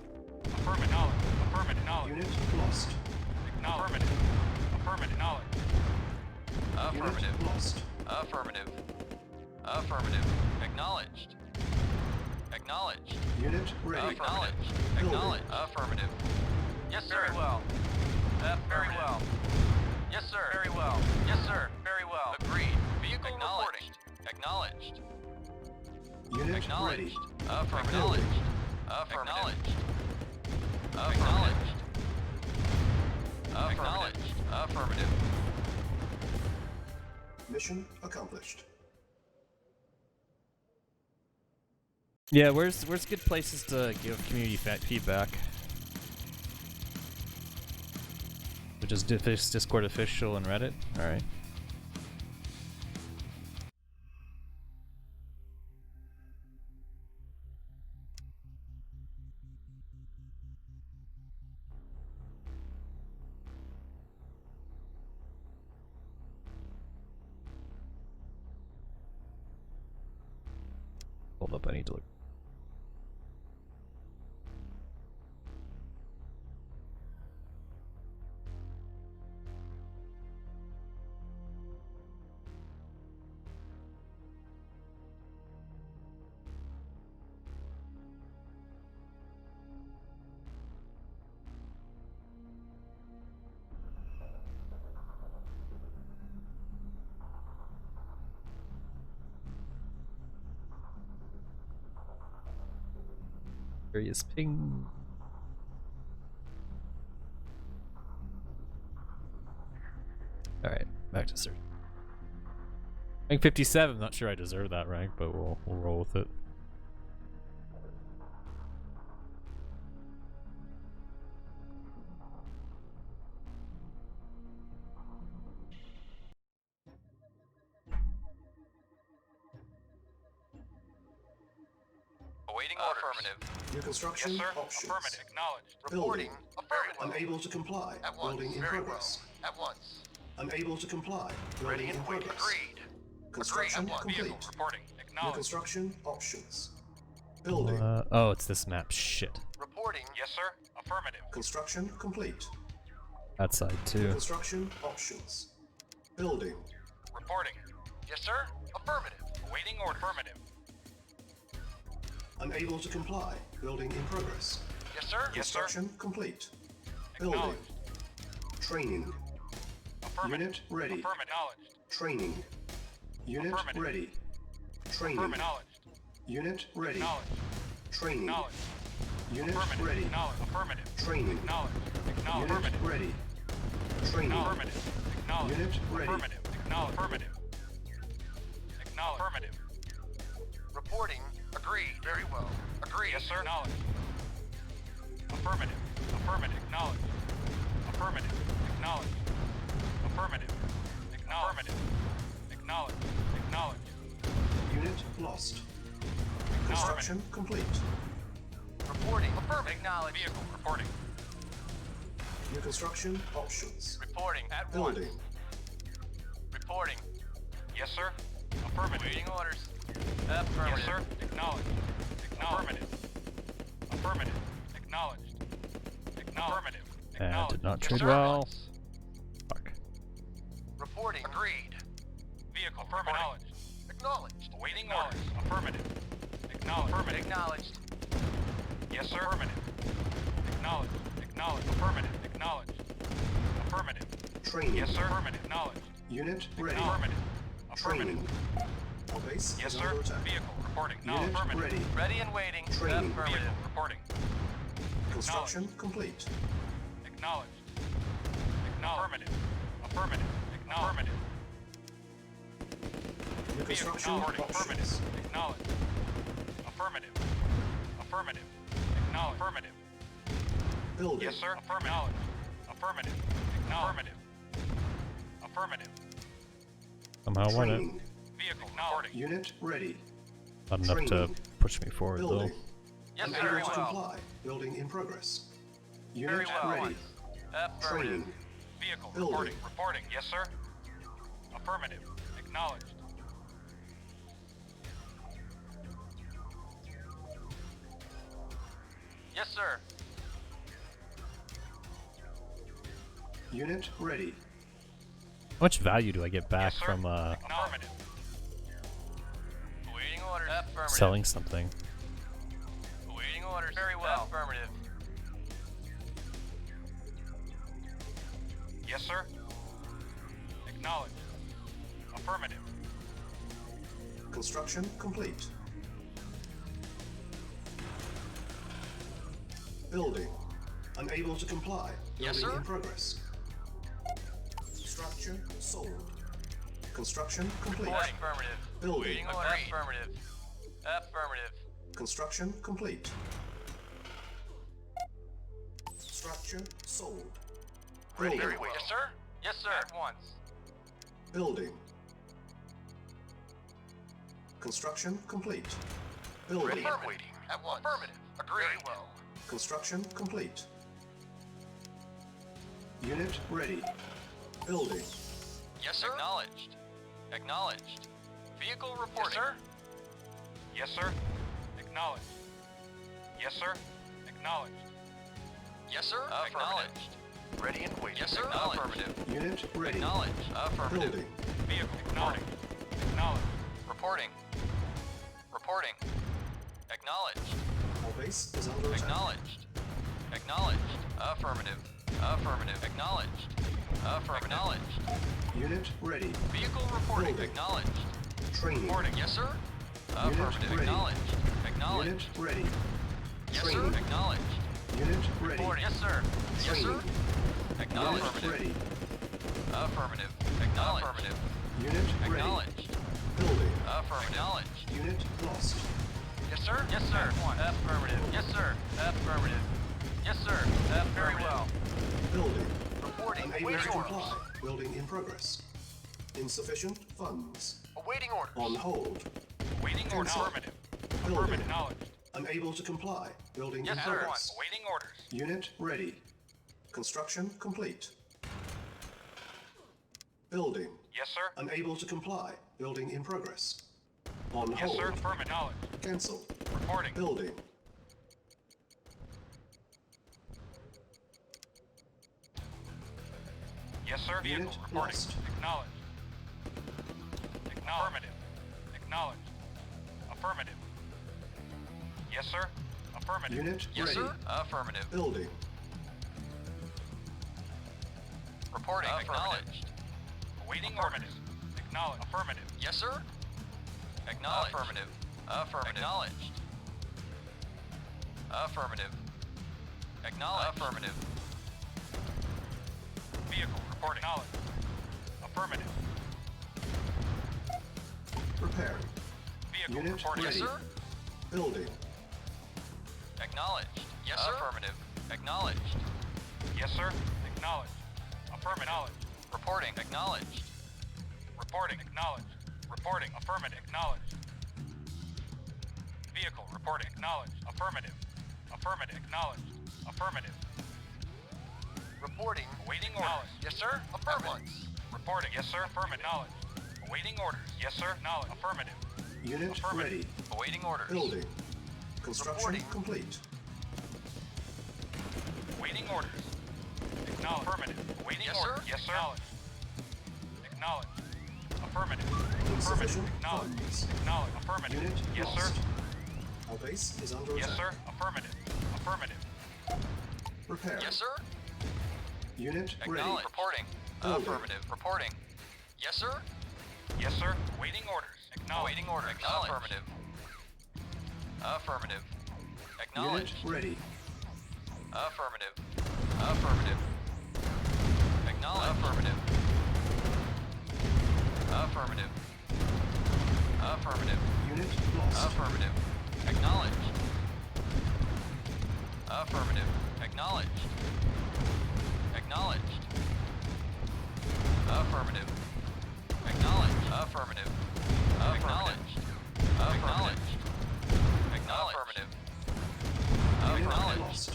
Affirmative. Knowledge. Affirmative. Knowledge. Unit lost. Acknowledged. Affirmative. Affirmative. Knowledge. Affirmative. Unit lost. Affirmative. Affirmative. Acknowledged. Acknowledged. Unit ready. Acknowledged. Building. Acknowledged. Affirmative. Yes, sir. Very well. Very well. Yes, sir. Very well. Yes, sir. Very well. Agreed. Vehicle reporting. Acknowledged. Unit Acknowledged. ready. Affirmative. Building. Acknowledged. Acknowledged. Acknowledged. Affirmative. Mission accomplished. Yeah, where's good places to give community feedback? Which is Discord official and Reddit. All right. Hold up, I need to look. Various ping. I deserve. Rank 57. Not sure I deserve that rank, but we'll roll with it. Awaiting orders. Affirmative. New construction Yes, sir. options. Affirmative. Acknowledged. Building. Reporting. Affirmative. Unable to comply. At once. Building in Very progress. well. At once. Unable to comply. Ready Building in and waiting. progress. Agreed. Construction Agreed. At once. Vehicle complete. reporting. New Acknowledged. construction options. Building. Oh, it's this map. Shit. Reporting. Yes, sir. Affirmative. Construction complete. That side too. Construction options. Building. Reporting. Yes, sir. Affirmative. Awaiting order. Affirmative. Unable to comply. Building in progress. Yes, sir. Yes, sir. Construction complete. Building. Acknowledged. Training. Affirmative. Unit ready. Affirmative. Acknowledged. Training. Unit Affirmative. ready. Training. Affirmative. Acknowledged. Unit ready. Acknowledged. Training. Acknowledged. Unit Affirmative. ready. Acknowledged. Affirmative. Training. Acknowledged. Acknowledged. Unit Affirmative. ready. Training. Affirmative. Acknowledged. Unit ready. Affirmative. Acknowledged. Affirmative. Acknowledged. Affirmative. Reporting. Agreed. Very well. Agreed. Yes, sir. Acknowledged. Affirmative. Affirmative. Acknowledged. Affirmative. Acknowledged. Affirmative. Acknowledged. Acknowledged. Acknowledged. Unit lost. Construction complete. Reporting. Affirmative. Acknowledged. Vehicle reporting. New construction options. Reporting at once. Building. Reporting. Yes, sir. Affirmative. Awaiting orders. Yes, Affirmative. sir. Acknowledged. Affirmative. Affirmative. Acknowledged. Affirmative. And did not Yes, trade sir. well. Fuck. Reporting. Agreed. Vehicle acknowledged. Acknowledged. Awaiting orders. Affirmative. Acknowledged. Affirmative. Acknowledged. Yes, sir. Affirmative. Acknowledged. Acknowledged. Affirmative. Acknowledged. Affirmative. Training. Yes, sir. Affirmative. Acknowledged. Unit ready. Affirmative. Affirmative. Training. Our base Yes, is sir. under attack. Vehicle reporting. No, Unit affirmative. ready. Ready and waiting. Training. Affirmative. Vehicle reporting. Construction complete. Acknowledged. Acknowledged. Affirmative. Affirmative. Acknowledged. New construction Reporting. Affirmative. options. Acknowledged. Affirmative. Affirmative. Acknowledged. Affirmative. Building. Yes, sir. Affirmative. Affirmative. Acknowledged. Affirmative. Somehow won it. Training. Vehicle reporting. Unit ready. Not enough to Training. push me forward Building. though. Yes, sir. Unable Very to well. comply. Building in progress. Very Unit well. ready. Affirmative. Training. Vehicle Building. reporting. Reporting. Yes, sir. Affirmative. Acknowledged. Yes, sir. Unit ready. How much value do I get back Yes, sir. from Affirmative. Awaiting orders. Affirmative. selling something? Awaiting orders. Very well. Affirmative. Yes, sir. Acknowledged. Affirmative. Construction complete. Building. Unable to comply. Yes, Building sir. in progress. Structure sold. Construction complete. Reporting. Affirmative. Building. Awaiting orders. Affirmative. Affirmative. Construction complete. Structure sold. Ready. Building. Very well. Yes, sir. Yes, sir. At once. Building. Construction complete. Building. Ready and waiting. At once. Affirmative. Agreed. Very well. Construction complete. Unit ready. Building. Yes, sir. Acknowledged. Acknowledged. Vehicle reporting. Yes, sir. Yes, sir. Acknowledged. Yes, sir. Acknowledged. Yes, sir. Acknowledged. Ready and waiting. Yes, sir. Affirmative. Unit ready. Acknowledged. Affirmative. Building. Vehicle acknowledged. Acknowledged. Reporting. Reporting. Acknowledged. Our base is under attack. Acknowledged. Acknowledged. Affirmative. Affirmative. Acknowledged. Affirmative. Acknowledged. Unit ready. Vehicle reporting. Building. Acknowledged. Training. Reporting. Yes, sir. Affirmative. ready. Acknowledged. Acknowledged. Unit ready. Yes, sir. Training. Acknowledged. Unit ready. Reporting. Yes, sir. Yes, sir. Training. Acknowledged. Unit ready. Affirmative. Acknowledged. Affirmative. Unit ready. Acknowledged. Building. Affirmative. Acknowledged. Unit lost. Yes, sir. Yes, sir. Affirmative. Yes, sir. Affirmative. Yes, sir. Very well. Building. Reporting. Unable to Awaiting orders. comply. Building in progress. Insufficient funds. Awaiting orders. On hold. Awaiting orders. Cancel. Affirmative. Building. Acknowledged. Unable to comply. Building Yes, in sir. progress. Awaiting orders. Unit ready. Construction complete. Building. Yes, sir. Unable to comply. Building in progress. On Yes, hold. sir. Affirmative. Acknowledged. Cancel. Reporting. Building. Yes, sir. Vehicle. Unit Reporting. lost. Acknowledged. Affirmative. Acknowledged. Affirmative. Yes, sir. Affirmative. Unit Yes, ready. sir. Affirmative. Building. Reporting. Acknowledged. Awaiting orders. Acknowledged. Affirmative. Yes, sir. Acknowledged. Affirmative. Affirmative. Acknowledged. Affirmative. Acknowledged. Affirmative. Vehicle. Reporting. Acknowledged. Affirmative. Preparing. Vehicle. Unit Reporting. Yes, ready. sir. Building. Acknowledged. Yes, sir. Affirmative. Acknowledged. Yes, sir. Acknowledged. Affirmative. Acknowledged. Reporting. Acknowledged. Reporting. Acknowledged. Reporting. Affirmative. Acknowledged. Vehicle. Reporting. Acknowledged. Affirmative. Affirmative. Acknowledged. Affirmative. Reporting. Awaiting orders. Yes, sir. Affirmative. Reporting. Yes, sir. Affirmative. Acknowledged. Awaiting orders. Yes, sir. Acknowledged. Affirmative. Unit Affirmative. ready. Awaiting orders. Building. Construction Reporting. complete. Awaiting orders. Acknowledged. Affirmative. Awaiting Yes, orders. sir. Yes, sir. Acknowledged. Acknowledged. Affirmative. Insufficient Acknowledged. funds. Acknowledged. Affirmative. Unit Yes, lost. sir. Our base is under Yes, attack. sir. Affirmative. Affirmative. Prepare. Yes, sir. Unit ready. Acknowledged. Reporting. Building. Affirmative. Reporting. Yes, sir. Yes, sir. Awaiting orders. Acknowledged. Awaiting orders. Affirmative. Affirmative. Unit Acknowledged. ready. Affirmative. Affirmative. Acknowledged. Affirmative. Affirmative. Affirmative. Unit lost. Affirmative. Acknowledged. Affirmative. Acknowledged. Acknowledged. Affirmative. Acknowledged. Affirmative. Acknowledged. Acknowledged. Acknowledged. Unit Acknowledged. lost.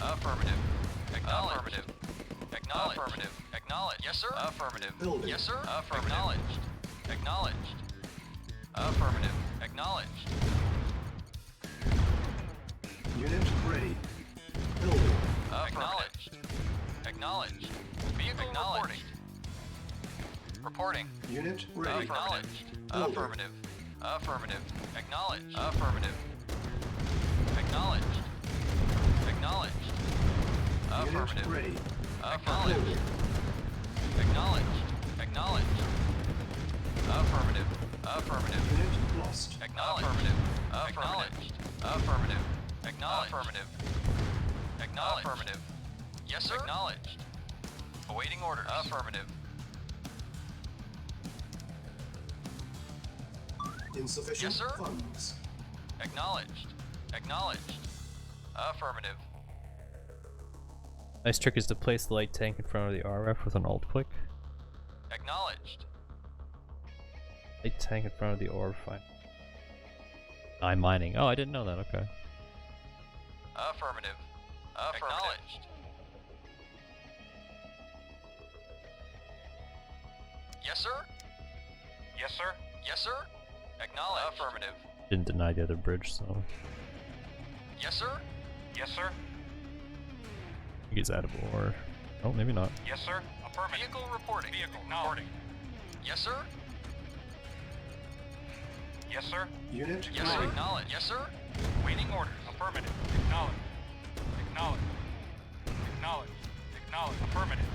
Affirmative. Acknowledged. Acknowledged. Affirmative. Acknowledged. Yes, sir. Affirmative. Building. Yes, sir. Affirmative. Acknowledged. Acknowledged. Affirmative. Acknowledged. Unit ready. Building. Acknowledged. Acknowledged. Vehicle acknowledged. Reporting. Unit ready. Acknowledged. Building. Affirmative. Affirmative. Acknowledged. Affirmative. Acknowledged. Acknowledged. Unit Affirmative. ready. Acknowledged. Building. Acknowledged. Acknowledged. Affirmative. Affirmative. Unit lost. Acknowledged. Affirmative. Affirmative. Acknowledged. Affirmative. Acknowledged. Affirmative. Yes, sir. Acknowledged. Awaiting orders. Affirmative. Insufficient Yes, sir. funds. Acknowledged. Acknowledged. Affirmative. Nice trick is to place the light tank in front of the RF with an alt click. Acknowledged. Light tank in front of the orb, fine. I'm mining. Oh, I didn't know that, okay. Affirmative. Acknowledged. Yes, sir. Yes, sir. Yes, sir. Acknowledged. Affirmative. Didn't deny the other bridge, so Yes, sir. Yes, sir. I think he's out of ore. Oh, maybe not. Yes, sir. Affirmative. Vehicle reporting. Vehicle reporting. Yes, sir. Yes, sir. Unit Yes, sir. ready. Acknowledged. Yes, sir. Waiting orders. Affirmative. Acknowledged. Acknowledged. Acknowledged. Acknowledged. Affirmative.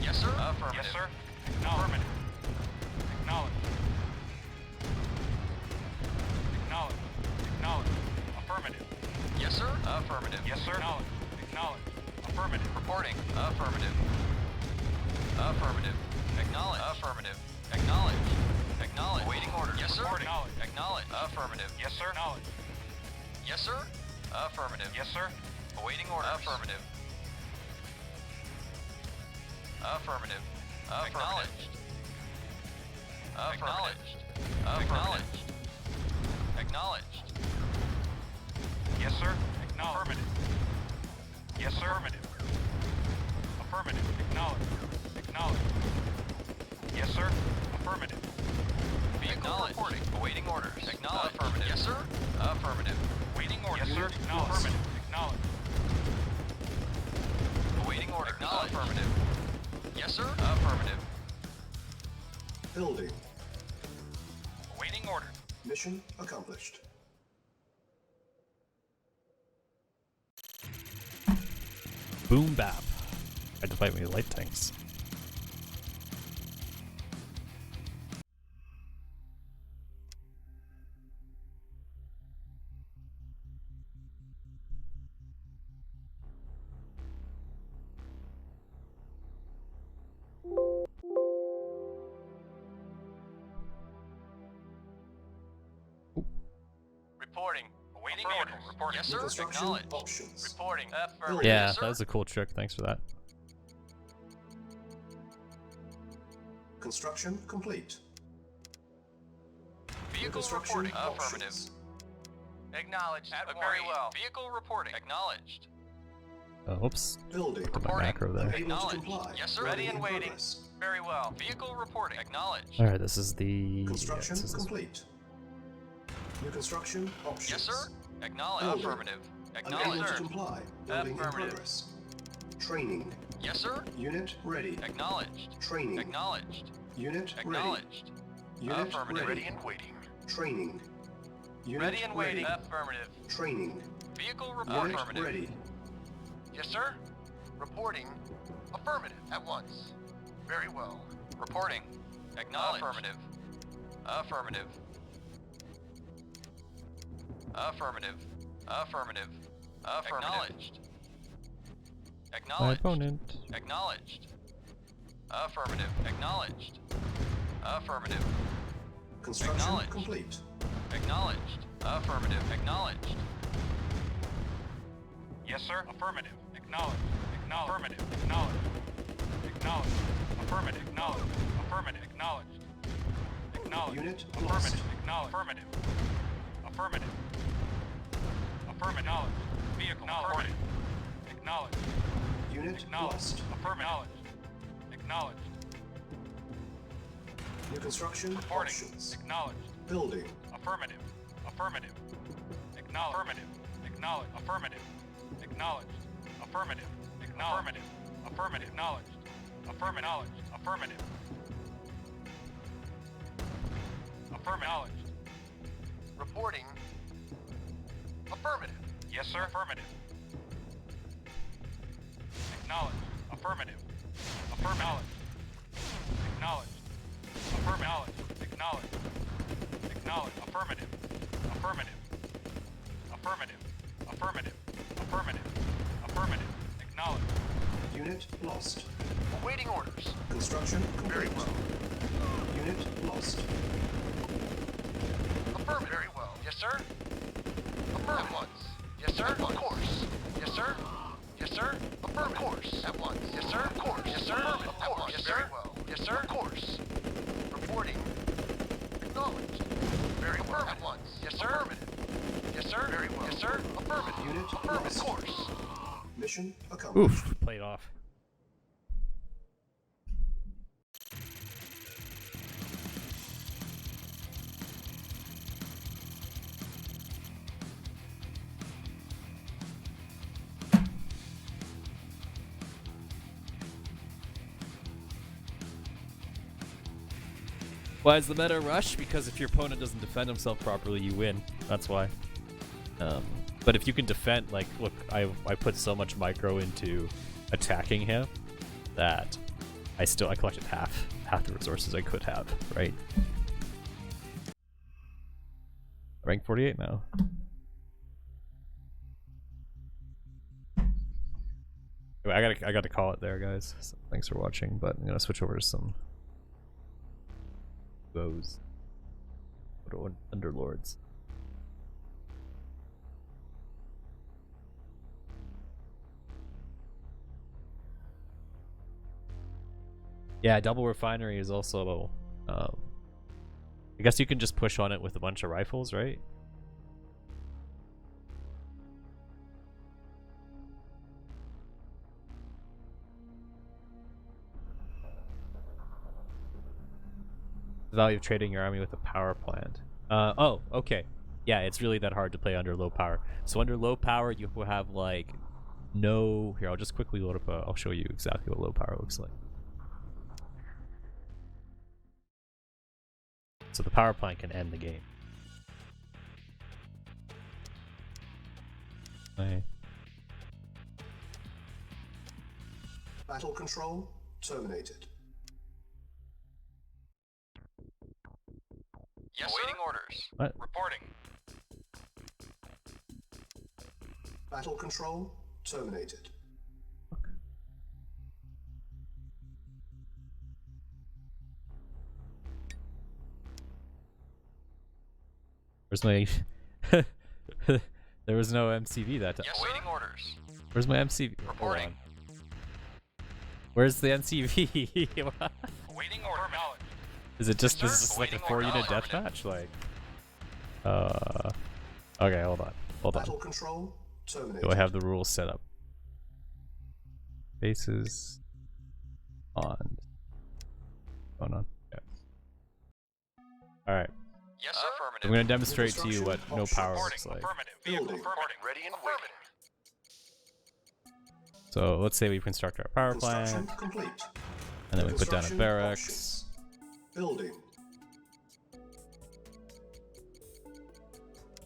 Yes, sir. Affirmative. Yes, sir. Acknowledged. Acknowledged. Acknowledged. Acknowledged. Affirmative. Yes, sir. Affirmative. Yes, sir. Acknowledged. Acknowledged. Affirmative. Reporting. Affirmative. Affirmative. Acknowledge. Affirmative. Acknowledge. Acknowledge. Awaiting orders. Yes, sir. Acknowledge. Acknowledge. Affirmative. Yes, sir. Acknowledge. Yes, sir. Affirmative. Yes, sir. Awaiting orders. Affirmative. Affirmative. Acknowledged. Acknowledged. Acknowledged. Acknowledged. Yes, sir. Affirmative. Yes, sir. Affirmative. Affirmative. Acknowledge. Acknowledge. Yes, sir. Affirmative. Vehicle reporting. Awaiting orders. Acknowledge. Affirmative. Yes, sir. Affirmative. Waiting orders. Yes, sir. Acknowledge. Affirmative. Acknowledge. Awaiting orders. Acknowledge. Affirmative. Yes, sir. Affirmative. Building. Waiting order. Mission accomplished. Boom bap. I had to fight me light tanks. Reporting. Awaiting Affirmative. orders. Reporting. Yes, sir. Construction Acknowledged. options. Reporting. Affirmative. Yeah, Yes, sir. that was a cool trick. Thanks for that. Construction complete. Vehicle Construction reporting. Affirmative. options. Acknowledged. Very well. Vehicle reporting. Acknowledged. Oops. Building. Put my Reporting. macro there. Able to Acknowledged. comply. Yes, sir. Building Ready and in waiting. progress. Very well. Vehicle reporting. Acknowledged. Alright, this is the... Construction this is- complete. New construction options. Yes, sir. Acknowledged. Building. Affirmative. Unable Acknowledged, to sir. comply. Building in Affirmative. progress. Training. Yes, sir. Unit ready. Acknowledged. Training. Acknowledged. Unit ready. Acknowledged. Unit Affirmative. ready. and waiting. Training. Unit Ready and waiting. ready. Affirmative. Training. Vehicle reporting. Unit Affirmative. ready. Yes, sir. Reporting. Affirmative. At once. Very well. Reporting. Acknowledged. Affirmative. Affirmative. Affirmative. Affirmative. Affirmative. My Acknowledged. opponent. Acknowledged. Affirmative. Acknowledged. Affirmative. Construction Acknowledged. complete. Acknowledged. Affirmative. Acknowledged. Yes, sir. Affirmative. Acknowledge. Acknowledge. Affirmative. Acknowledge. Acknowledge. Affirmative. Acknowledge. Affirmative. Acknowledged. Acknowledge. Unit lost. Affirmative. Acknowledge. Affirmative. Affirmative. Affirmative. Acknowledge. Vehicle. Affirmative. Acknowledge. Unit Acknowledge. lost. Affirmative. Acknowledge. New construction Reporting. options. Acknowledged. Building. Affirmative. Affirmative. Acknowledge. Affirmative. Acknowledge. Affirmative. Acknowledged. Affirmative. Acknowledge. Affirmative. Acknowledged. Affirmative. Affirmative. Affirmative. Reporting. Affirmative. Yes, sir. Affirmative. Acknowledge. Affirmative. Affirmative. Acknowledge. Affirmative. Acknowledge. Acknowledge. Affirmative. Affirmative. Affirmative. Affirmative. Affirmative. Affirmative. Acknowledge. Unit lost. Awaiting orders. Construction complete. Very well. Unit lost. Affirmative. Very well. Yes, sir. Affirmative. At once. Yes, sir. Of course. Yes, sir. Yes, sir. Affirmative. Of course. At once. Yes, sir. Of course. Yes, sir. Of course. Yes, sir. Very well. Yes, sir. Of course. Reporting. Acknowledged. Very well. At once. Yes, sir. Affirmative. Yes, sir. Very well. Yes, sir. Affirmative. Unit Affirmative. lost. Of course. Mission accomplished. Oof, played off. Why is the meta rush? Because if your opponent doesn't defend himself properly, you win. That's why. But if you can defend, like, look, I put so much micro into attacking him that I collected half the resources I could have, right? Rank 48 now. I gotta call it there, guys. So thanks for watching, but I'm gonna switch over to some bows. Underlords. Yeah, double refinery is also. I guess you can just push on it with a bunch of rifles, right? The value of trading your army with a power plant. Oh, okay. Yeah, it's really that hard to play under low power. So under low power, you will have like no. Here, I'll just quickly load up. I'll show you exactly what low power looks like. So the power plant can end the game. Okay. Battle control terminated. Yes, awaiting orders. What? Reporting. Battle control terminated. Where's my? There was no MCV that time. Yes, awaiting orders. Where's my MCV? Reporting. Where's the MCV? Awaiting order knowledge. Is it just Yes, this sir. is like a Awaiting 4-unit order. deathmatch? Like, okay, hold on. Battle control terminated. Do I have the rules set up? Bases on. Going on. Yeah. All right. Yes, sir. Affirmative. I'm going to demonstrate to you what no power Reporting. looks like. Affirmative. Vehicle Building. affirmative. Ready and Affirmative. So let's say we construct our power Construction plant, complete. and then we put down a Construction barracks. options. Building.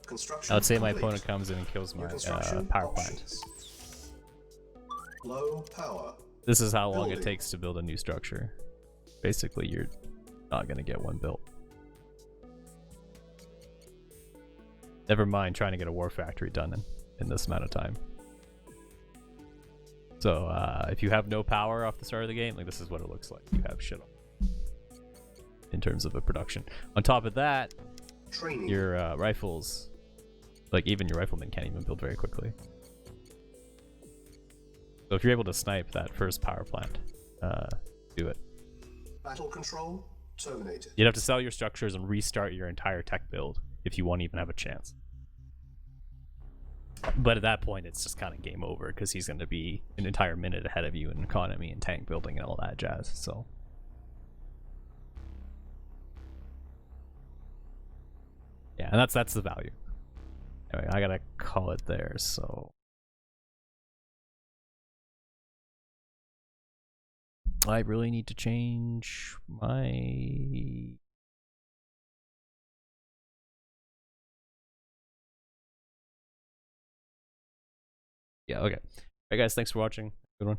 Construction Now let's say my complete. opponent comes in and kills New my construction power plant. options. Low power. This is how long it Building. takes to build a new structure. Basically, you're not going to get one built. Never mind trying to get a war factory done in this amount of time. So if you have no power off the start of the game, like this is what it looks like. You have shit on in terms of a production. On top of that, Training. your rifles, like even your riflemen can't even build very quickly. So if you're able to snipe that first power plant, do it. Battle control terminated. You'd have to sell your structures and restart your entire tech build if you want to even have a chance. But at that point, it's just kind of game over because he's going to be an entire minute ahead of you in economy and tank building and all that jazz. So, yeah, and that's the value. Anyway, I gotta call it there. So, I really need to change my. Yeah, okay. Alright guys, thanks for watching. Good one.